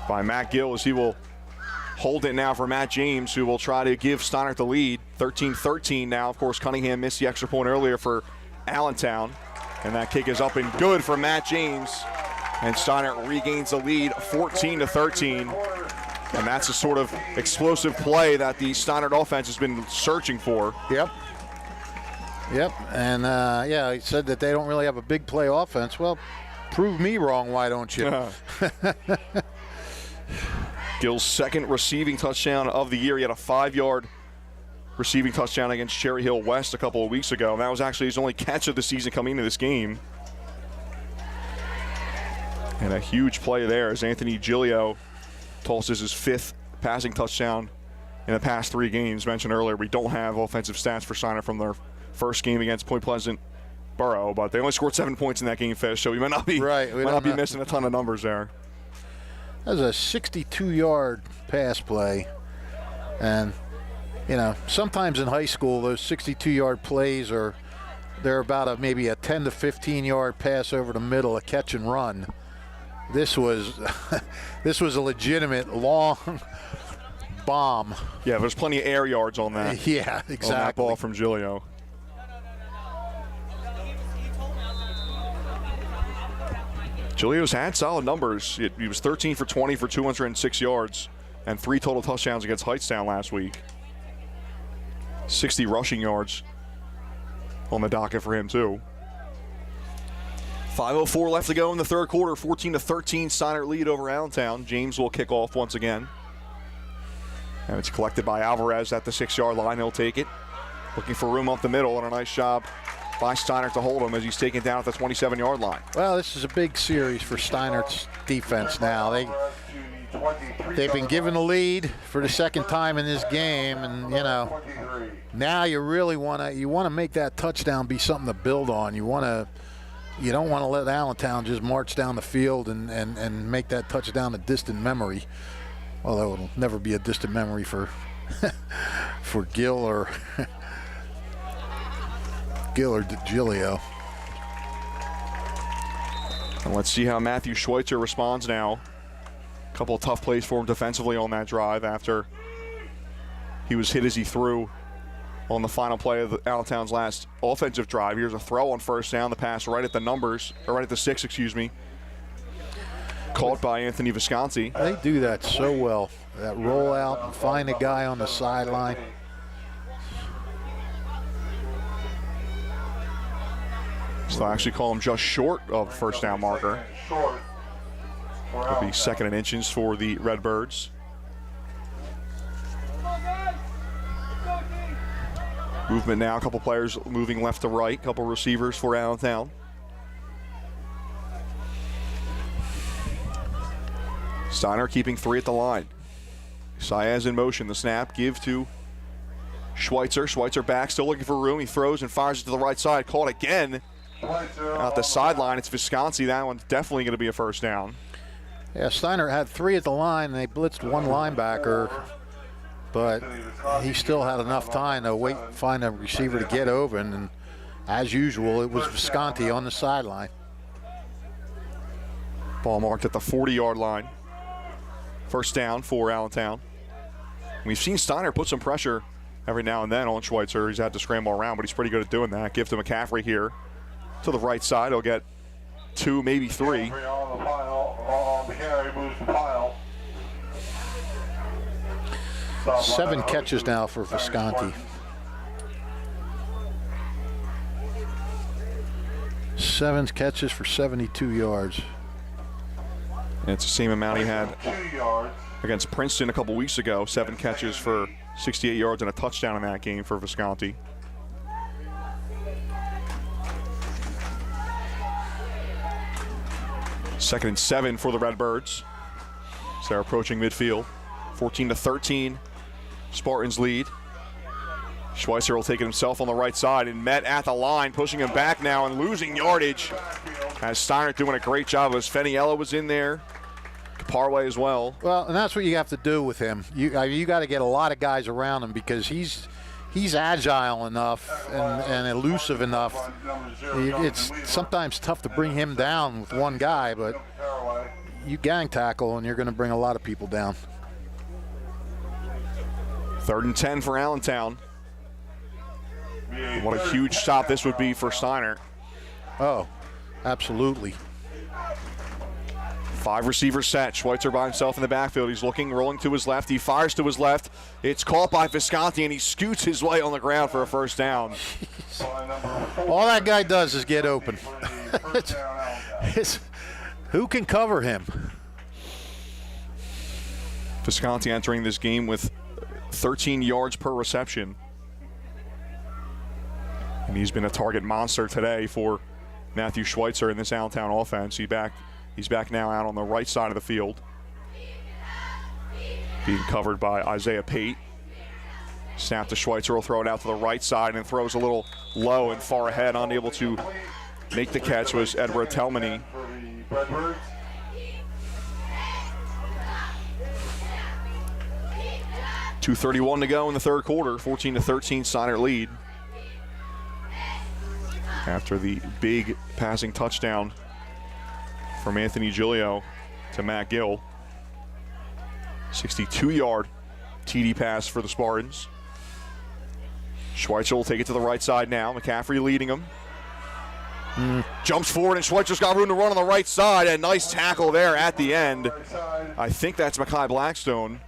by Matt Gill as he will hold it now for Matt James, who will try to give Steinert the lead. 13-13 now. Of course, Cunningham missed the extra point earlier for Allentown. And that kick is up and good for Matt James. And Steinert regains the lead 14-13. And that's a sort of explosive play that the Steinert offense has been searching for. Yep. And, yeah, he said that they don't really have a big play offense. Well, prove me wrong, why don't you? Gill's second receiving touchdown of the year. He had a 5-yard receiving touchdown against Cherry Hill West a couple of weeks ago. And that was actually his only catch of the season coming into this game. And a huge play there as Anthony Giglio tosses his 5th passing touchdown in the past 3 games. Mentioned earlier, we don't have offensive stats for Steinert from their first game against Point Pleasant Borough, but they only scored 7 points in that game, Fish, so we might not be, missing a ton of numbers there. That was a 62-yard pass play. And, you know, sometimes in high school, those 62-yard plays they're about maybe a 10 to 15-yard pass over the middle, a catch and run. This was a legitimate long bomb. Yeah, there's plenty of air yards on that. Yeah, exactly. On that ball from Giglio. Giglio's had solid numbers. He was 13 for 20 for 206 yards and 3 total touchdowns against Hightstown last week. 60 rushing yards on the docket for him, too. 5:04 left to go in the third quarter. 14-13 Steinert lead over Allentown. James will kick off once again. And it's collected by Alvarez at the 6-yard line. He'll take it. Looking for room up the middle, and a nice job by Steinert to hold him as he's taken down at the 27-yard line. Well, this is a big series for Steinert's defense now. They've been given the lead for the second time in this game, and you know, now you really want to make that touchdown be something to build on. You don't want to let Allentown just march down the field and make that touchdown a distant memory. Although it'll never be a distant memory for for Gill or Giglio. And let's see how Matthew Schweitzer responds now. A couple of tough plays for him defensively on that drive after he was hit as he threw on the final play of Allentown's last offensive drive. Here's a throw on first down, the pass right at the 6, excuse me. Caught by Anthony Visconti. They do that so well. That roll out and find a guy on the sideline. So I actually call him just short of the first down marker. It'll be 2nd and inches for the Redbirds. Movement now, a couple players moving left to right, a couple receivers for Allentown. Steinert keeping 3 at the line. Saez in motion, the snap, give to Schweitzer. Schweitzer back, still looking for room. He throws and fires it to the right side, caught again. Out the sideline, it's Visconti. That one's definitely going to be a first down. Yeah, Steinert had 3 at the line, and they blitzed 1 linebacker, but he still had enough time to find a receiver to get open, and as usual, it was Visconti on the sideline. Ball marked at the 40-yard line. First down for Allentown. We've seen Steinert put some pressure every now and then on Schweitzer. He's had to scramble around, but he's pretty good at doing that. Give to McCaffrey here. To the right side, he'll get 2, maybe 3. 7 catches now for Visconti. 7 catches for 72 yards. And it's the same amount he had against Princeton a couple weeks ago. 7 catches for 68 yards and a touchdown in that game for Visconti. Second and 7 for the Redbirds. So they're approaching midfield. 14-13, Spartans lead. Schweitzer will take it himself on the right side and met at the line, pushing him back now and losing yardage. As Steinert doing a great job as Feniella was in there. Parway as well. Well, and that's what you have to do with him. You got to get a lot of guys around him because he's he's agile enough and elusive enough. It's sometimes tough to bring him down with one guy, but you gang tackle and you're going to bring a lot of people down. 3rd and 10 for Allentown. What a huge stop this would be for Steinert. Oh, absolutely. 5 receivers set. Schweitzer by himself in the backfield. He's looking, rolling to his left. He fires to his left. It's caught by Visconti, and he scoots his way on the ground for a first down. All that guy does is get open. Who can cover him? Visconti entering this game with 13 yards per reception. And he's been a target monster today for Matthew Schweitzer in this Allentown offense. He's back now out on the right side of the field, being covered by Isaiah Pate. Snap to Schweitzer, will throw it out to the right side and throws a little low and far ahead. Unable to make the catch was Edward Telmany. 2:31 to go in the 3rd quarter. 14-13 Steinert lead. After the big passing touchdown from Anthony Giglio to Matt Gill. 62-yard TD pass for the Spartans. Schweitzer will take it to the right side now. McCaffrey leading him. Jumps forward, and Schweitzer's got room to run on the right side. A nice tackle there at the end. I think that's Mekhi Blackstone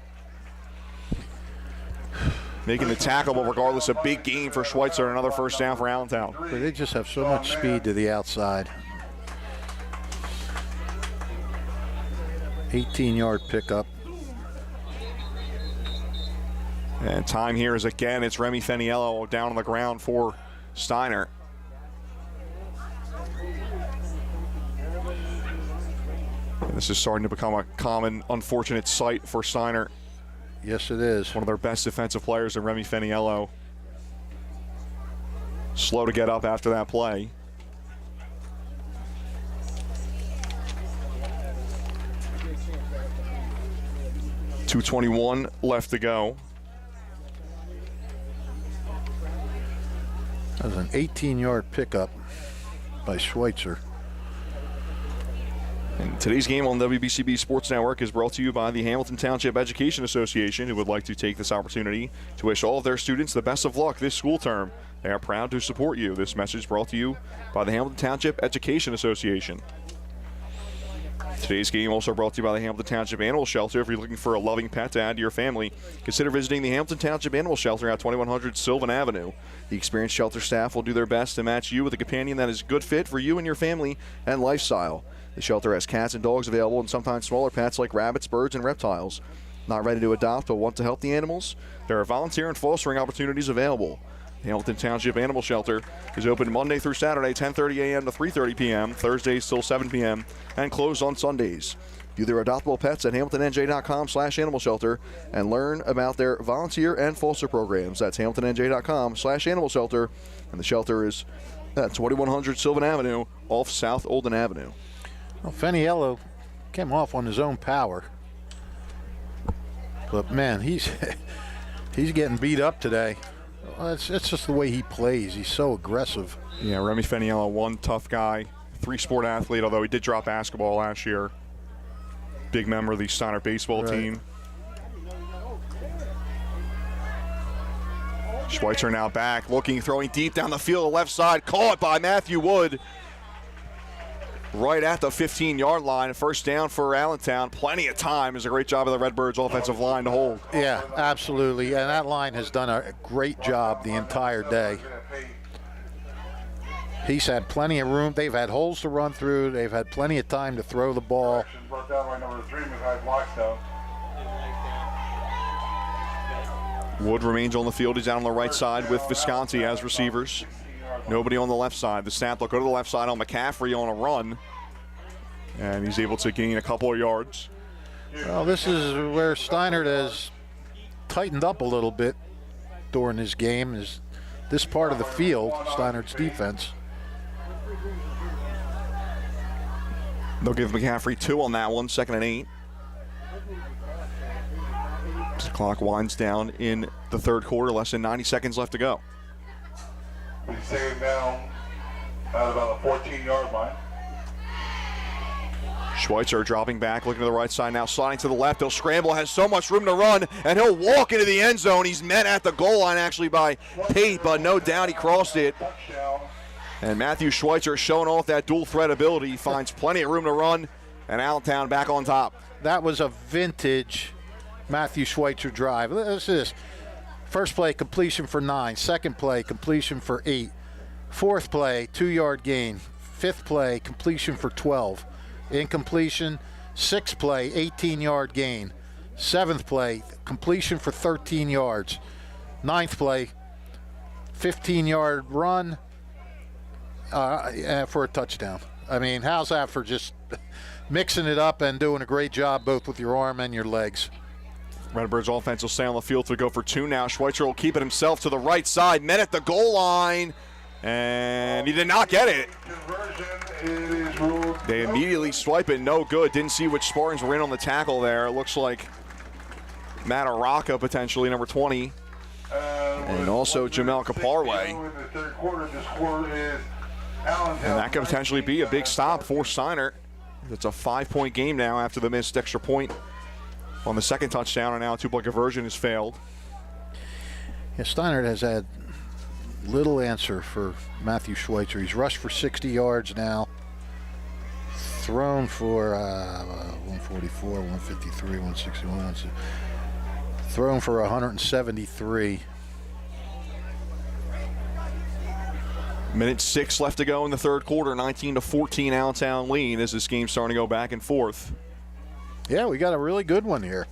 making the tackle, but regardless, a big gain for Schweitzer and another first down for Allentown. They just have so much speed to the outside. 18-yard pickup. And time here is again, it's Remy Feniello down on the ground for Steinert. And this is starting to become a common, unfortunate sight for Steinert. Yes, it is. One of their best defensive players in Remy Feniello. Slow to get up after that play. .221 left to go. That was an 18-yard pickup by Schweitzer. And today's game on WBCB Sports Network is brought to you by the Hamilton Township Education Association, who would like to take this opportunity to wish all of their students the best of luck this school term. They are proud to support you. This message brought to you by the Hamilton Township Education Association. Today's game also brought to you by the Hamilton Township Animal Shelter. If you're looking for a loving pet to add to your family, consider visiting the Hamilton Township Animal Shelter at 2100 Sylvan Avenue. The experienced shelter staff will do their best to match you with a companion that is a good fit for you and your family and lifestyle. The shelter has cats and dogs available and sometimes smaller pets like rabbits, birds, and reptiles. Not ready to adopt but want to help the animals? There are volunteer and fostering opportunities available. The Hamilton Township Animal Shelter is open Monday through Saturday, 10:30 a.m. to 3:30 p.m., Thursdays till 7 p.m., and closed on Sundays. View their adoptable pets at hamiltonnj.com/animal shelter and learn about their volunteer and foster programs. That's hamiltonnj.com/animal shelter, and the shelter is at 2100 Sylvan Avenue off South Olden Avenue. Well, Feniello came off on his own power, but man, he's getting beat up today. Well, it's just the way he plays. He's so aggressive. Yeah, Remy Feniello, one tough guy, 3-sport athlete, although he did drop basketball last year. Big member of the Steinert baseball team. Schweitzer now back, looking, throwing deep down the field, left side, caught by Matthew Wood. Right at the 15-yard line, first down for Allentown. Plenty of time. It's a great job of the Redbirds offensive line to hold. Yeah, absolutely. And that line has done a great job the entire day. He's had plenty of room. They've had holes to run through. They've had plenty of time to throw the ball. Brought down by number 3, Mekhi Blackstone. Wood remains on the field. He's out on the right side with Visconti as receivers. Nobody on the left side. The snap will go to the left side on McCaffrey on a run. And he's able to gain a couple of yards. Well, this is where Steinert has tightened up a little bit during his game, is this part of the field, Steinert's defense. They'll give McCaffrey 2 on that one, 2nd and 8. As the clock winds down in the third quarter, less than 90 seconds left to go. He's taken down at about the 14-yard line. Schweitzer dropping back, looking to the right side now, sliding to the left. He'll scramble, has so much room to run, and he'll walk into the end zone. He's met at the goal line actually by Pate, but no doubt he crossed it. And Matthew Schweitzer showing off that dual threat ability. He finds plenty of room to run, and Allentown back on top. That was a vintage Matthew Schweitzer drive. Listen to this. First play, completion for 9. Second play, completion for 8. Fourth play, 2-yard gain. Fifth play, completion for 12. Incompletion. Sixth play, 18-yard gain. Seventh play, completion for 13 yards. Ninth play, 15-yard run for a touchdown. I mean, how's that for just mixing it up and doing a great job both with your arm and your legs? Redbirds offense will stay on the field to go for 2 now. Schweitzer will keep it himself to the right side. Met at the goal line, and he did not get it. They immediately swipe it, no good. Didn't see which Spartans were in on the tackle there. It looks like Matt Araka, potentially, number 20. And also Jamel Kaparway. And that could potentially be a big stop for Steinert. It's a 5-point game now after the missed extra point on the second touchdown, and now a 2-point conversion has failed. Yeah, Steinert has had little answer for Matthew Schweitzer. He's rushed for 60 yards now. Thrown for 144, 153, 161, 160. Thrown for 173. Minute 6 left to go in the third quarter. 19-14 Allentown lead as this game's starting to go back and forth. Yeah, we got a really good one here.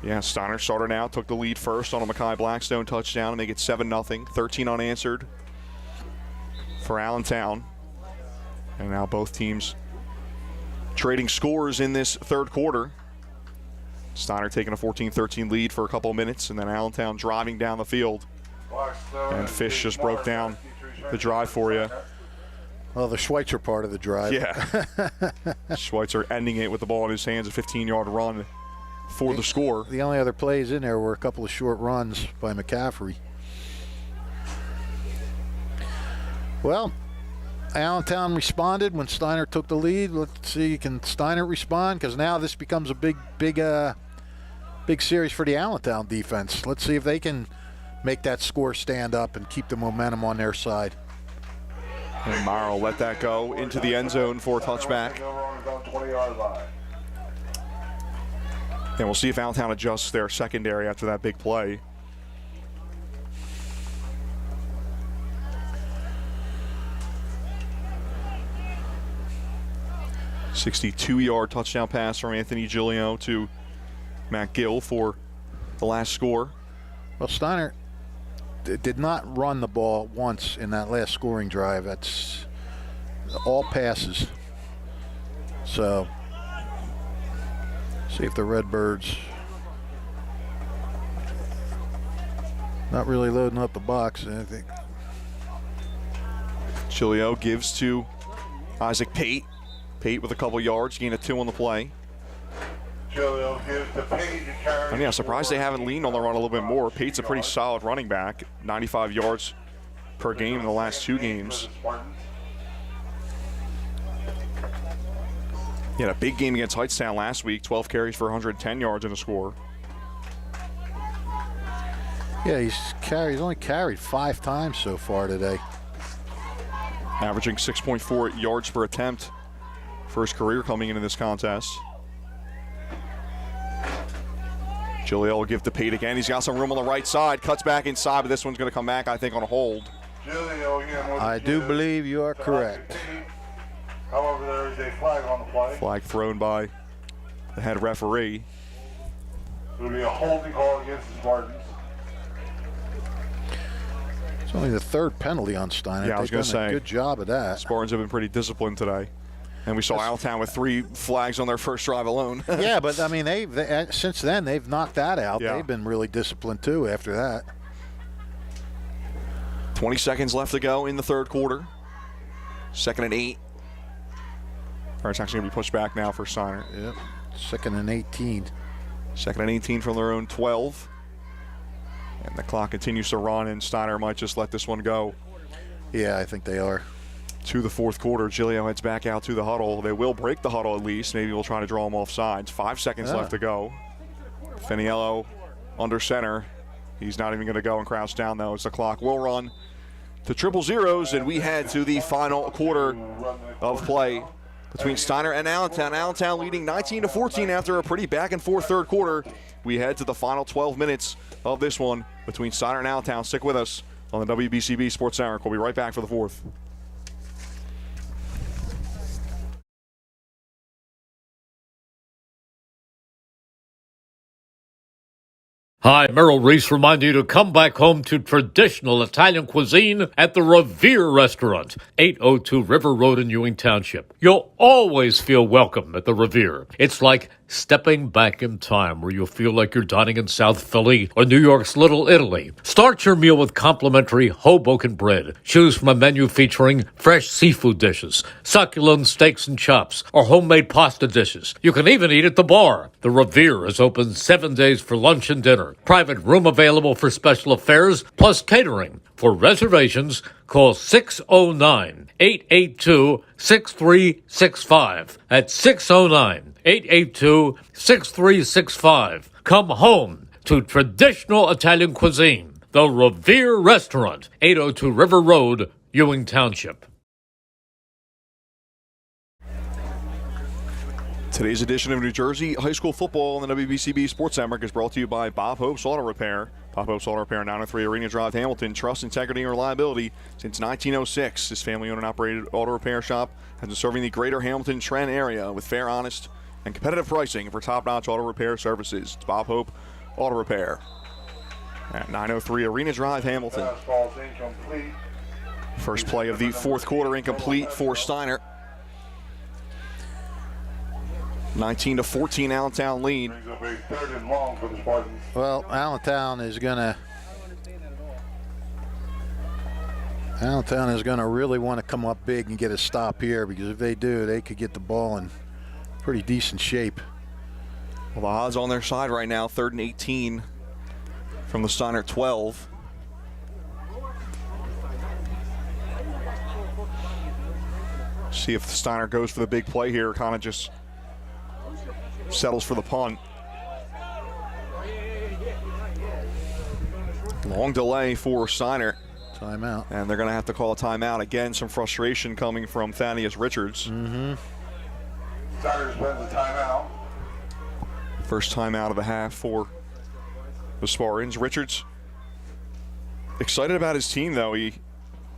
Yeah, Steinert started out, took the lead first on a Mekhi Blackstone touchdown to make it 7-0. 13 unanswered for Allentown. And now both teams trading scores in this third quarter. Steinert taking a 14-13 lead for a couple of minutes, and then Allentown driving down the field. And Fish just broke down the drive for you. Well, the Schweitzer part of the drive. Yeah. Schweitzer ending it with the ball in his hands, a 15-yard run for the score. The only other plays in there were a couple of short runs by McCaffrey. Well, Allentown responded when Steinert took the lead. Let's see, can Steinert respond? Because now this becomes a big series for the Allentown defense. Let's see if they can make that score stand up and keep the momentum on their side. And Morrow let that go into the end zone for a touchback. And we'll see if Allentown adjusts their secondary after that big play. A 62-yard touchdown pass from Anthony Giglio to Matt Gill for the last score. Well, Steinert did not run the ball once in that last scoring drive. That's all passes. So, see if the Redbirds not really loading up the box. I think Giglio gives to Isaac Pate. Pate with a couple yards, gain of 2 on the play. And yeah, surprised they haven't leaned on the run a little bit more. Pate's a pretty solid running back, 95 yards per game in the last 2 games. He had a big game against Hightstown last week, 12 carries for 110 yards and a score. Yeah, he's only carried 5 times so far today. Averaging 6.4 yards per attempt for his career coming into this contest. Giglio will give to Pate again. He's got some room on the right side. Cuts back inside, but this one's going to come back, I think, on a hold. I do believe you are correct. However, there is a flag on the play. Flag thrown by the head referee. It will be a holding call against the Spartans. It's only the 3rd penalty on Steinert. Yeah, I was going to say. A good job of that. Spartans have been pretty disciplined today. And we saw Allentown with 3 flags on their first drive alone. Yeah, but I mean, they since then they've knocked that out. Yeah. They've been really disciplined too after that. 20 seconds left to go in the third quarter. 2nd and 8. Or it's actually going to be pushed back now for Steinert. Yep. 2nd and 18. 2nd and 18 from their own 12. And the clock continues to run, and Steiner might just let this one go. Yeah, I think they are. To the fourth quarter, Giglio heads back out to the huddle. They will break the huddle at least. Maybe we'll try to draw them off sides. 5 seconds left to go. Finiello under center. He's not even going to go and crouch down, though, as the clock will run to 0-0s, and we head to the final quarter of play between Steinert and Allentown. Allentown leading 19-14 after a pretty back-and-forth third quarter. We head to the final 12 minutes of this one between Steinert and Allentown. Stick with us on the WBCB Sports Network. We'll be right back for the fourth. Hi, Merrill Reese reminding you to come back home to traditional Italian cuisine at the Revere Restaurant, 802 River Road in Ewing Township. You'll always feel welcome at the Revere. It's like stepping back in time where you'll feel like you're dining in South Philly or New York's Little Italy. Start your meal with complimentary Hoboken bread. Choose from a menu featuring fresh seafood dishes, succulent steaks and chops, or homemade pasta dishes. You can even eat at the bar. The Revere is open 7 days for lunch and dinner. Private room available for special affairs, plus catering. For reservations, call 609-882-6365. That's 609-882-6365. Come home to traditional Italian cuisine. The Revere Restaurant, 802 River Road, Ewing Township. Today's edition of New Jersey High School Football on the WBCB Sports Network is brought to you by Bob Hope's Auto Repair. Bob Hope's Auto Repair, 903 Arena Drive, Hamilton. Trust, integrity, and reliability since 1906. This family-owned and operated auto repair shop has been serving the greater Hamilton Trent area with fair, honest, and competitive pricing for top-notch auto repair services. It's Bob Hope Auto Repair at 903 Arena Drive, Hamilton. First play of the fourth quarter incomplete for Steinert. 19-14 Allentown lead. Well, Allentown is gonna really want to come up big and get a stop here, because if they do, they could get the ball in pretty decent shape. Well, the odds on their side right now, 3rd and 18 from the Steinert 12. See if Steinert goes for the big play here, kind of just settles for the punt. Long delay for Steinert. Timeout. And they're going to have to call a timeout. Again, some frustration coming from Thaddeus Richards. Steinert spends a timeout. First timeout of the half for the Spartans. Richards excited about his team, though. He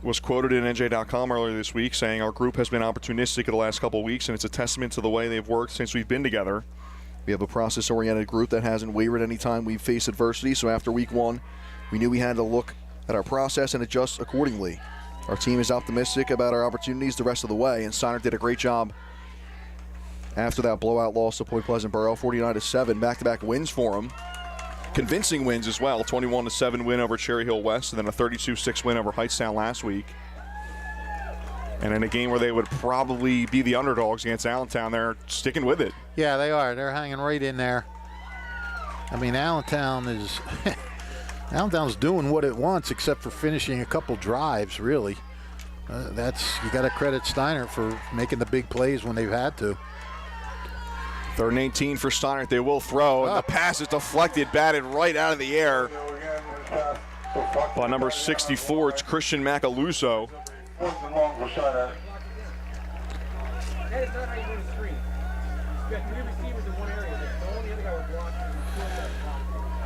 was quoted in NJ.com earlier this week saying, "Our group has been opportunistic in the last couple of weeks, and it's a testament to the way they've worked since we've been together. We have a process-oriented group that hasn't wavered any time we've faced adversity, so after week one, we knew we had to look at our process and adjust accordingly. Our team is optimistic about our opportunities the rest of the way, and Steinert did a great job after that blowout loss to Point Pleasant Borough, 49-7, back-to-back wins for them. Convincing wins as well, 21-7 win over Cherry Hill West, and then a 32-6 win over Hightstown last week. And in a game where they would probably be the underdogs against Allentown, they're sticking with it. Yeah, they are. They're hanging right in there. I mean, Allentown's doing what it wants, except for finishing a couple drives, really. You got to credit Steinert for making the big plays when they've had to. 3rd and 18 for Steinert. They will throw. And the pass is deflected, batted right out of the air by number 64. It's Christian Macaluso.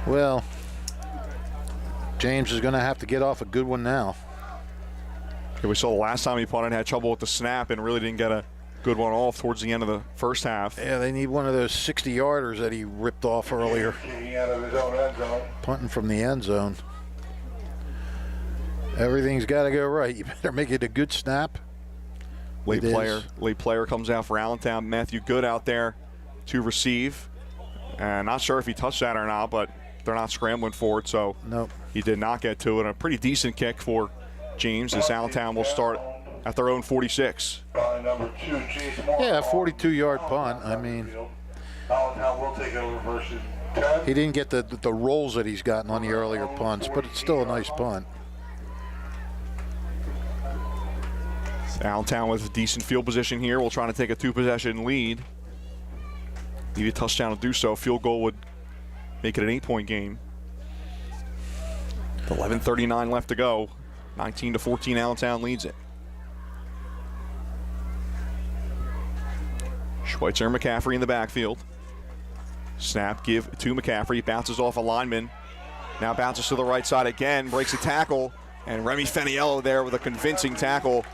Well, James is going to have to get off a good one now. We saw the last time he punted, had trouble with the snap and really didn't get a good one off towards the end of the first half. Yeah, they need one of those 60-yarders that he ripped off earlier. Punting from the end zone. Everything's got to go right. You better make it a good snap. Late player comes out for Allentown. Matthew Good out there to receive. And not sure if he touched that or not, but they're not scrambling for it, so nope. He did not get to it. A pretty decent kick for James, as Allentown will start at their own 46. Yeah, 42-yard punt. I mean, Allentown will take over versus He didn't get the rolls that he's gotten on the earlier punts, but it's still a nice punt. Allentown with a decent field position here. We'll try to take a 2-possession lead. Need a touchdown to do so. Field goal would make it an 8-point game. 11:39 left to go. 19-14, Allentown leads it. Schweitzer and McCaffrey in the backfield. Snap, give to McCaffrey. Bounces off a lineman. Now bounces to the right side again. Breaks a tackle. And Remy Feniello there with a convincing tackle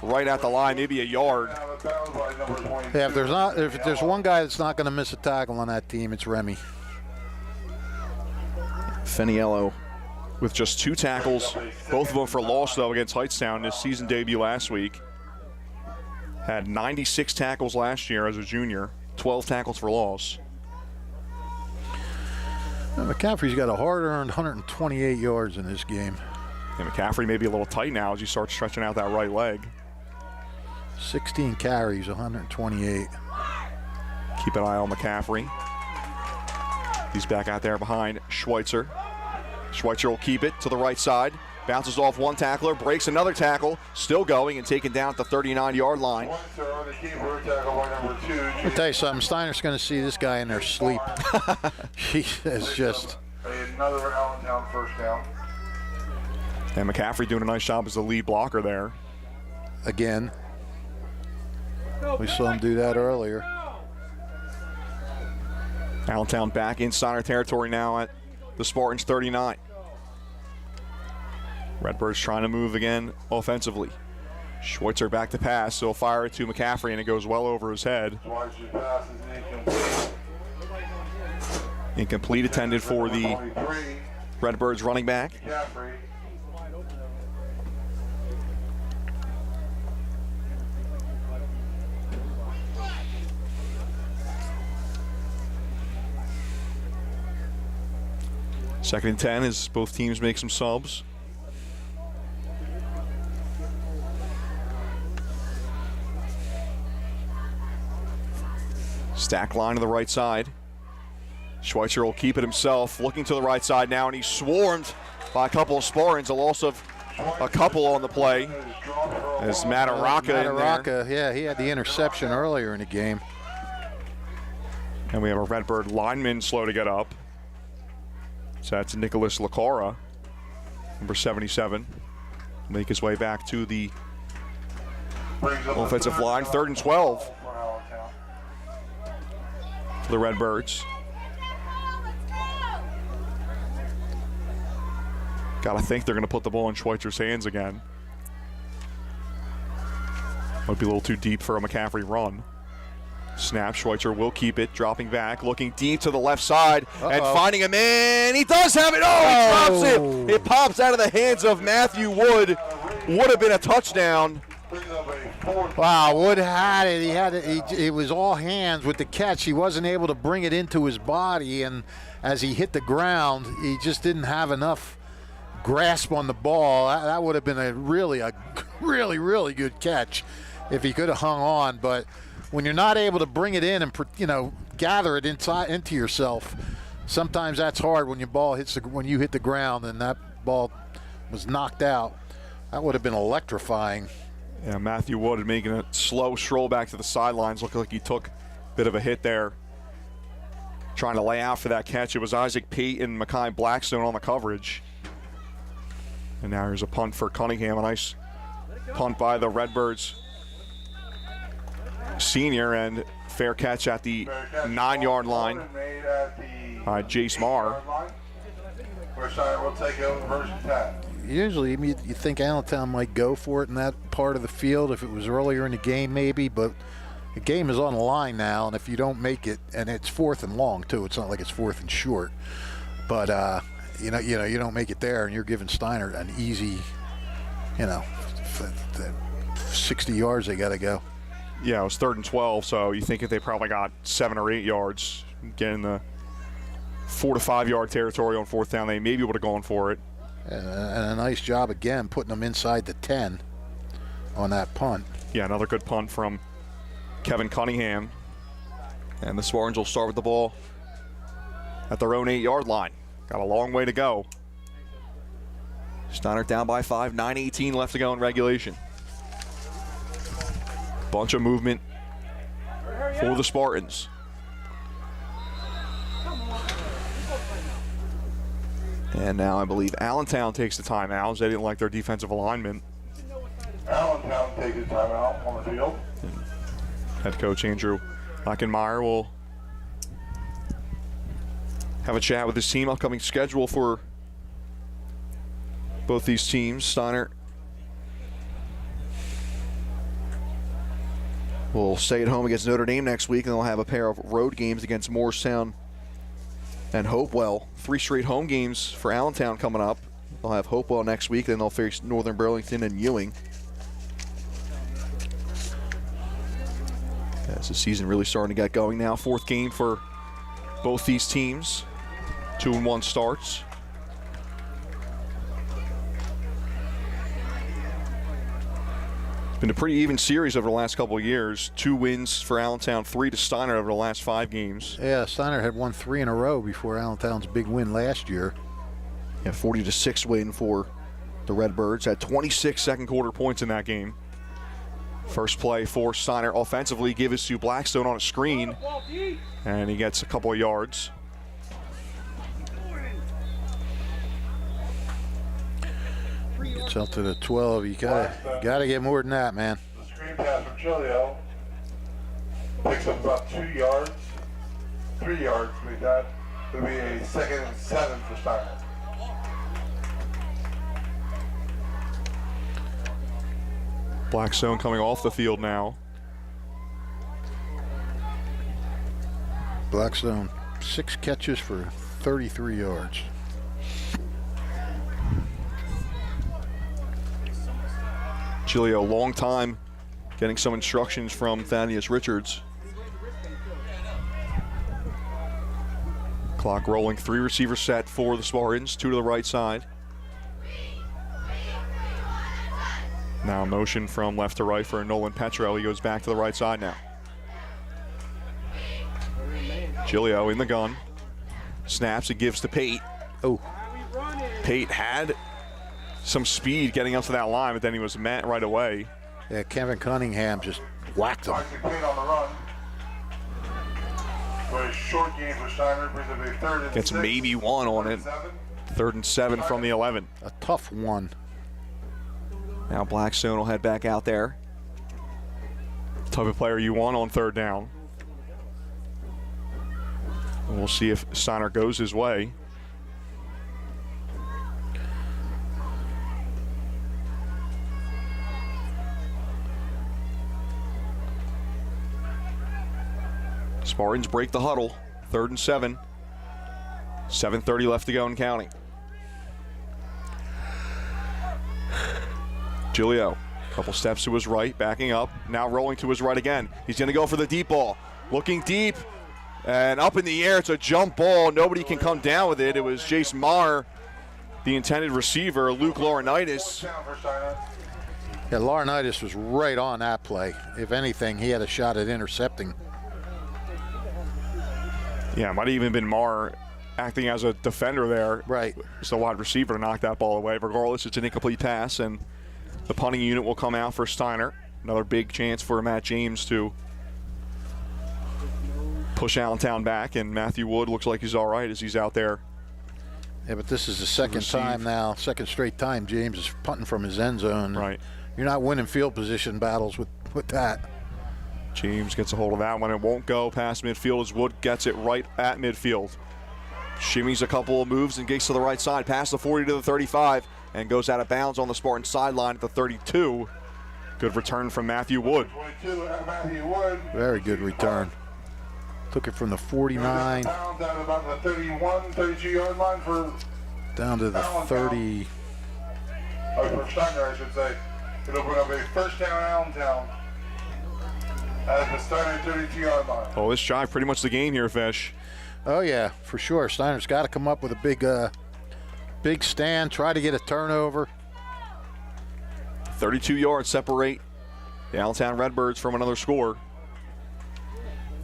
right at the line, maybe a yard. Yeah, if there's one guy that's not going to miss a tackle on that team, it's Remy. Feniello with just 2 tackles, both of them for loss, though, against Hightstown, his season debut last week. Had 96 tackles last year as a junior, 12 tackles for loss. Now, McCaffrey's got a hard-earned 128 yards in this game. And McCaffrey may be a little tight now as he starts stretching out that right leg. 16 carries, 128. Keep an eye on McCaffrey. He's back out there behind Schweitzer. Schweitzer will keep it to the right side. Bounces off one tackler, breaks another tackle, still going and taken down at the 39-yard line. I'll tell you something, Steinert's going to see this guy in their sleep. He is just... Another Allentown first down. And McCaffrey doing a nice job as the lead blocker there. Again. We saw him do that earlier. Allentown back in Steinert territory now at the Spartans 39. Redbirds trying to move again offensively. Schweitzer back to pass, so he'll fire it to McCaffrey, and it goes well over his head. Incomplete intended for the Redbirds running back. Second and 10 as both teams make some subs. Stack line to the right side. Schweitzer will keep it himself, looking to the right side now, and he's swarmed by a couple of Spartans, a loss of a couple on the play. As Mataraka in there. Yeah, he had the interception earlier in the game. And we have a Redbird lineman slow to get up. So that's Nicholas Lacara, number 77. Make his way back to the offensive line. 3rd and 12 for the Redbirds. Gotta think they're gonna put the ball in Schweitzer's hands again. Might be a little too deep for a McCaffrey run. Snap, Schweitzer will keep it, dropping back, looking deep to the left side, and finding a man. He does have it. Oh, he drops it. It pops out of the hands of Matthew Wood. Would have been a touchdown. Wow, Wood had it. He had it. It was all hands with the catch. He wasn't able to bring it into his body, and as he hit the ground, he just didn't have enough grasp on the ball. That would have been a really good catch if he could have hung on, but when you're not able to bring it in and gather it into yourself, sometimes that's hard when when you hit the ground and that ball was knocked out. That would have been electrifying. Yeah, Matthew Wood making a slow stroll back to the sidelines. Looked like he took a bit of a hit there, trying to lay out for that catch. It was Isaac Pate and Mackay Blackstone on the coverage. And now here's a punt for Cunningham. A nice punt by the Redbirds senior, and fair catch at the 9-yard line by Jace Marr. We'll take over version 10. Usually you think Allentown might go for it in that part of the field if it was earlier in the game maybe, but the game is on the line now, and if you don't make it, and it's 4th and long too, it's not like it's 4th and short, but you don't make it there and you're giving Steinert an easy 60 yards they got to go. Yeah, it was 3rd and 12, so you think if they probably got 7 or 8 yards, getting the 4 to 5 yard territory on 4th down, they maybe would have gone for it. And a nice job again putting them inside the 10 on that punt. Yeah, another good punt from Kevin Cunningham. And the Spartans will start with the ball at their own 8-yard line. Got a long way to go. Steinert down by 5, 9:18 left to go in regulation. Bunch of movement for the Spartans. And now I believe Allentown takes the timeout as they didn't like their defensive alignment. Allentown takes a timeout on the field. And head coach Andrew Hockenmeyer will have a chat with his team. Upcoming schedule for both these teams. Steinert will stay at home against Notre Dame next week, and they'll have a pair of road games against Morristown and Hopewell. 3 straight home games for Allentown coming up. They'll have Hopewell next week, then they'll face Northern Burlington and Ewing. As the season really starting to get going now. 4th game for both these teams. 2-1 starts. It's been a pretty even series over the last couple of years. 2 wins for Allentown, 3 to Steinert over the last 5 games. Yeah, Steinert had won 3 in a row before Allentown's big win last year. Yeah, 40-6 win for the Redbirds. Had 26 second quarter points in that game. First play for Steinert offensively, give us to Blackstone on a screen, and he gets a couple of yards. Gets out to the 12. You gotta get more than that, man. The screen pass from Chilio picks up about 2 yards, 3 yards to be that. It'll be a 2nd and 7 for Steinert. Blackstone coming off the field now. Blackstone, 6 catches for 33 yards. Chilio, long time getting some instructions from Thaddeus Richards. Clock rolling, 3 receiver set for the Spartans, 2 to the right side. Now motion from left to right for Nolan Petro. He goes back to the right side now. Chilio in the gun. Snaps, it gives to Pate. Oh. Pate had some speed getting up to that line, but then he was met right away. Yeah, Kevin Cunningham just whacked him. Pate on the run. Very short game for Steinert, brings up a 3rd and 6. Gets maybe 1 on it. 3rd and 7 from the 11. A tough one. Now Blackstone will head back out there. Type of player you want on 3rd down. And we'll see if Steinert goes his way. Spartans break the huddle. 3rd and 7. 7:30 left to go in counting. Giglio, couple steps to his right, backing up, now rolling to his right again. He's going to go for the deep ball. Looking deep, and up in the air. It's a jump ball. Nobody can come down with it. It was Jace Marr, the intended receiver, Luke Laurinaitis. Yeah, Laurinaitis was right on that play. If anything, he had a shot at intercepting. Yeah, it might have even been Marr acting as a defender there. Right. It's the wide receiver to knock that ball away. Regardless, it's an incomplete pass, and the punting unit will come out for Steinert. Another big chance for Matt James to push Allentown back, and Matthew Wood looks like he's all right as he's out there. Yeah, but this is the second time now, second straight time James is punting from his end zone. Right. You're not winning field position battles with that. James gets a hold of that one. It won't go past midfield as Wood gets it right at midfield. Shimmies a couple of moves and gets to the right side, past the 40 to the 35, and goes out of bounds on the Spartan sideline at the 32. Good return from Matthew Wood. 22, Matthew Wood. Very good return. Took it from the 49 down to about the 31, 32-yard line for down to the 30. For Steinert, I should say. It'll bring up a first down Allentown at the Steinert 32-yard line. Oh, this drive pretty much the game here, Fish. Oh yeah, for sure. Steinert's got to come up with a big stand, try to get a turnover. 32 yards separate the Allentown Redbirds from another score.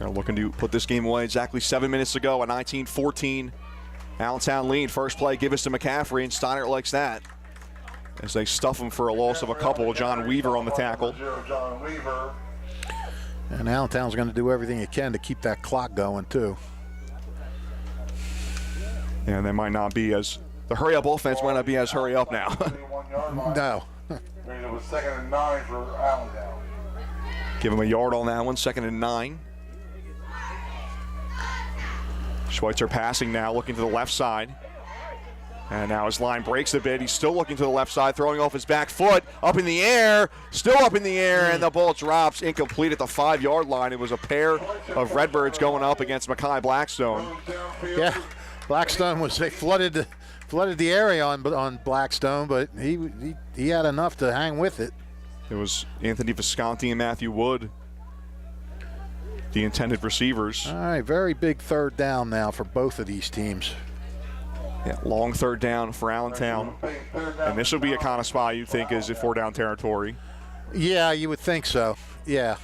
They're looking to put this game away exactly 7 minutes ago, a 19-14 Allentown lead. First play, give us to McCaffrey, and Steinert likes that as they stuff him for a loss of a couple. John Weaver on the tackle. John Weaver. And Allentown's going to do everything it can to keep that clock going, too. And they might not be as, the hurry-up offense might not be as hurry-up now. No. It was 2nd and 9 for Allentown. Give him a yard on that one, 2nd and 9. Schweitzer passing now, looking to the left side. And now his line breaks a bit. He's still looking to the left side, throwing off his back foot. Up in the air, still up in the air, and the ball drops incomplete at the 5-yard line. It was a pair of Redbirds going up against Mackay Blackstone. Yeah, Blackstone they flooded the area on Blackstone, but he had enough to hang with it. It was Anthony Visconti and Matthew Wood, the intended receivers. All right, very big third down now for both of these teams. Yeah, long third down for Allentown. And this will be a kind of spot you'd think is a 4-down territory. Yeah, you would think so. Yeah.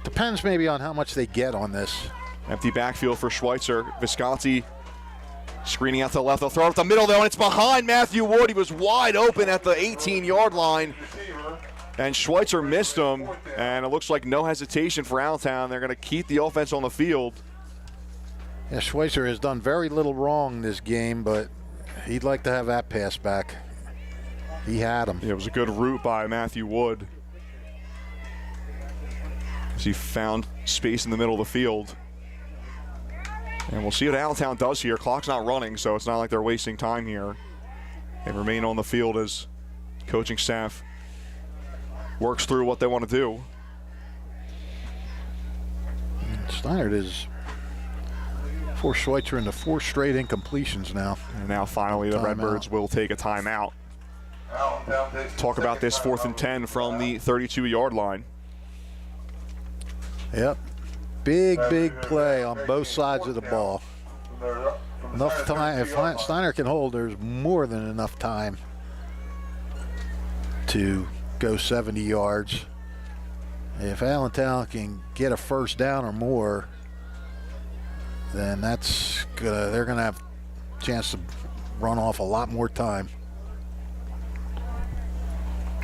Depends maybe on how much they get on this. Empty backfield for Schweitzer. Visconti screening out to the left. They'll throw it up the middle, though, and it's behind Matthew Wood. He was wide open at the 18-yard line. And Schweitzer missed him, and it looks like no hesitation for Allentown. They're going to keep the offense on the field. Yeah, Schweitzer has done very little wrong this game, but he'd like to have that pass back. He had him. Yeah, it was a good route by Matthew Wood as he found space in the middle of the field. And we'll see what Allentown does here. Clock's not running, so it's not like they're wasting time here. They remain on the field as coaching staff works through what they want to do. Steinert is forced Schweitzer into 4 straight incompletions now. And now finally the Redbirds will take a timeout. Talk about this 4th and 10 from the 32-yard line. Yep. Big play on both sides of the ball. Enough time. If Steinert can hold, there's more than enough time to go 70 yards. If Allentown can get a first down or more, then they're gonna have a chance to run off a lot more time.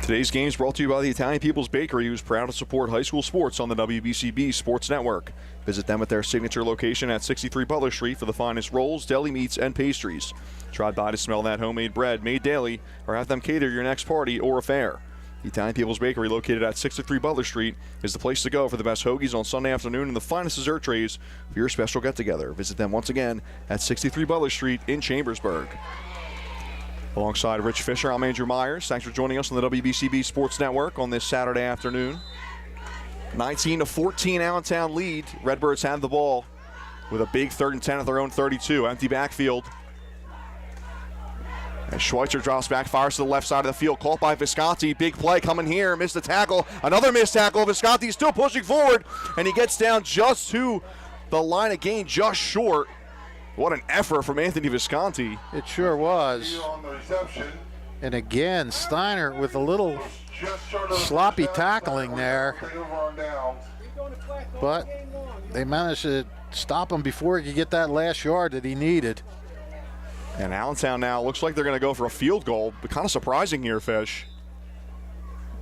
Today's game is brought to you by the Italian People's Bakery, who's proud to support high school sports on the WBCB Sports Network. Visit them at their signature location at 63 Butler Street for the finest rolls, deli meats, and pastries. Drive by to smell that homemade bread made daily, or have them cater your next party or affair. The Italian People's Bakery, located at 63 Butler Street, is the place to go for the best hoagies on Sunday afternoon and the finest dessert trays for your special get-together. Visit them once again at 63 Butler Street in Chambersburg. Alongside Rich Fisher, I'm Andrew Myers. Thanks for joining us on the WBCB Sports Network on this Saturday afternoon. 19-14 Allentown lead. Redbirds have the ball with a big 3rd and 10 at their own 32. Empty backfield. And Schweitzer drops back, fires to the left side of the field. Caught by Visconti. Big play coming here. Missed the tackle. Another missed tackle. Visconti still pushing forward. And he gets down just to the line of gain, just short. What an effort from Anthony Visconti. It sure was. And again, Steinert with a little sloppy tackling there. But they managed to stop him before he could get that last yard that he needed. And Allentown now looks like they're going to go for a field goal, but kind of surprising here, Fish,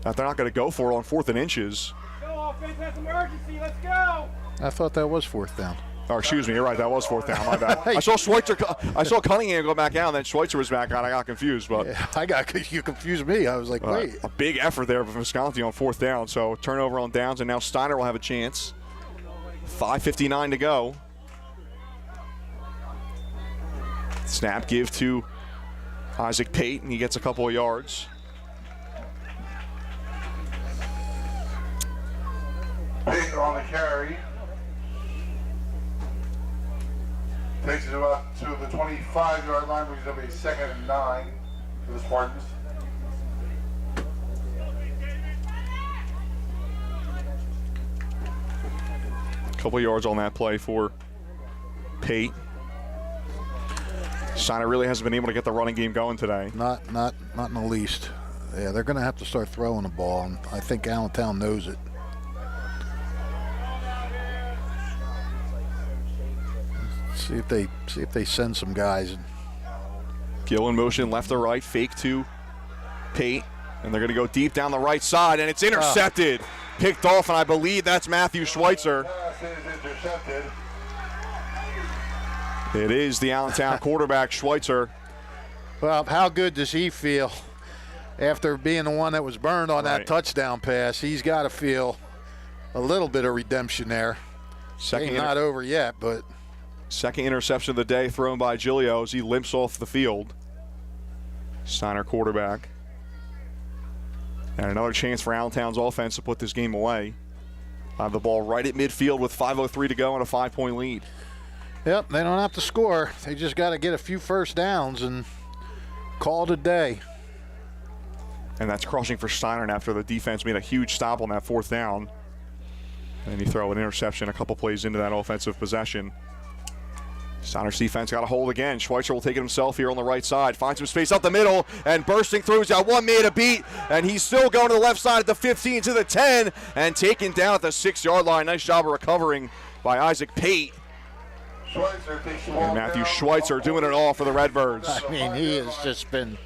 that they're not going to go for it on 4th and inches. Go offense, that's emergency, let's go! I thought that was 4th down. Oh, excuse me, you're right, that was 4th down, my bad. I saw Cunningham go back out, and then Schweitzer was back out. I got confused, but yeah, you confused me. I was like, wait. A big effort there from Visconti on 4th down, so turnover on downs, and now Steinert will have a chance. 5:59 to go. Snap give to Isaac Pate, and he gets a couple of yards. Pate on the carry. Takes it about to the 25-yard line, which is going to be 2nd and 9 for the Spartans. A couple of yards on that play for Pate. Steinert really hasn't been able to get the running game going today. Not in the least. Yeah, they're going to have to start throwing the ball, and I think Allentown knows it. See if they send some guys. Gill in motion, left to right, fake to Pate, and they're going to go deep down the right side, and it's intercepted. Picked off, and I believe that's Matthew Schweitzer. Pass is intercepted. It is the Allentown quarterback, Schweitzer. Well, how good does he feel after being the one that was burned on that touchdown pass? He's got to feel a little bit of redemption there. Not over yet, but second interception of the day thrown by Giglio as he limps off the field. Steinert quarterback. And another chance for Allentown's offense to put this game away. Have the ball right at midfield with 5:03 to go and a 5-point lead. Yep, they don't have to score. They just got to get a few first downs and call it a day. And that's crushing for Steinert after the defense made a huge stop on that fourth down. And you throw an interception a couple plays into that offensive possession. Steinert's defense got a hold again. Schweitzer will take it himself here on the right side. Finds some space up the middle and bursting through. He's got one man to beat, and he's still going to the left side at the 15 to the 10 and taken down at the 6-yard line. Nice job of recovering by Isaac Pate. And Matthew Schweitzer doing it all for the Redbirds. I mean, he has just been.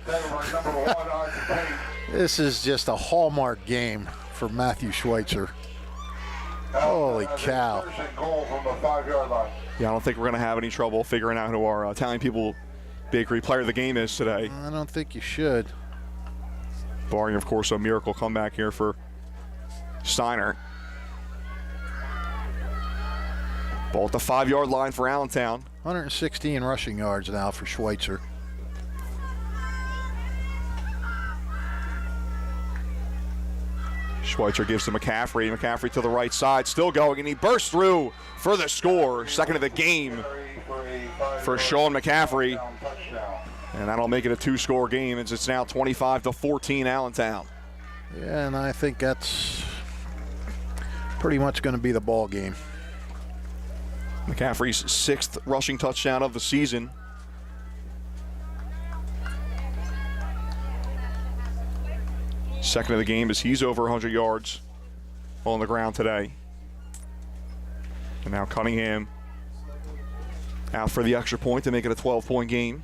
This is just a hallmark game for Matthew Schweitzer. Holy cow. Yeah, I don't think we're going to have any trouble figuring out who our Italian People Bakery player of the game is today. I don't think you should. Barring, of course, a miracle comeback here for Steinert. Ball at the 5-yard line for Allentown. 116 rushing yards now for Schweitzer. Schweitzer gives to McCaffrey. McCaffrey to the right side, still going, and he bursts through for the score. Second of the game for Sean McCaffrey. And that'll make it a 2-score game as it's now 25-14 Allentown. Yeah, and I think that's pretty much going to be the ball game. McCaffrey's 6th rushing touchdown of the season. Second of the game as he's over 100 yards on the ground today. And now Cunningham out for the extra point to make it a 12-point game.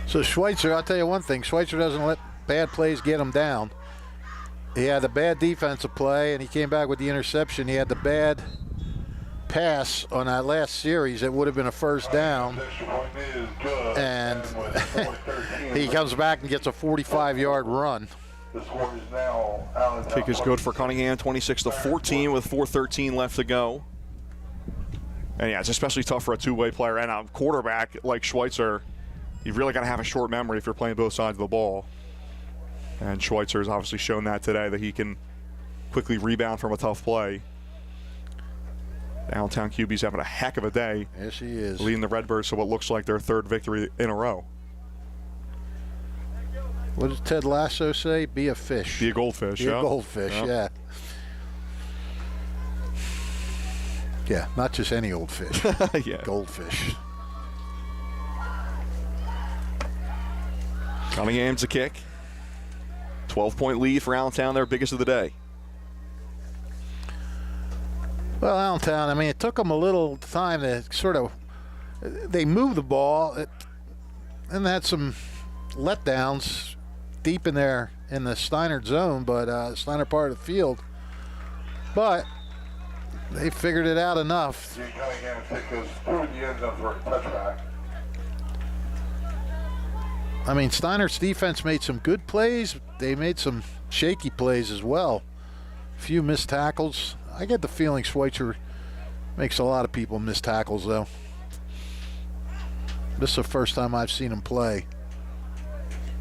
So Schweitzer, I'll tell you one thing, Schweitzer doesn't let bad plays get him down. He had the bad defensive play, and he came back with the interception. He had the bad pass on that last series. It would have been a first down. And he comes back and gets a 45-yard run. Kick is good for Cunningham, 26-14 with 4:13 left to go. And yeah, it's especially tough for a two-way player. And a quarterback like Schweitzer, you've really got to have a short memory if you're playing both sides of the ball. And Schweitzer has obviously shown that today, that he can quickly rebound from a tough play. The Allentown QB's having a heck of a day. Yes, he is. Leading the Redbirds to what looks like their 3rd victory in a row. What does Ted Lasso say? Be a fish. Be a goldfish, Be a goldfish, yeah. Yeah, not just any old fish. Yeah. Goldfish. Cunningham's a kick. 12-point lead for Allentown, their biggest of the day. Well, Allentown, I mean, it took them a little time to sort of, they moved the ball and had some letdowns deep in there in the Steinert zone, but Steinert part of the field. But they figured it out enough. Cunningham goes through the end zone for a touchback. I mean, Steinert's defense made some good plays. They made some shaky plays as well. A few missed tackles. I get the feeling Schweitzer makes a lot of people miss tackles, though. This is the first time I've seen him play.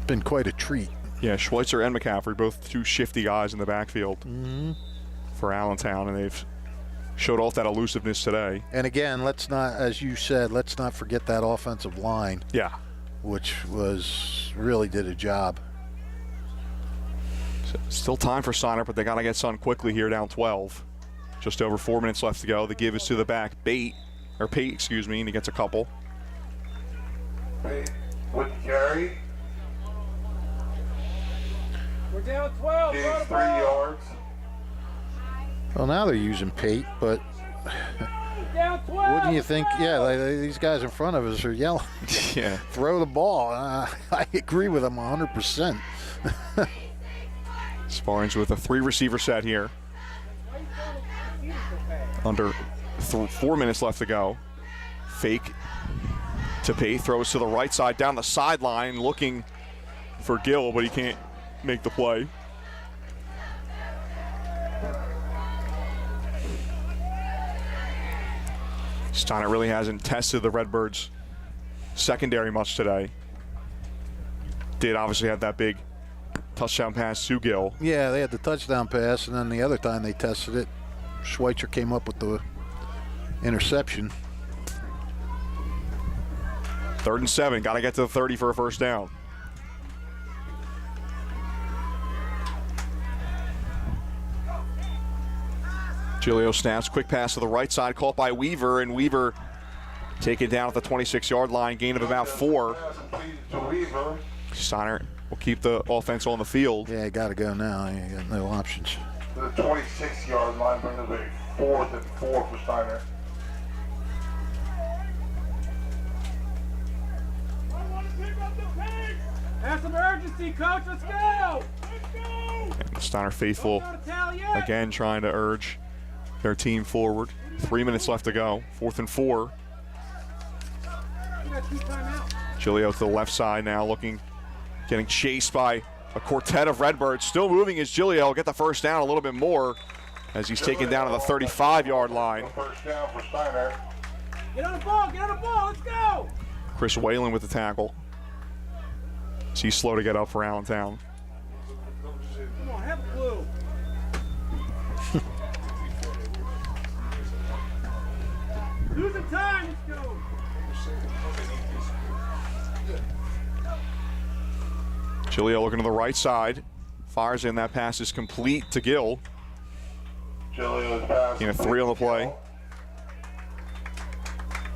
Been quite a treat. Yeah, Schweitzer and McCaffrey, both two shifty guys in the backfield for Allentown, and they've showed off that elusiveness today. And again, let's not, as you said, let's not forget that offensive line. Yeah. Which really did a job. Still time for Steinert, but they got to get sun quickly here, down 12. Just over 4 minutes left to go. The give is to the back. Pate, and he gets a couple. Pate with the carry. We're down 12. Gains 3 yards. Well, now they're using Pate, but Down 12. wouldn't you think? Yeah, these guys in front of us are yelling. Yeah. Throw the ball. I agree with them 100%. Spartans with a 3-receiver set here. Under 4 minutes left to go. Fake to Pay, throws to the right side, down the sideline, looking for Gill, but he can't make the play. Steinert really hasn't tested the Redbirds secondary much today. Did obviously have that big touchdown pass to Gill. Yeah, they had the touchdown pass, and then the other time they tested it, Schweitzer came up with the interception. 3rd and 7, got to get to the 30 for a first down. Giglio snaps, quick pass to the right side, caught by Weaver, and Weaver taken down at the 26-yard line, gain of about 4. Steinert will keep the offense on the field. Yeah, got to go now. You got no options. The 26-yard line brings up a 4th and 4 for Steinert. Have some urgency, coach. Let's go. Let's go. And the Steinert faithful Don't tell yet. again trying to urge their team forward. 3 minutes left to go. 4th and 4. We got 2 timeouts. Giglio to the left side now, getting chased by a quartet of Redbirds. Still moving is Giglio. Will get the first down a little bit more as he's taken down to the 35-yard line. First down for Steinert. Get on the ball. Get on the ball. Let's go. Chris Whalen with the tackle. He's slow to get up for Allentown. Come on, have a clue. Losing time. Let's go. Giglio looking to the right side. Fires in. That pass is complete to Gill. Giglio's pass. In a 3 on the play.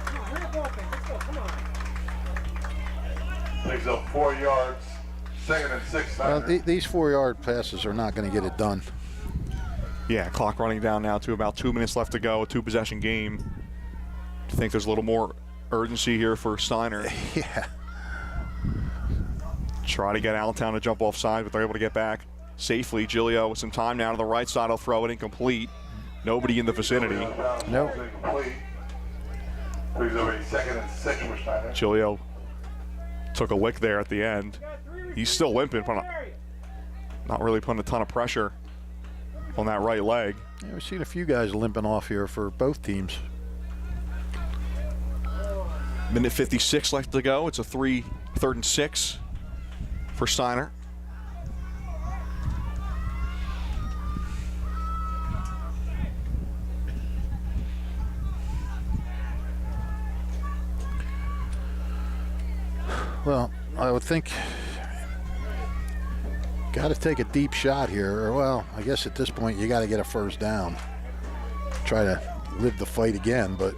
Come on, hurry up offense. Let's go. Come on. Takes up 4 yards. 2nd and 6. Well, these 4-yard passes are not going to get it done. Yeah, clock running down now to about 2 minutes left to go. A 2-possession game. I think there's a little more urgency here for Steinert. Yeah. Try to get Allentown to jump offside, but they're able to get back safely. Giglio with some time now to the right side. He'll throw it incomplete. Nobody in the vicinity. Nope. Brings up a 2nd and 6 for Steinert. Giglio took a lick there at the end. He's still limping, but not really putting a ton of pressure on that right leg. Yeah, we've seen a few guys limping off here for both teams. Minute 56 left to go. It's a 3rd and 6 for Steinert. Well, I would think got to take a deep shot here. Or, well, I guess at this point you got to get a first down. Try to live the fight again, but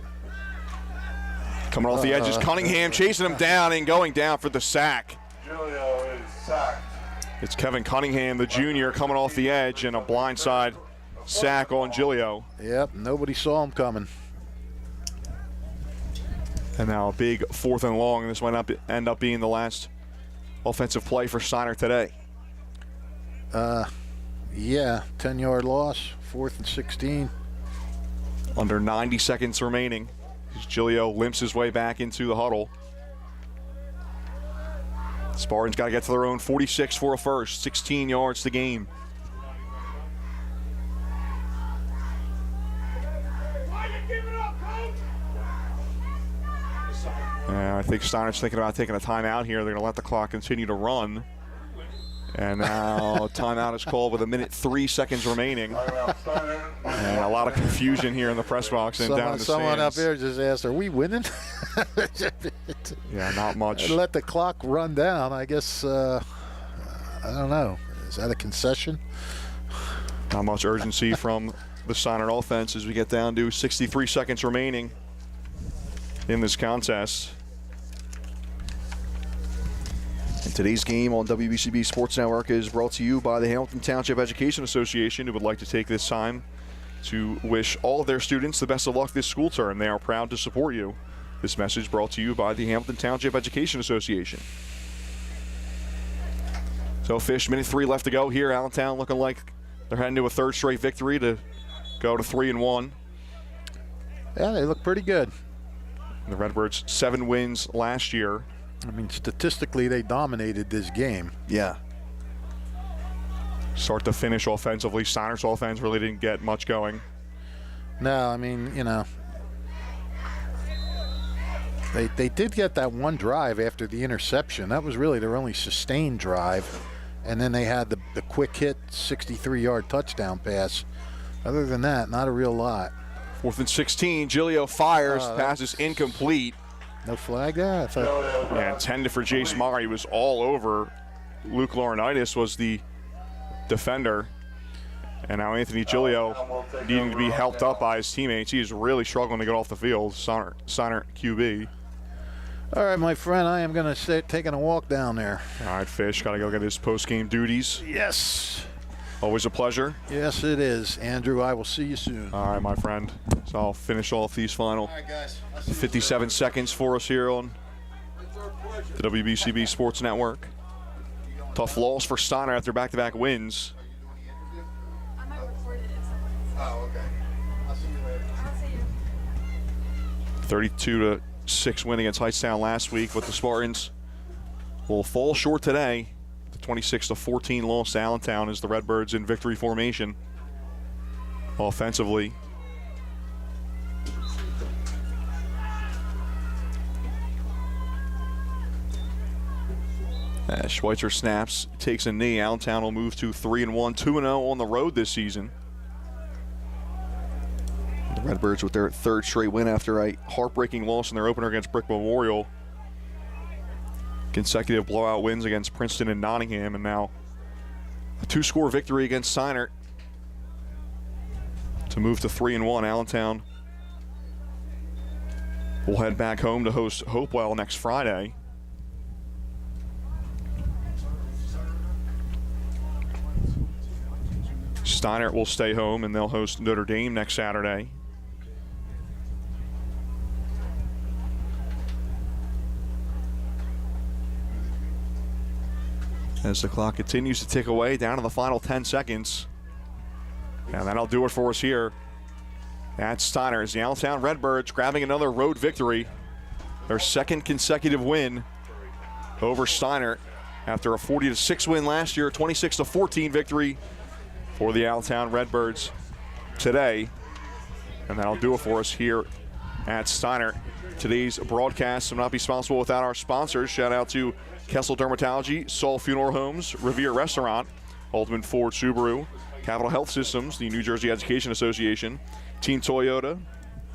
Coming off the edges, Cunningham chasing him down and going down for the sack. Giglio is sacked. It's Kevin Cunningham, the junior, coming off the edge, and a blindside sack on Giglio. yep, nobody saw him coming. And now a big 4th and long, and this might not end up being the last offensive play for Steinert today. Yeah, 10-yard loss, 4th and 16. Under 90 seconds remaining. Giglio limps his way back into the huddle. Spartans got to get to their own 46 for a first, 16 yards to gain. Why you giving up, coach? And I think Steinert's thinking about taking a timeout here. They're going to let the clock continue to run. And now timeout is called with 1:03 seconds remaining. And a lot of confusion here in the press box and down in the Someone up stands. here just asked, are we winning? Yeah, not much. Let the clock run down. I guess, I don't know. Is that a concession? Not much urgency from the Steinert offense as we get down to 63 seconds remaining in this contest. And today's game on WBCB Sports Network is brought to you by the Allentown Township Education Association, who would like to take this time to wish all of their students the best of luck this school term. They are proud to support you. This message brought to you by the Hamilton Township Education Association. So Fish, minute 3 left to go here. Allentown looking like they're heading to a 3rd straight victory to go to 3-1. Yeah, they look pretty good. The Redbirds 7 wins last year. I mean, statistically, they dominated this game. Yeah. Start to finish offensively. Steinert's offense really didn't get much going. No, I mean, you know, they did get that one drive after the interception. That was really their only sustained drive. And then they had the quick hit 63-yard touchdown pass. Other than that, not a real lot. 4th and 16. Giglio fires. Pass is incomplete. No flag there? I thought. Yeah, intended for Jace Meyer. He was all over. Luke Laurinaitis was the defender. And now Anthony Giglio needing to be helped up by his teammates. He is really struggling to get off the field. Steinert QB. All right, my friend, I am going to start taking a walk down there. All right, Fish, got to go get his post-game duties. Yes. Always a pleasure. Yes, it is. Andrew, I will see you soon. All right, my friend. So I'll finish off these final 57 seconds for us here on the WBCB Sports Network. Tough loss for Steinert after back-to-back wins. Oh, okay. I'll see you later. I'll see you. 32-6 win against Hightstown last week, but the Spartans will fall short today. The 26-14 loss to Allentown as the Redbirds in victory formation. Offensively, as Schweitzer snaps, takes a knee. Allentown will move to 3-1, 2-0 on the road this season. The Redbirds with their 3rd straight win after a heartbreaking loss in their opener against Brick Memorial. Consecutive blowout wins against Princeton and Nottingham, and now a 2-score victory against Steinert to move to 3-1. Allentown will head back home to host Hopewell next Friday. Steinert will stay home and they'll host Notre Dame next Saturday. As the clock continues to tick away, down to the final 10 seconds. And that'll do it for us here at Steinert as the Allentown Redbirds grabbing another road victory. Their 2nd consecutive win over Steinert after a 40-6 win last year, 26-14 victory for the Allentown Redbirds today. And that'll do it for us here at Steinert. Today's broadcast will not be possible without our sponsors. Shout out to Kessel Dermatology, Saul Funeral Homes, Revere Restaurant, Ultimate Ford Subaru, Capital Health Systems, the New Jersey Education Association, Team Toyota,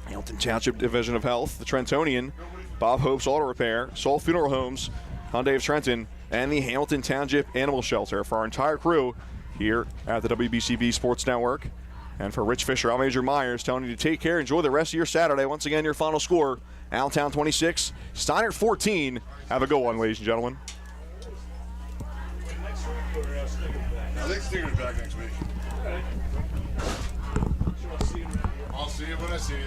Hamilton Township Division of Health, the Trentonian, Bob Hope's Auto Repair, Saul Funeral Homes, Hyundai of Trenton, and the Hamilton Township Animal Shelter. For our entire crew here at the WBCB Sports Network. And for Rich Fisher, I'm Major Myers telling you to take care. Enjoy the rest of your Saturday. Once again, your final score, Allentown 26, Steinert 14. Have a good one, ladies and gentlemen. I think Stinger's back next week. I'll see you when I see you.